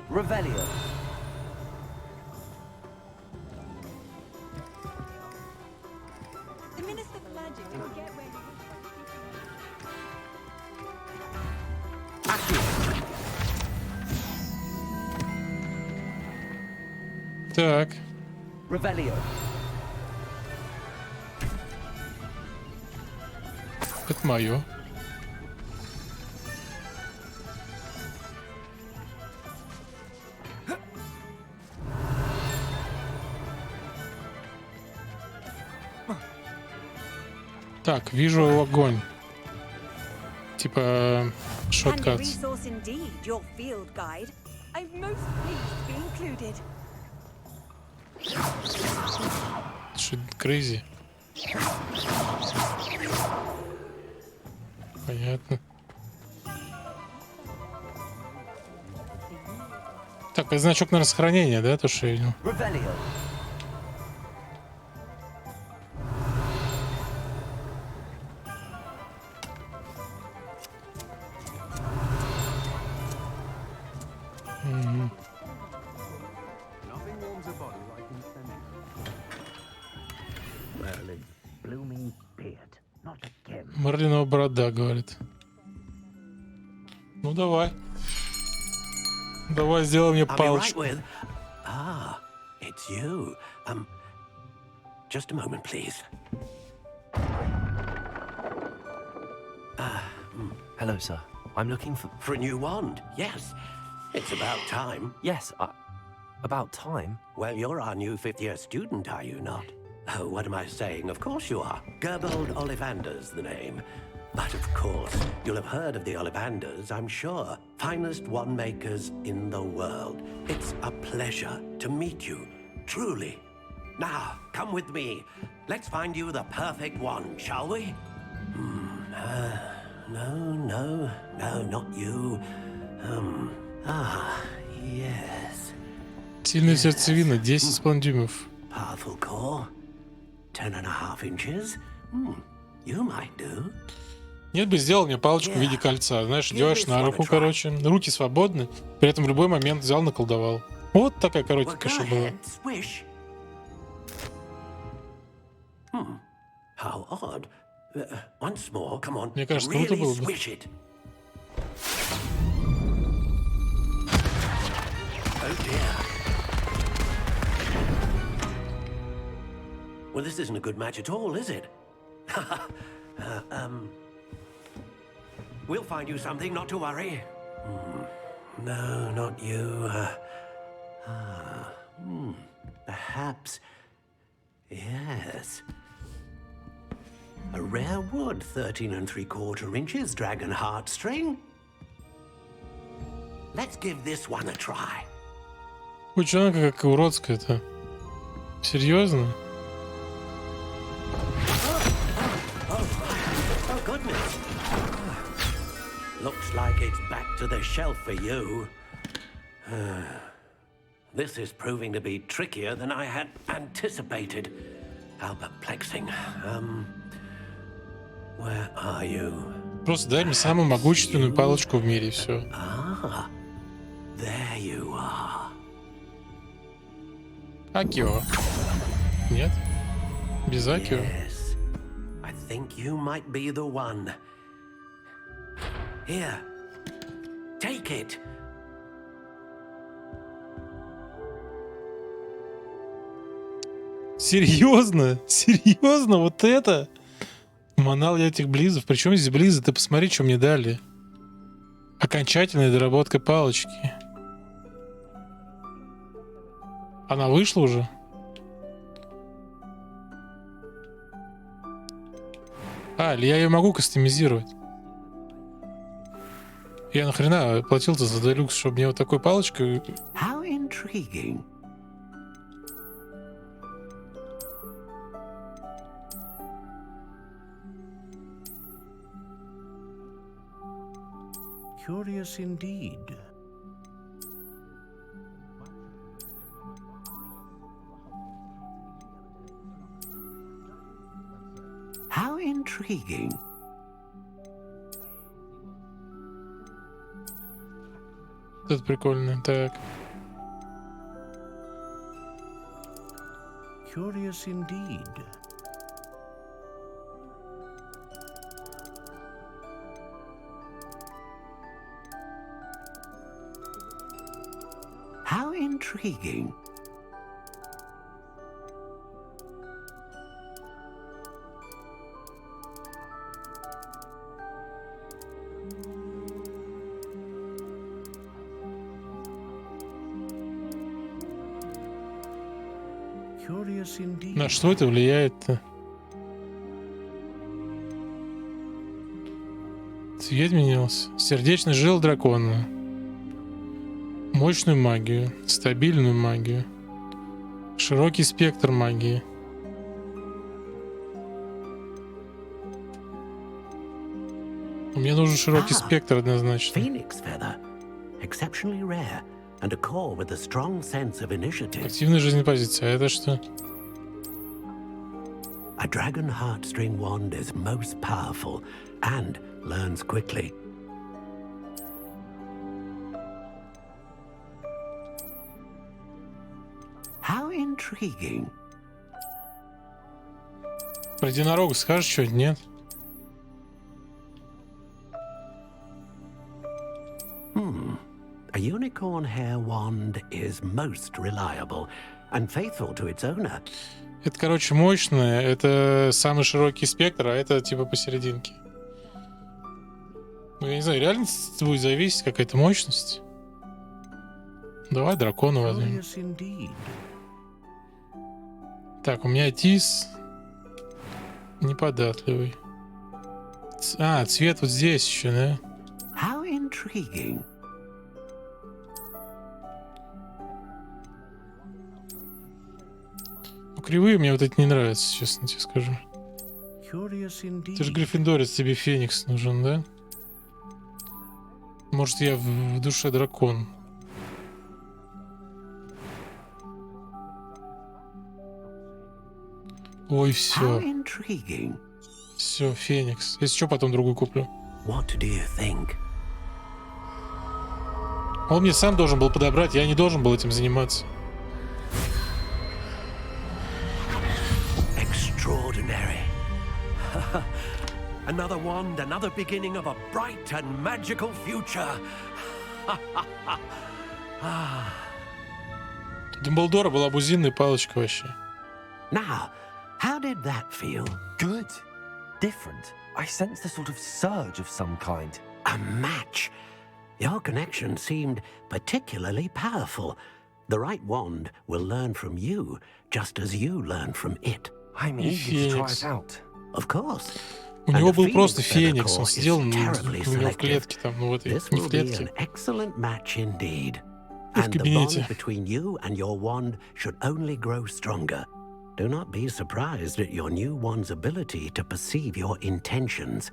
Revelio. The Minister for Magic will get where he Так. Revelio. Это мое. Так, вижу огонь. Типа Handy шоткат. resource indeed, your field guide. I'm most pleased to be included. Что crazy? Понятно. Так, это значок на сохранение, да, то, что я видел? Revelio. Мгм. Марлинова борода, говорит. Ну давай. Давай сделай мне I'll be right палочку. with. Ah, it's you. Just a moment, please. Hello, sir. I'm looking for a new wand. Yes, it's about time. Yes, about time? Well, you're our new fifth-year student, are you not? Oh, what am I saying? Of course you are. Gerbold Ollivander's the name. But of course, you'll have heard of the Ollivanders, I'm sure. Finest wand makers in the world. It's a pleasure to meet you, truly. Now, come with me. Let's find you the perfect wand, shall we? No, not you. Yes. Сильная сердцевина, 10,5 дюймов. Powerful core. 10.5 inches. You might do. Нет бы сделал мне палочку в виде кольца. Знаешь, делаешь на руку, короче. Руки свободны. При этом в любой момент взял, наколдовал. Вот такая коротенькая, что была. Swish. How odd. Once more, come on. Мне кажется, круто really было бы. swish it. Oh dear. Well, this isn't a good match at all, is it? We'll find you something, not to worry. No, not you. Perhaps. Yes. A rare wood, 13 3/4 inches, dragon heartstring. Let's give this one a try. Ой, что она какая уродская-то? Серьезно? Oh, goodness. Looks like it's back to the shelf for you. This is proving to be trickier than I had anticipated. How perplexing. Where are you? Просто дай мне самую могущественную палочку в мире, и все. Ah, there you are. Акио. Нет? Без Акио? Yes, I think you might be the one. Here, take it. Серьезно? Серьезно? Вот это? Манал я этих близов. Причем здесь близы? Ты посмотри, что мне дали. Окончательная доработка палочки. Она вышла уже? Или я ее могу кастомизировать? Я нахрена платил-то за делюкс, чтобы мне вот такой палочкой... How intriguing. Curious indeed. How intriguing. Это прикольно. Так. Curious indeed. How intriguing. Curious indeed. На что это влияет-то? Цвет менялся. Сердечный жил дракона. Мощную магию. Стабильную магию. Широкий спектр магии. Мне нужен широкий спектр однозначно. Phoenix feather. Exceptionally rare. And a core with a strong sense of initiative. Активная жизнепозиция. А это что? A dragon heartstring wand is most powerful and learns quickly. How intriguing. Про единорога скажешь что-нибудь? Нет? A unicorn hair wand is most reliable and faithful to its owner. Это, короче, мощное. Это самый широкий спектр, а это типа посерединке. Ну, я не знаю, реально будет зависеть какая-то мощность. Давай дракона возьмем. Так, у меня тис неподатливый. А, цвет вот здесь еще, да? How intriguing. Ну, кривые мне вот эти не нравятся, честно тебе скажу. Ты же гриффиндорец, тебе феникс нужен, да? Может, я в душе дракон. Ой, все. Все, феникс. Если что, потом другую куплю. Он мне сам должен был подобрать, я не должен был этим заниматься. Extraordinary. Another wand, another beginning of a bright and magical future. Дамблдора была бузинная палочка вообще. Now, how did that feel? Good. Different. I sensed a sort of surge of some kind. A match. Your connection seemed particularly powerful. The right wand will learn from you, just as you learn from it. I'm eager to try it out. Of course. У него был просто феникс, он сидел у него в клетке там, ну вот, не в клетке. Excellent match indeed. В And the bond кабинете. between you and your wand should only grow stronger. Do not be surprised at your new wand's ability to perceive your intentions,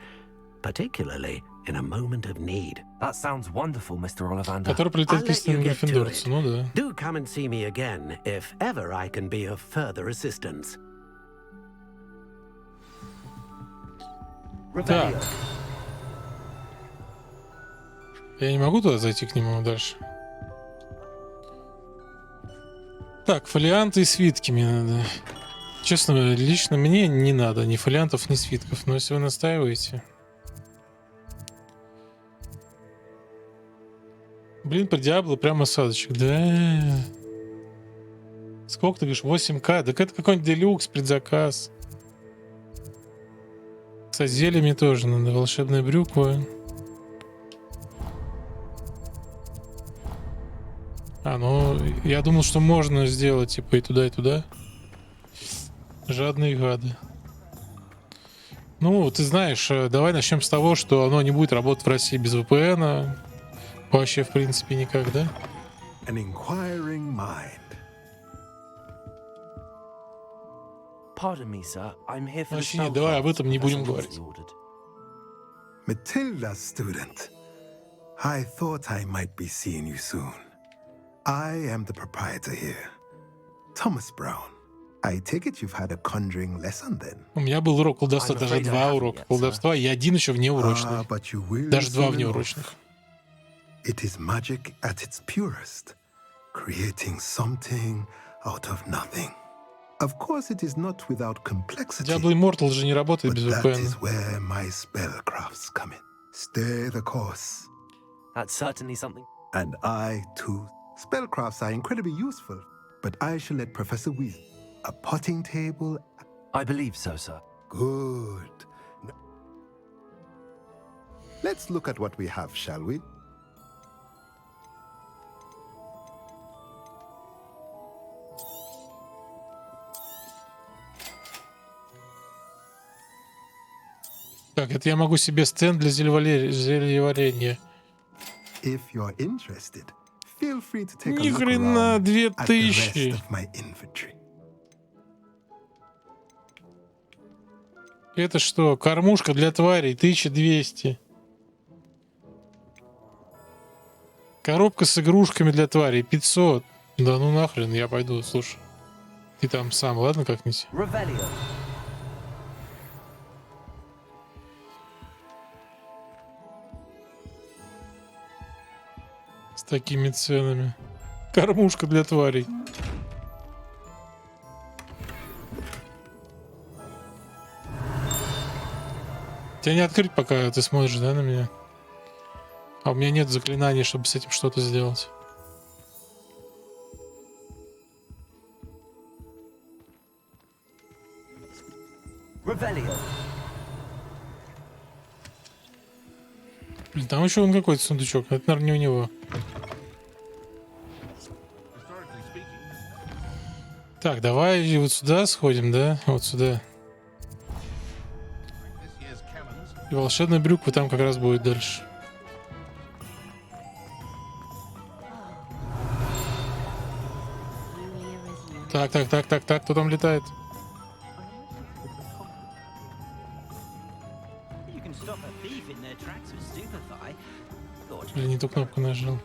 particularly in a moment of need. That sounds wonderful, Mr. Ollivander. Который прилетает к истинному гриффиндорцу, ну да. Do come and see me again if ever I can be of further assistance. Так. Я не могу туда зайти к нему дальше. Так, фолианты и свитки мне надо. Честно, лично мне не надо ни фолиантов, ни свитков. Но если вы настаиваете... Блин, по Диабло прям осадочек. Да. Сколько ты говоришь? 8К? Так это какой-нибудь делюкс, предзаказ. С зельями тоже надо. Волшебная брюква. А, ну, я думал, что можно сделать, типа, и туда, и туда. Жадные гады. Ну, ты знаешь, давай начнем с того, что оно не будет работать в России без VPN. Вообще, в принципе, никак, да? An inquiring mind. Pardon me, sir. I'm here for the Вообще нет, давай об этом не будем говорить. Matilda, student. I thought I might be seeing you soon. I am the proprietor here, Thomas Brown. I take it you've had a conjuring lesson then? У меня был урок колдовства, даже 2 урока колдовства, и 1 еще внеурочный. Даже 2 внеурочных. It is magic at its purest, creating something out of nothing. Of course, it is not without complexity. Diablo Immortal же не работает без That VPN. is where my spellcrafts come in. Stay the course. That's certainly something. And I, too. Spellcrafts are incredibly useful, but I shall let Professor Weasley. A potting table? I believe so, sir. Good. Let's look at what we have, shall we? Так, это я могу себе стенд для зельеварения. If you're interested, feel free to take a Ни look хрена, around at the 2000. rest of my inventory. Это что? Кормушка для тварей 1200. Коробка с игрушками для тварей 500. Да ну нахрен, я пойду, слушай. Ты там сам, ладно, как-нибудь? С такими ценами. Кормушка для тварей. Тебя не открыть, пока ты смотришь, да, на меня? А у меня нет заклинаний, чтобы с этим что-то сделать. Блин, там еще вон какой-то сундучок. Это, наверное, не у него. Так, давай вот сюда сходим, да? Вот сюда. И волшебная брюква там как раз будет дальше. Так, кто там летает? Блин, не ту кнопку нажал.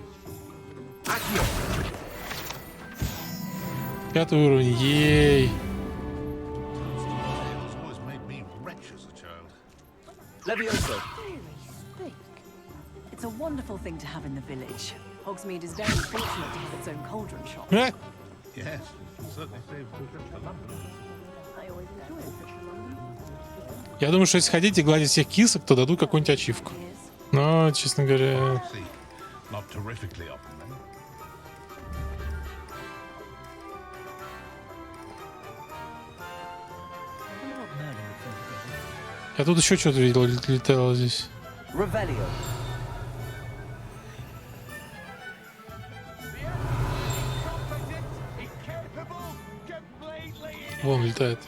5 уровень, ей! It's a wonderful thing to have in the village. Hogsmeade is very fortunate to have its own cauldron shop. Yes, certainly saves the trip to London. I always enjoy a trip to London. Я думаю, что если хотите гладить всех кисок, то дадут какую-нибудь ачивку. Но, честно говоря... Not terrifically often, then. Я тут еще что-то видел, летало здесь. Вон летает.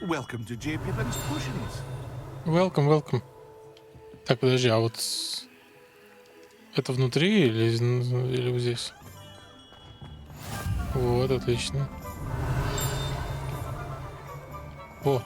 Welcome to J. Pippin's Potions. Welcome, welcome. Так, подожди, а вот... Это внутри или вот здесь? Вот, отлично. О!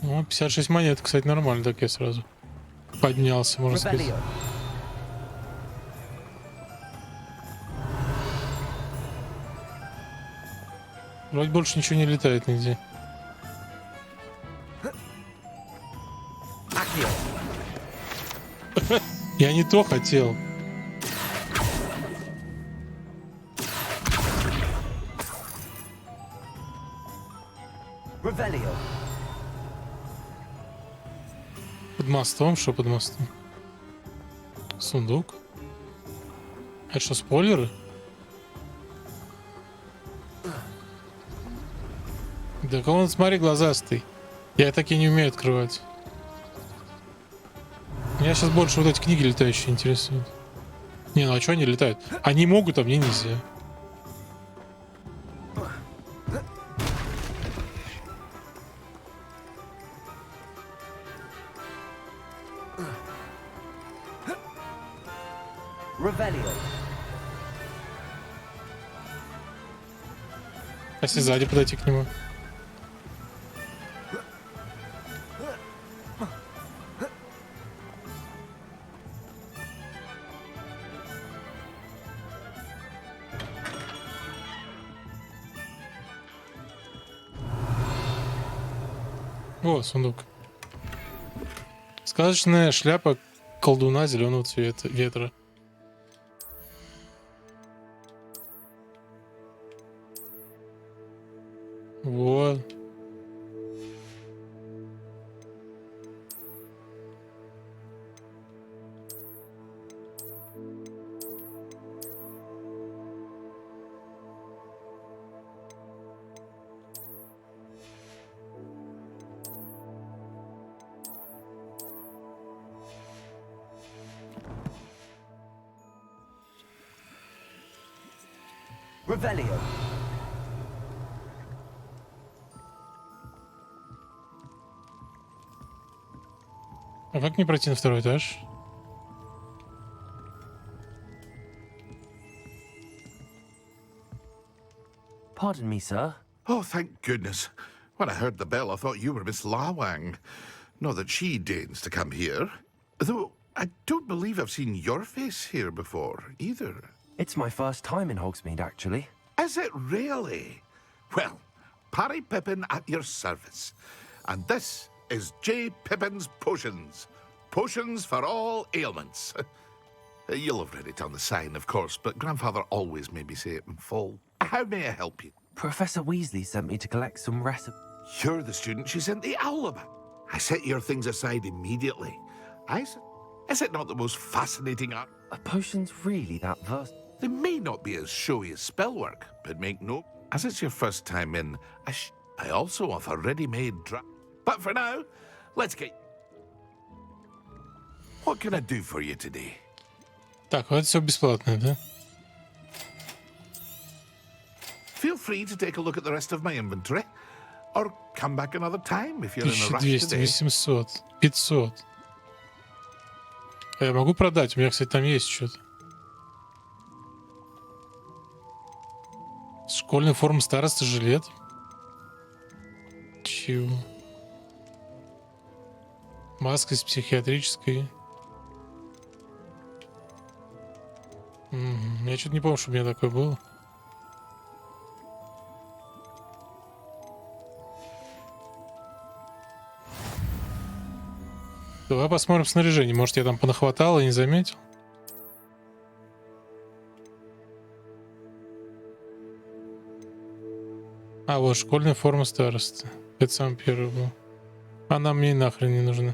Ну, 56 монет, кстати, нормально, так я сразу поднялся, можно сказать. Вроде больше ничего не летает нигде. Я не то хотел. Под мостом? Что под мостом? Сундук? Это что, спойлеры? Да он, смотри, глазастый. Я такие не умею открывать. Меня сейчас больше вот эти книги летающие интересуют. Не, ну а что они летают? Они могут, а мне нельзя. А если сзади подойти к нему? О, сундук. Сказочная шляпа колдуна зеленого цвета ветра. Вот. Revelio. А как мне пройти на второй этаж? Pardon me, sir. Oh, thank goodness. When I heard the bell, I thought you were Miss Lawang. Not that she deigns to come here. Though, I don't believe I've seen your face here before, either. It's my first time in Hogsmeade, actually. Is it really? Well, Parry Pippin at your service. And this is J. Pippin's Potions. Potions for all ailments. You'll have read it on the sign, of course, but Grandfather always made me say it in full. How may I help you? Professor Weasley sent me to collect some recipes. You're the student she sent the owl about. I set your things aside immediately. I said, is it not the most fascinating art? Are potions really that versatile? They may not be as showy as spellwork, but make note, as it's your first time in, I also offer ready-made But for now, let's get... What can I do for you today? Так, вот это все бесплатно, да? Feel free to take a look at the rest of my inventory, or come back another time if you're in a rush 1200, today. 800, 500. А я могу продать? У меня, кстати, там есть что-то. Школьная форма староста, жилет. Чего? Маска из психиатрической. Я что-то не помню, что у меня такое было. Давай посмотрим снаряжение. Может, я там понахватал и не заметил. А, вот школьная форма староста. Это самый первый был. Она мне нахрен не нужна.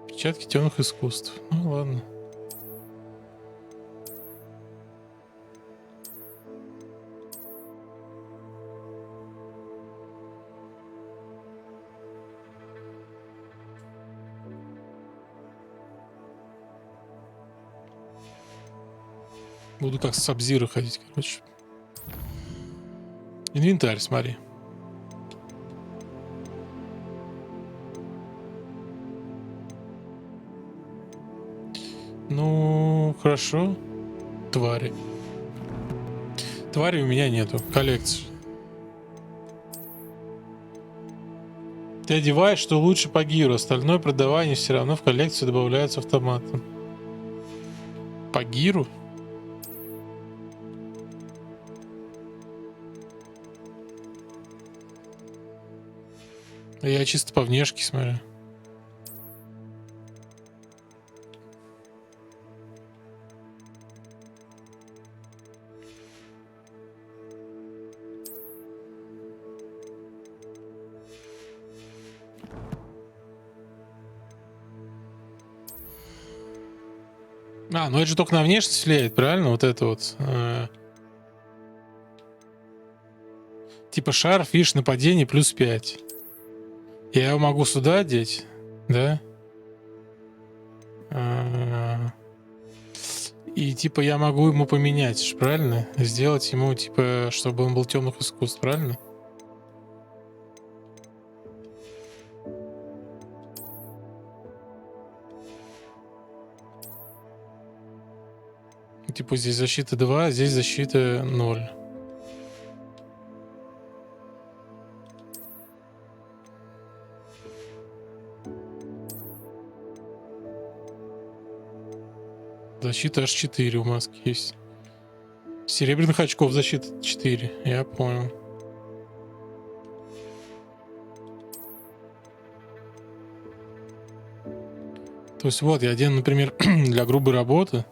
Печатки темных искусств. Ну ладно. Буду как Сабзира ходить, короче. Инвентарь, смотри. Ну, хорошо. Твари. Твари у меня нету. Коллекции. Ты одеваешь, что лучше по гиру. Остальное продавание все равно в коллекцию добавляется автоматом. По гиру? Я чисто по внешке смотрю. А, ну это же только на внешность влияет, правильно? Вот это вот. Типа шарф, видишь, нападение плюс 5. Я его могу сюда одеть, да? И типа я могу ему поменять, правильно? Сделать ему, типа, чтобы он был темных искусств, правильно? Типа здесь защита 2, здесь защита 0. Защита аж 4 у маски есть. Серебряных очков защита 4. Я понял. То есть вот, я одену, например, для грубой работы.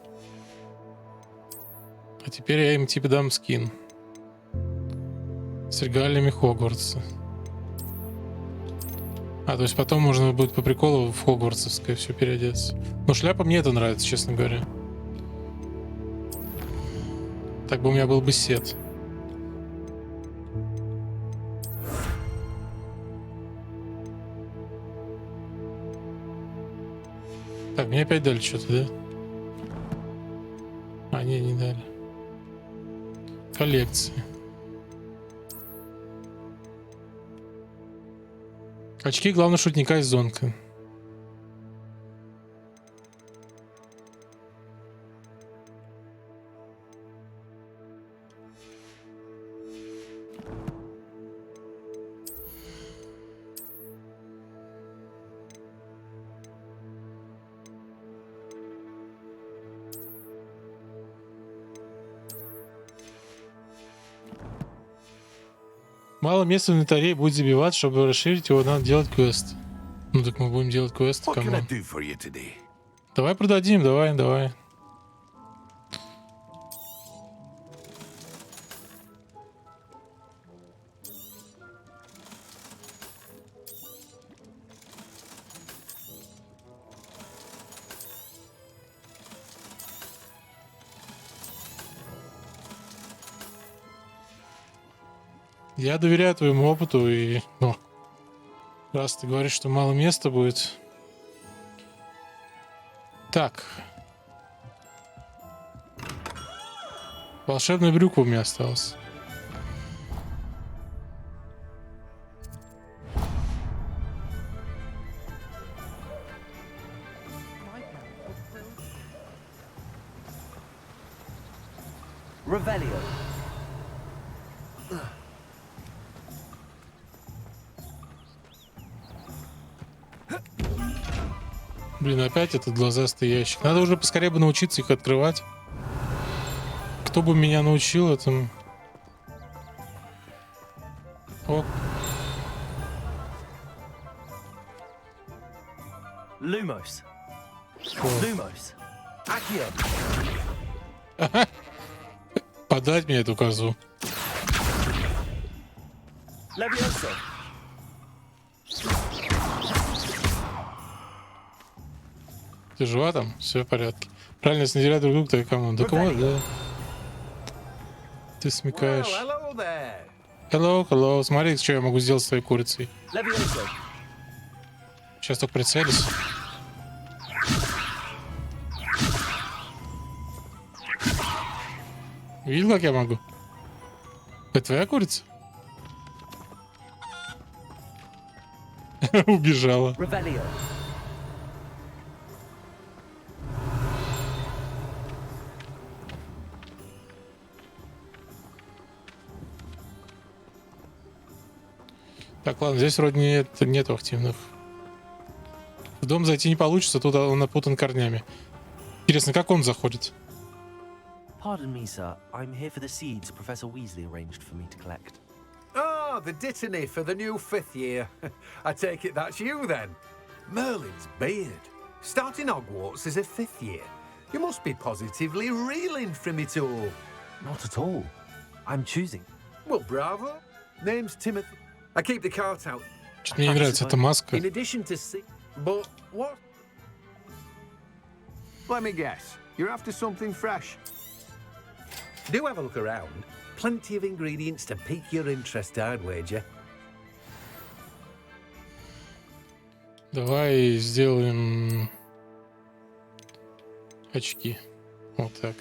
А теперь я им типа дам скин. С регалиями Хогвартса. А, то есть потом можно будет по приколу в хогвартсовское все переодеться. Но шляпа мне это нравится, честно говоря. Так бы у меня был бы сет. Так, мне опять дали что-то, да? А, не дали. Коллекции. Очки главного шутника из Зонка. Мало места в инвентаре, будет забивать, чтобы расширить его, надо делать квест. Ну так мы будем делать квест. Давай продадим, давай. Я доверяю твоему опыту, и раз ты говоришь, что мало места будет. Так. Волшебная брюка у меня осталась. Revelio. Блин, опять этот глазастый ящик. Надо уже поскорее бы научиться их открывать. Кто бы меня научил этому? О. Lumos. Lumos. Ага. Подать мне эту козу. Levioso. Ты жива там? Все в порядке. Правильно, если наделять друг друга, то и кому? Да кого, да. Ты смекаешь. Hello. Смотри, что я могу сделать с твоей курицей. Сейчас только прицелись. Видел, как я могу? Это твоя курица? Убежала. Так, ладно, здесь вроде нету активных. В дом зайти не получится, тут он напутан корнями. Интересно, как он заходит? Pardon me, sir. I'm here for the seeds Professor Weasley arranged for me to collect. Oh, the dittany for the new 5th year. I take it that's you then. Merlin's beard. Starting Hogwarts as a 5th year. You must be positively reeling from it all. Not at all. I'm choosing. Well, bravo. Name's Timothy. I keep the cart out. Что мне не нравится эта маска. In addition to but what? Let me guess. You're after something fresh. Do have a look around. Plenty of ingredients to pique your interest, I'd wager. Давай сделаем очки. Вот так.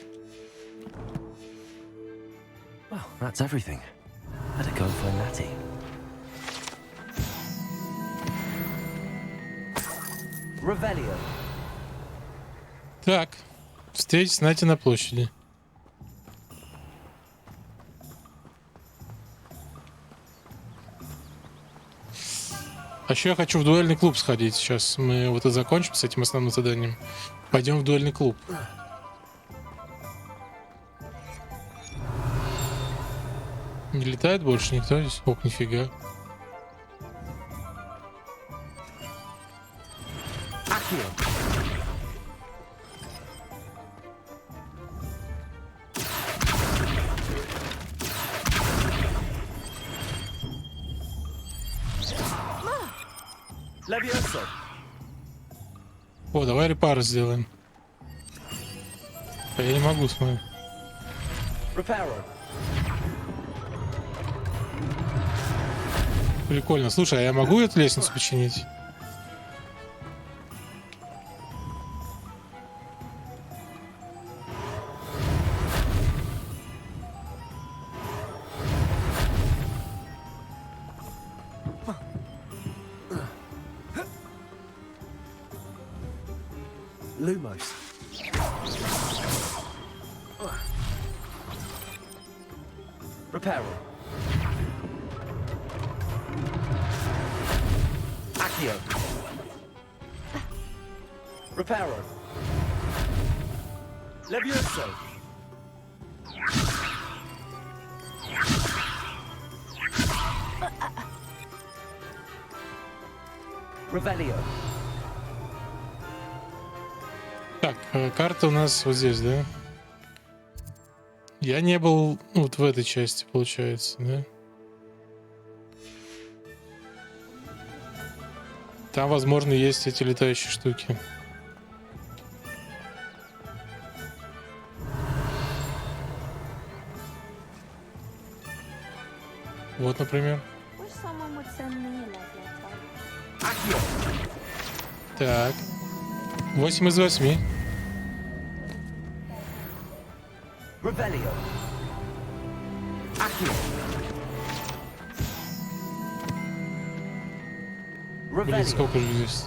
Well, that's everything. Better go and find Natty. Revelio. Так, встретись с Нати на площади. А еще я хочу в дуэльный клуб сходить. Сейчас мы вот это закончим с этим основным заданием. Пойдем в дуэльный клуб. Не летает больше никто здесь? Ох, нифига. О, давай репары сделаем. А я не могу, смотри. Прикольно. Слушай, а я могу эту лестницу починить? Lumos. Reparo. Accio. Reparo. Levioso. Revelio. Так, карта у нас вот здесь, да? Я не был вот в этой части, получается, да? Там, возможно, есть эти летающие штуки. Вот, например. Так. 8 из 8. Revelio. Accio. Блин, сколько же здесь?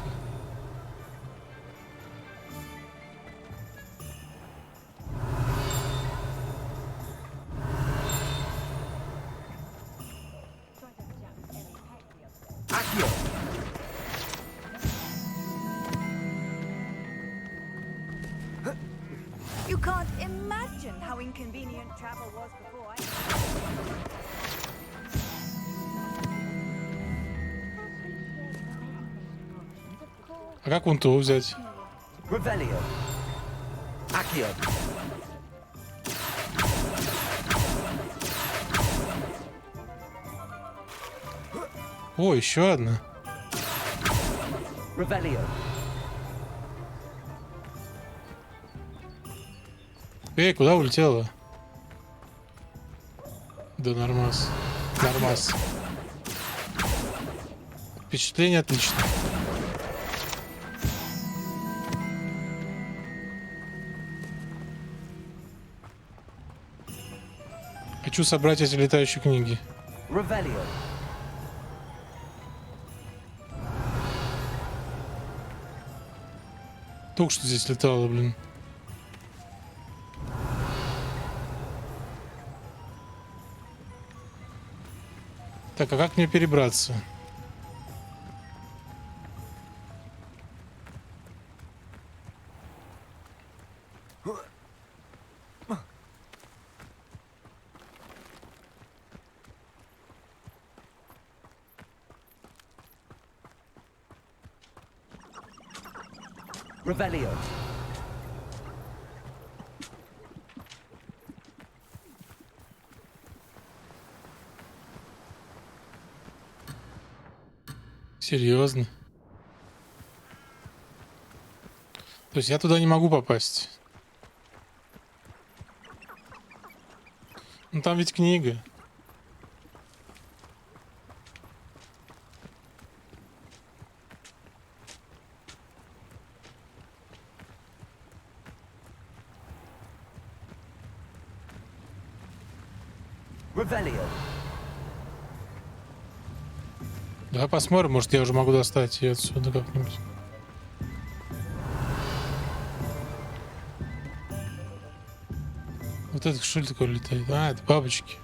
You can't imagine how inconvenient travel was before I... А как вон ту взять? Revelio. Accio. О, еще одна. Revelio. Эй, куда улетела? Да нормас. Нормас. Впечатление отлично. Хочу собрать эти летающие книги. Revelio. Только что здесь летало, блин. Так, а как мне перебраться? Revelio. Серьезно? То есть я туда не могу попасть? Ну там ведь книга. Revelio. Давай посмотрим, может я уже могу достать ее отсюда как-нибудь. Вот это что ли такое летает? А, это бабочки.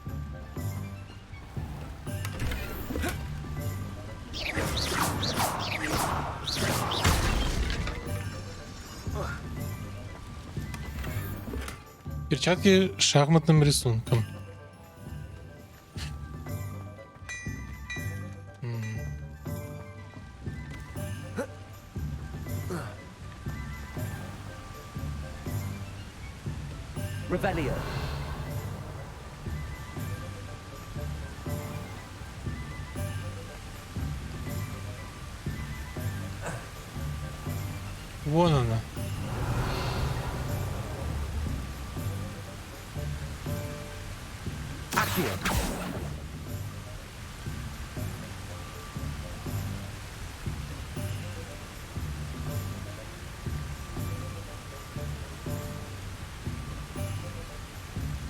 Перчатки с шахматным рисунком. Revelio. Вон она.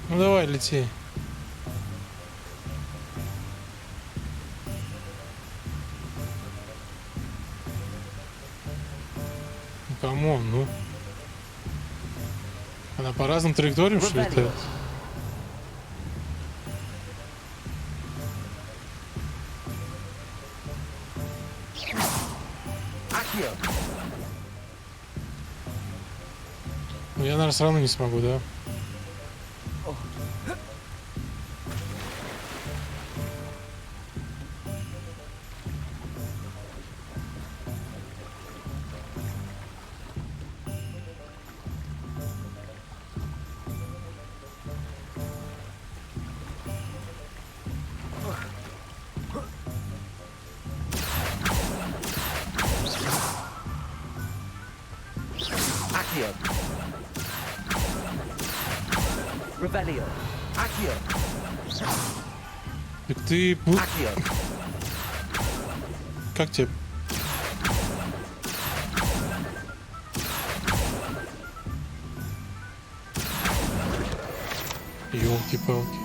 Ну давай, лети. Ну камон, ну. Она по разным траекториям что ли летает? Ну я, наверное, все равно не смогу, да? Revelio. Accio. Так ты... Как тебе? Ёлки-палки.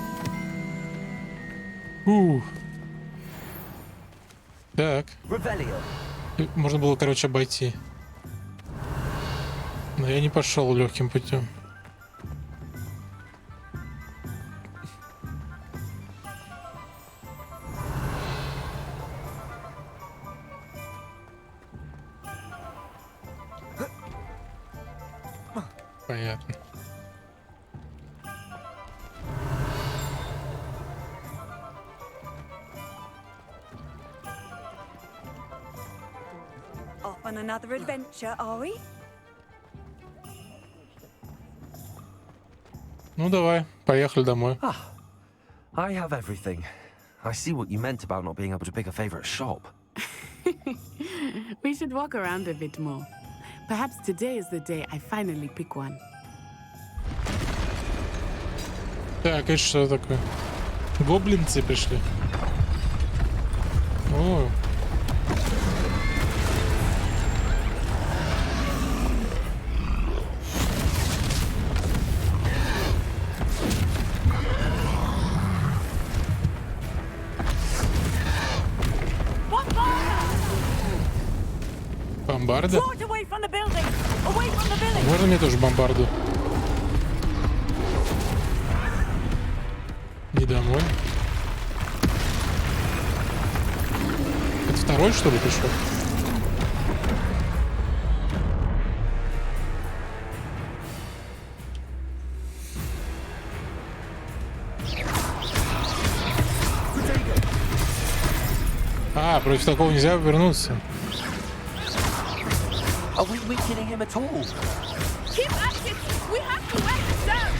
Так. Можно было, короче, обойти. Но я не пошел легким путем. Понятно. Off on another adventure, are we? Ну давай, поехали домой. I have everything. I see what you meant about not being able to pick a favorite shop. We should walk around a bit more. Perhaps today is the day I finally pick one. Так, это что такое? Гоблинцы пришли. О. Бомбарда? Можно мне тоже бомбарду? Не домой. Это второй, что ли, пришел? А, против такого нельзя вернуться. Are we weakening him at all? Keep at it! We have to wear it down!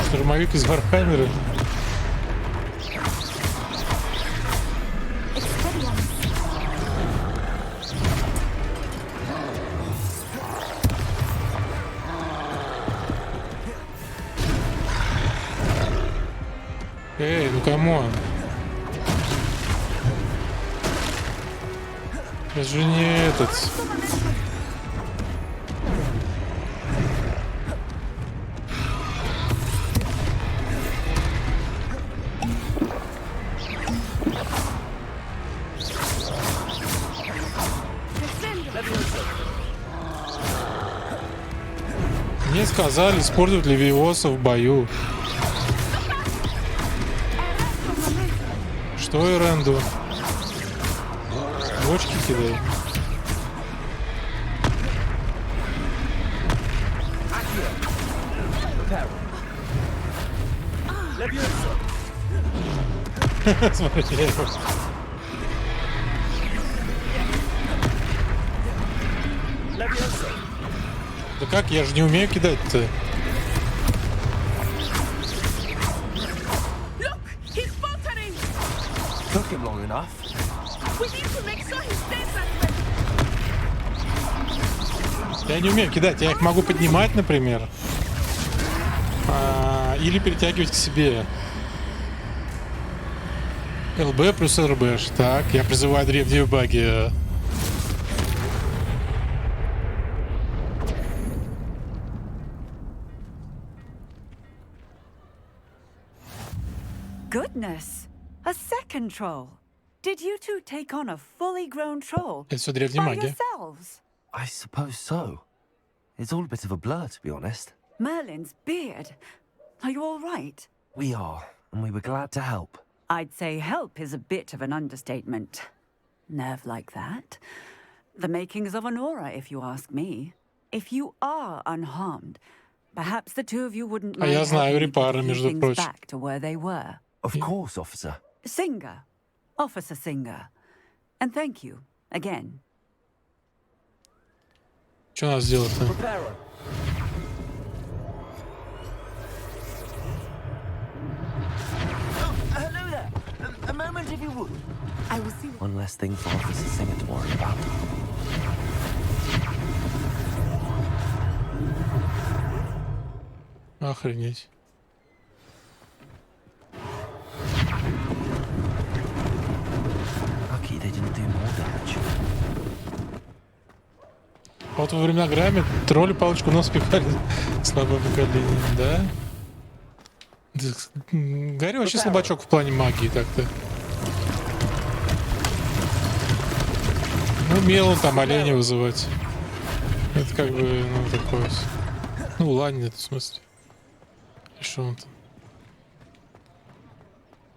Штурмовик из Вархаммера. Эй, ну камон. Это же не этот. Мне сказали использовать левиоса в бою. Что и Рэнду? Бочки кидай. Смотрите, я его... Да как? Я же не умею кидать-то. Took him long enough. Я не умею кидать. Я их могу поднимать, например. Или перетягивать к себе. ЛБ плюс РБ. Так, я призываю древние баги. Goodness, a second troll. Did you two take on a fully grown troll Это все древняя by магия. yourselves? I suppose so. It's all a bit of a blur, to be honest. Merlin's beard. Are you all right? We are, and we were glad to help. I'd say help is a bit of an understatement. Nerve like that. The makings of an aura, if you ask me. If you are unharmed, perhaps the two of you wouldn't mind я знаю helping me put репара, a few между things прочим. back to where they were. Of course, officer. Singer. Officer Singer. And thank you, again. Что надо сделать-то? Hello there. A moment, if you would. I will see. One less thing for Officer Singer to worry about. Охренеть. Lucky they didn't do more damage. Вот во времена Грами тролли палочку нос пихали слабое поколение, да? Гарри вообще слабачок в плане магии так-то. Ну, умел он там оленя вызывать. Это как бы, ну, такое... Ну, Лани, в смысле. И что он там?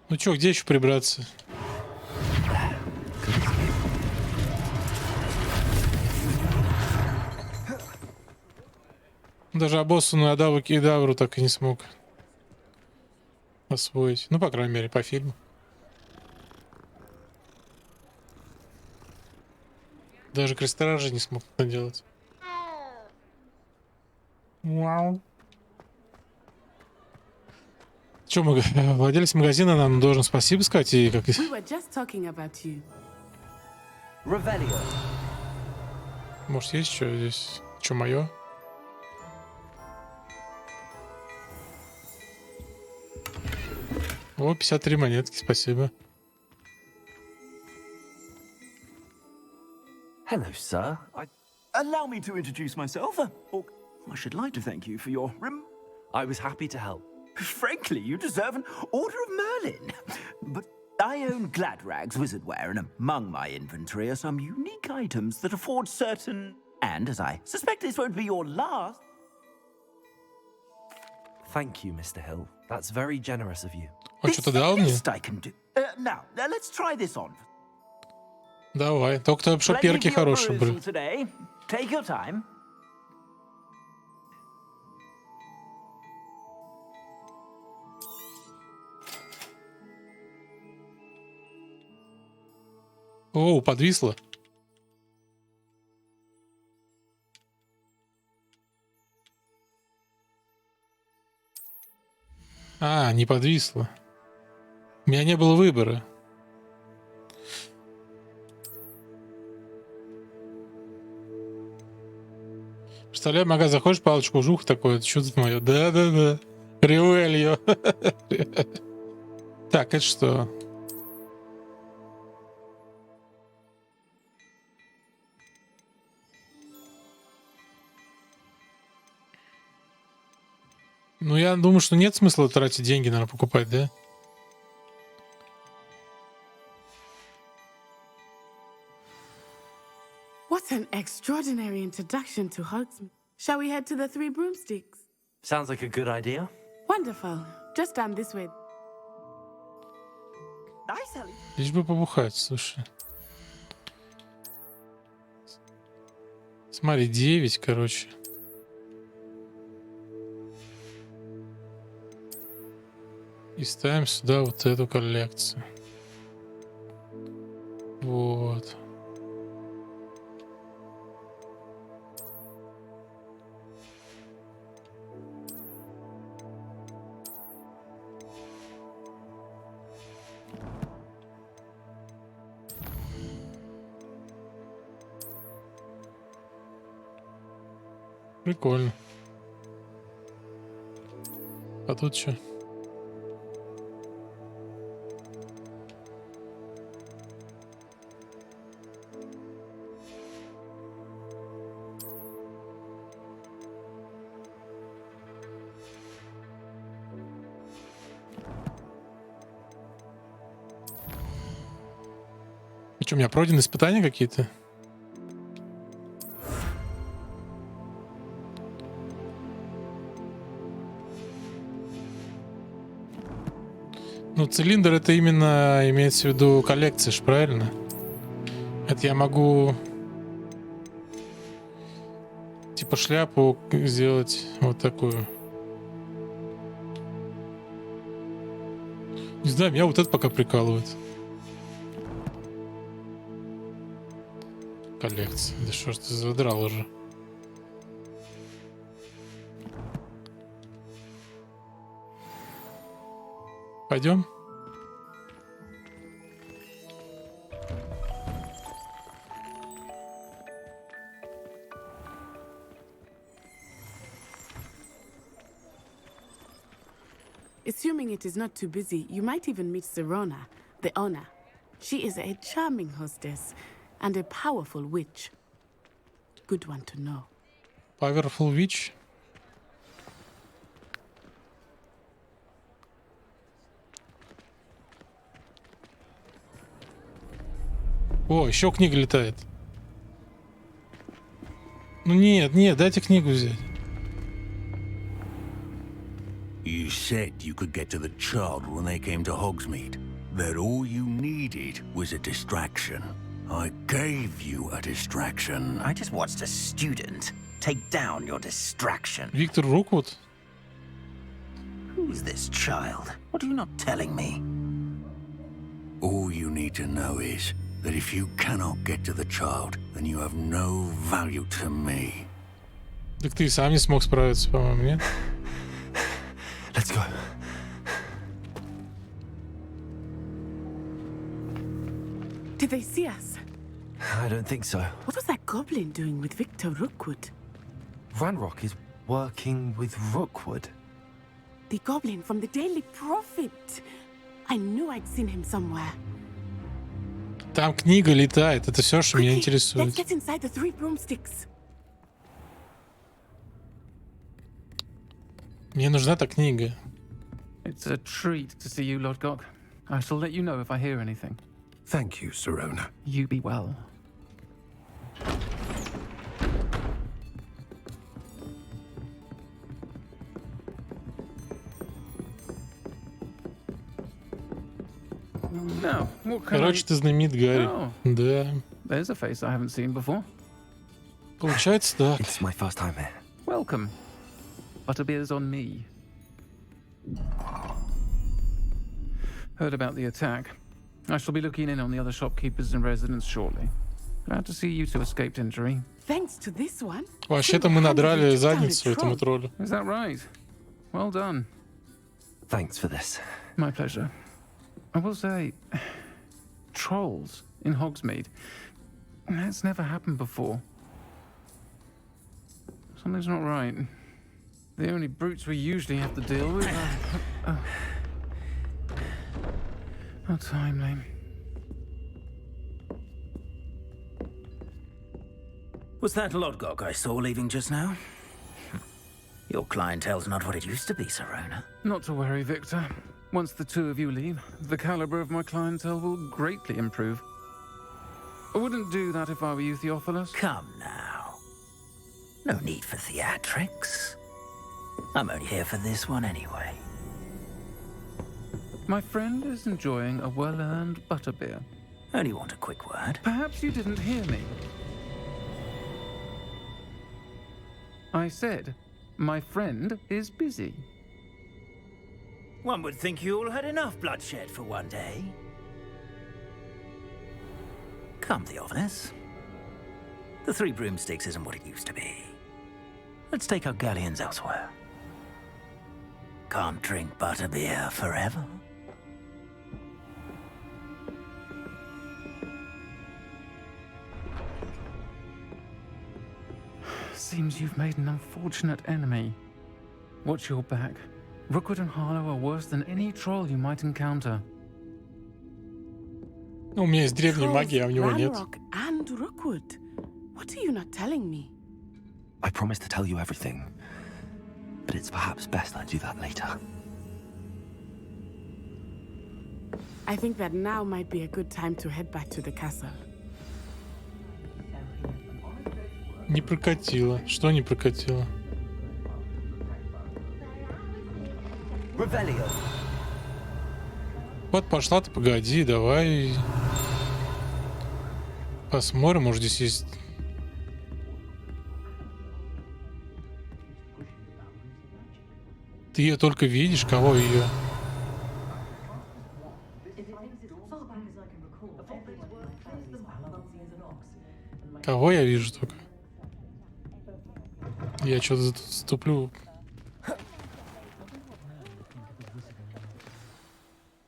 Ну чё, где еще прибраться? Даже обоссанную Адаву Кедавру так и не смог освоить. Ну, по крайней мере, по фильму. Даже крестражи не смог это делать. Вау. Че, владелец магазина нам должен спасибо сказать и как... We were just talking about you. Revelio. Может, есть что здесь? Что, мое? О, 53 монетки, спасибо. Hello, sir. Allow me to introduce myself. Or I should like to thank you for your I was happy to help. Frankly, you deserve an Order of Merlin. But I own Gladrag's wizardware, and among my inventory are some unique items that afford certain... And, as I suspect this won't be your last... Thank you, Mr. Hill. That's very generous of you. Он что-то дал мне? I can do. Now, let's try this on. Давай. Только что перки хорошие были. Today. Take your time. О, подвисло. А, не подвисло. У меня не было выбора. Представляю, в магазин заходишь, палочку жух такой, что тут мое? Да-да-да. Ревелью. Так, это что? Ну, я думаю, что нет смысла тратить деньги, наверное, покупать, да? What an extraordinary introduction to Hogsmeade. Shall we head to the Three Broomsticks? Sounds like a good idea. Wonderful. Just down this way. Nice, Ellie. Лишь бы побухать, слушай. Смотри, 9, короче. И ставим сюда вот эту коллекцию. Вот. Прикольно. А тут что? И что, у меня пройдены испытания какие-то? Ну, цилиндр это именно имеется в виду коллекция, ж, правильно? Это я могу типа шляпу сделать вот такую. Не знаю, меня вот это пока прикалывает. Коллекция. Да что ж ты задрал уже? Пойдем? Assuming it is not too busy, you might even meet Serona, the owner. She is a charming hostess and a powerful witch. Good one to know. Powerful witch? О, еще книга летает. Ну нет, нет, дайте книгу взять. You said you could get to the child when they came to Hogsmeade. That all you needed was a distraction. I gave you a distraction. I just watched a student take down your distraction. Виктор Роквуд? Who's this child? What are you not telling me? All you need to know is that if you cannot get to the child, then you have no value to me. Так ты сам не смог справиться, по-моему, нет? Let's go. Did they see us? I don't think so. What was that goblin doing with Victor Rookwood? Ranrock is working with Rookwood. The goblin from the Daily Prophet. I knew I'd seen him somewhere. Там книга летает, это все, что меня Let's интересует. get inside the three broomsticks. Мне нужна эта книга. It's a treat to see you, Lodgok. I shall let you know if I hear anything. Thank you, Serona. You be well. Now, what can Короче, ты знаменит, Гарри. Oh. Да. There's a face I haven't seen before. Получается, да. It's my first time here. Welcome. Butterbeer's on me. Heard about the attack. I shall be looking in on the other shopkeepers and residents shortly. Glad to see you two escaped injury. Thanks to this one. Вообще-то мы надрали задницу этому троллю. Is that right? Well done. Thanks for this. My pleasure. I will say, trolls in Hogsmeade. That's never happened before. Something's not right. The only brutes we usually have to deal with are... How timely. Was that Lodgok I saw leaving just now? Your clientele's not what it used to be, Serona. Not to worry, Victor. Once the two of you leave, the caliber of my clientele will greatly improve. I wouldn't do that if I were you, Theophilus. Come now. No need for theatrics. I'm only here for this one anyway. My friend is enjoying a well-earned butterbeer. Only want a quick word. Perhaps you didn't hear me. I said, my friend is busy. One would think you all had enough bloodshed for one day. Come, Theophilus. The Three Broomsticks isn't what it used to be. Let's take our galleons elsewhere. Can't drink butterbeer forever. Seems you've made an unfortunate enemy. Watch your back. Rookwood and Harlow are worse than any troll you might encounter. У меня есть древняя магия, а у него нет. Ranrock and Rookwood. What are you not telling me? I promise to tell you everything, but it's perhaps best I do that later. I think that now might be a good time to head back to the castle. Не прокатило. Что не прокатило? Вот пошла ты, погоди, давай. Посмотрим, может здесь есть... Ты ее только видишь, кого ее? Кого я вижу только? Я что-то ступлю.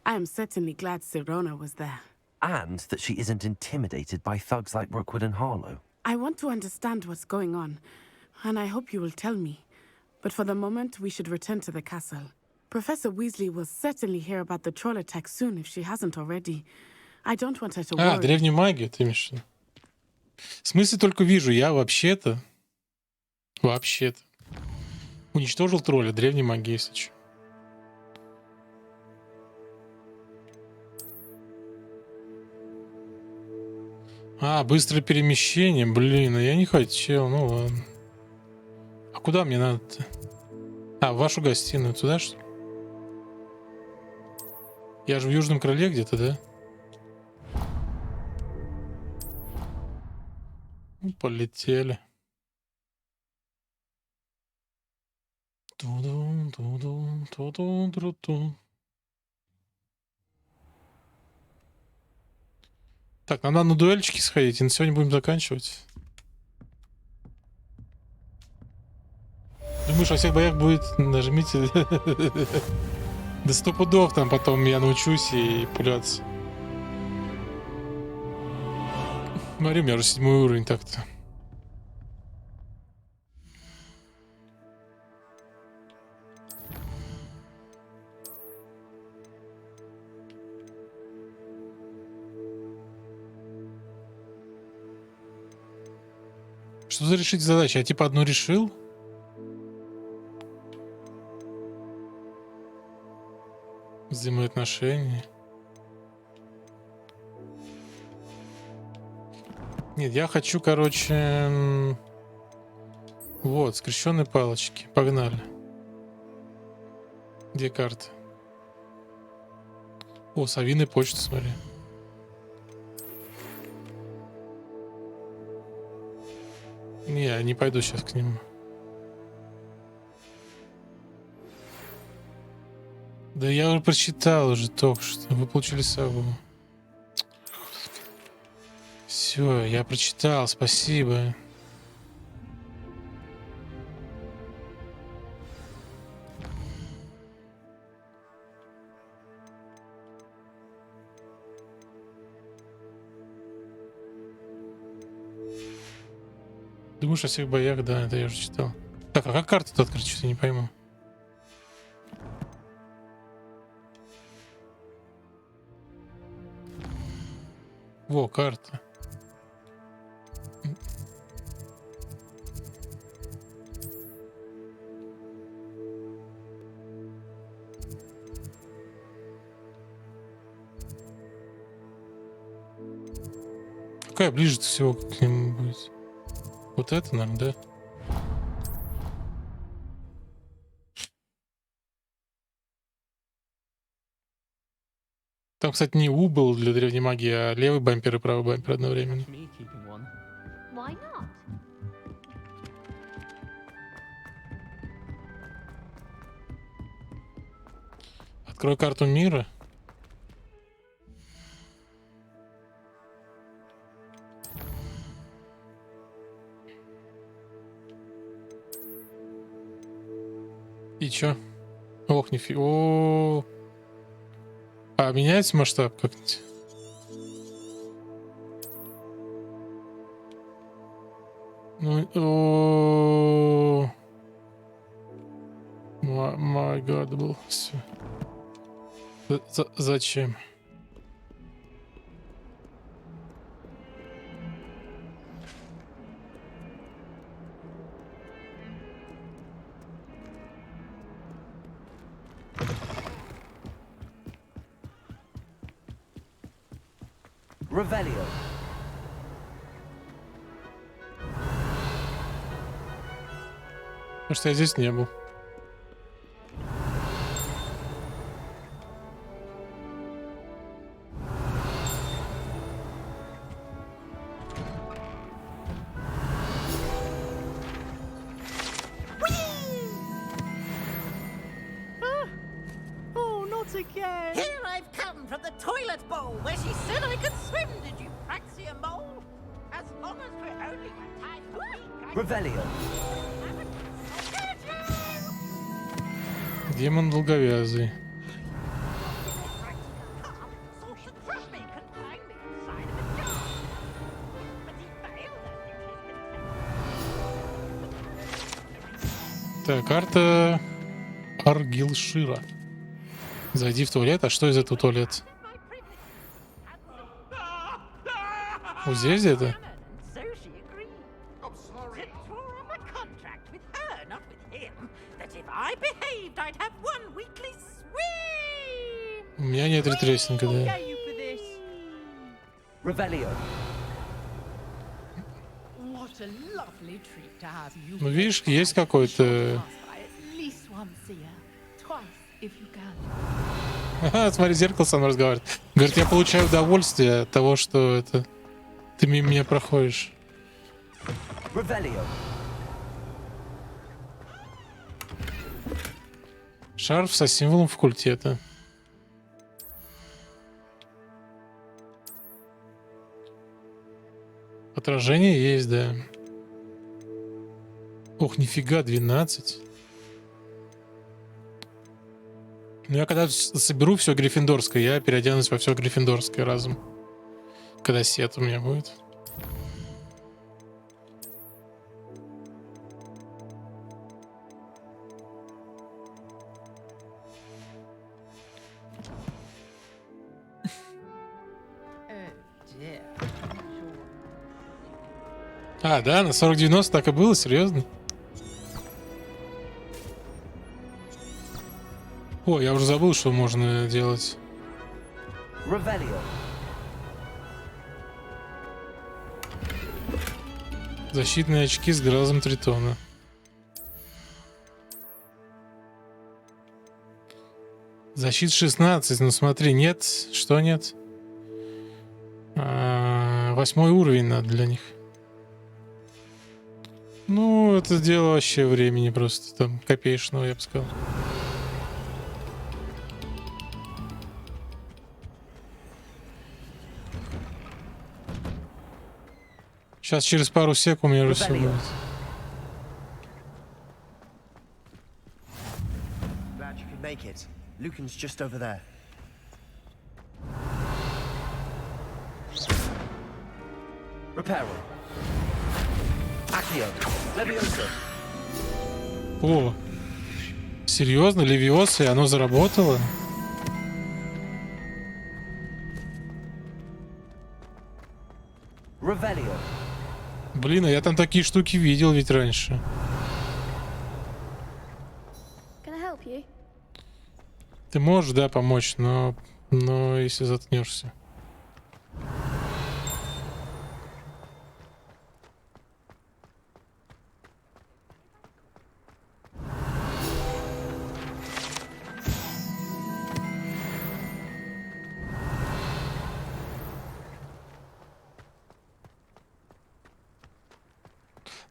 I am certainly glad Sirona was there. And that she isn't intimidated by thugs like Rookwood and Harlow. I want to understand what's going on, and I hope you will tell me. But for the moment, we should return to the castle. Professor Weasley will certainly hear about the troll attack soon if she hasn't already. I don't want her to worry. Древняя магия, ты имеешь в виду? В смысле только вижу, я вообще-то уничтожил тролля, древней магии, если что. Быстрое перемещение, блин, я не хотел, ну ладно. А куда мне надо-то? В вашу гостиную, туда что ли? Я же в Южном Крыле где-то, да? Ну, полетели. Так, нам надо на дуэльчики сходить, и на сегодня будем заканчивать. Думаешь, во всех боях будет, нажмите. Да 100 пудов там потом я научусь и пуляться. Смотри, у меня уже 7 уровень так-то. Что за решить задачи? Я типа одну решил? Взаимоотношения. Нет, я хочу, короче... Вот, скрещенные палочки. Погнали. Где карта? О, совиная почта, смотри. Не, я не пойду сейчас к нему. Да я уже прочитал уже только что. Вы получили сову. Все, я прочитал, спасибо. Думаешь о всех боях? Да, это я уже читал. Так, а как карту-то открыть? Что-то не пойму. Во, карта. Какая ближе всего к нему будет? Вот это, наверное, да? Там, кстати, не У был для древней магии, а левый бампер и правый бампер одновременно. Why not? Открой карту мира. И чё? Ох, нифига. О, а меняется масштаб как-нибудь? Ну, о, май гад был. Всё. Зачем? Revelio. Потому что я здесь не был. Oh, not again. Here I've come from the toilet bowl where she said I could swim. Did you praxy a mole? As long as we're only one time a week. Revelio. Демон долговязый. Так, карта Аргилшира. Зайди в туалет. А что из этого туалет? Вот здесь где-то? У меня нет ретрессинга, да. Ну, видишь, есть какой-то... Ага, смотри, зеркало со мной разговаривает. Говорит, я получаю удовольствие от того, что это... Ты мимо меня проходишь. Шарф со символом факультета. Отражение есть, да. Ох, нифига, 12. Ну, я когда соберу все гриффиндорское, я переоденусь во все гриффиндорское разом. Когда сет у меня будет. А, да, на 40-90 так и было, серьезно? О, я уже забыл, что можно делать. Защитные очки с глазом тритона. Защит 16, ну смотри, нет, что нет? 8-й уровень надо для них. Ну, это дело вообще времени просто там копеечного, я бы сказал. Сейчас через пару сек у меня уже все будет. О, серьезно, Левиоса, и оно заработало? Блин, а я там такие штуки видел ведь раньше. Ты можешь, да, помочь, но если заткнешься.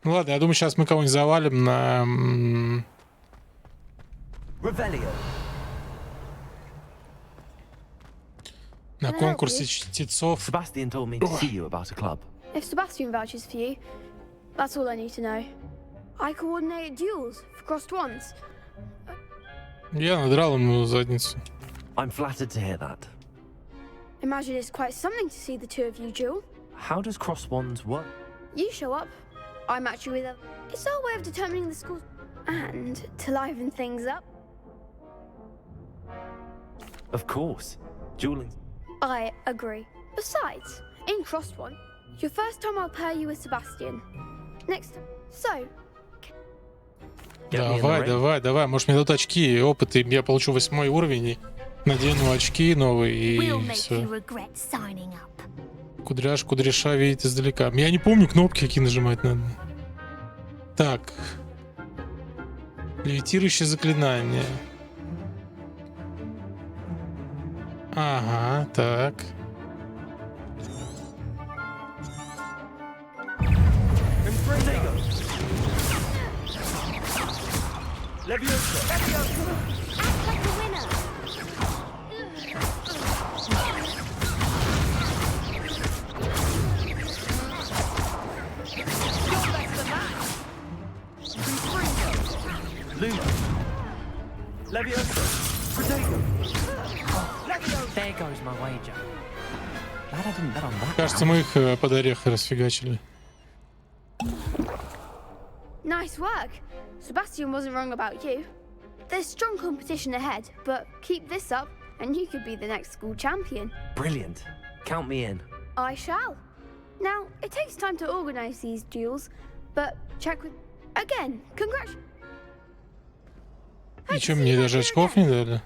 Ну ладно, я думаю, сейчас мы кого-нибудь завалим на... На конкурсе чтецов. Sebastian told me to see you about a club. If Sebastian vouches for you, that's all I need to know. I coordinate duels for crossed wands. Я надрал ему задницу. I'm flattered to hear that. Imagine it's quite something to see the two of you duel. How does cross wands work? You show up, I match you with a... It's our way of determining the scores. And to liven things up, Of course. Dueling. I agree. Besides, in crossed one, your first time I'll pair you with Sebastian. Next time. So, Давай. Может, мне дадут очки и опыт, и я получу 8 уровень, и надену очки новые, и все. Кудряша видит издалека. Я не помню кнопки, какие нажимать надо. Так. Левитирующее заклинание. Ага, так. Кажется, мы их под орех расфигачили. nice work. Sebastian wasn't wrong about you. There's strong competition ahead, but keep this up and you could be the next school champion. Brilliant. Count me in. I shall. Now, it takes time to organize these duels, but check with... Again, congrats. И что, мне даже очков не дали?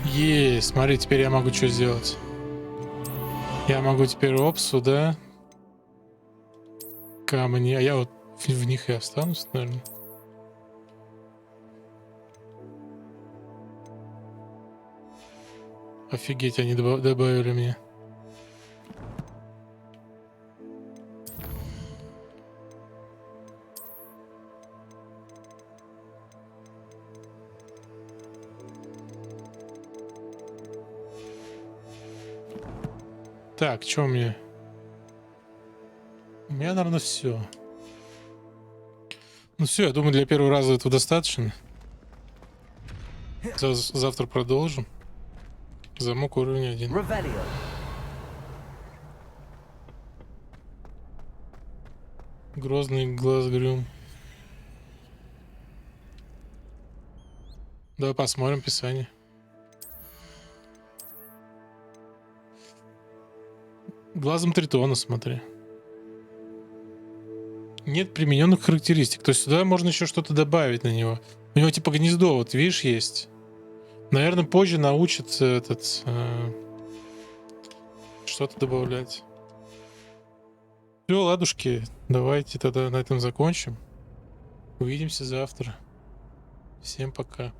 Есть, смотри, теперь я могу что сделать. Я могу теперь опсу, да? Камни, а я вот в них и останусь, наверное. Офигеть, они добавили мне. Так, что мне? У меня, наверное, все. Ну все, я думаю, для первого раза этого достаточно. Завтра продолжим. Замок уровень 1. Грозный глаз грюм. Давай посмотрим описание. Глазом тритона, смотри. Нет примененных характеристик. То есть сюда можно еще что-то добавить на него. У него типа гнездо, вот видишь, есть. Наверное, позже научится этот что-то добавлять. Все, ладушки, давайте тогда на этом закончим. Увидимся завтра. Всем пока.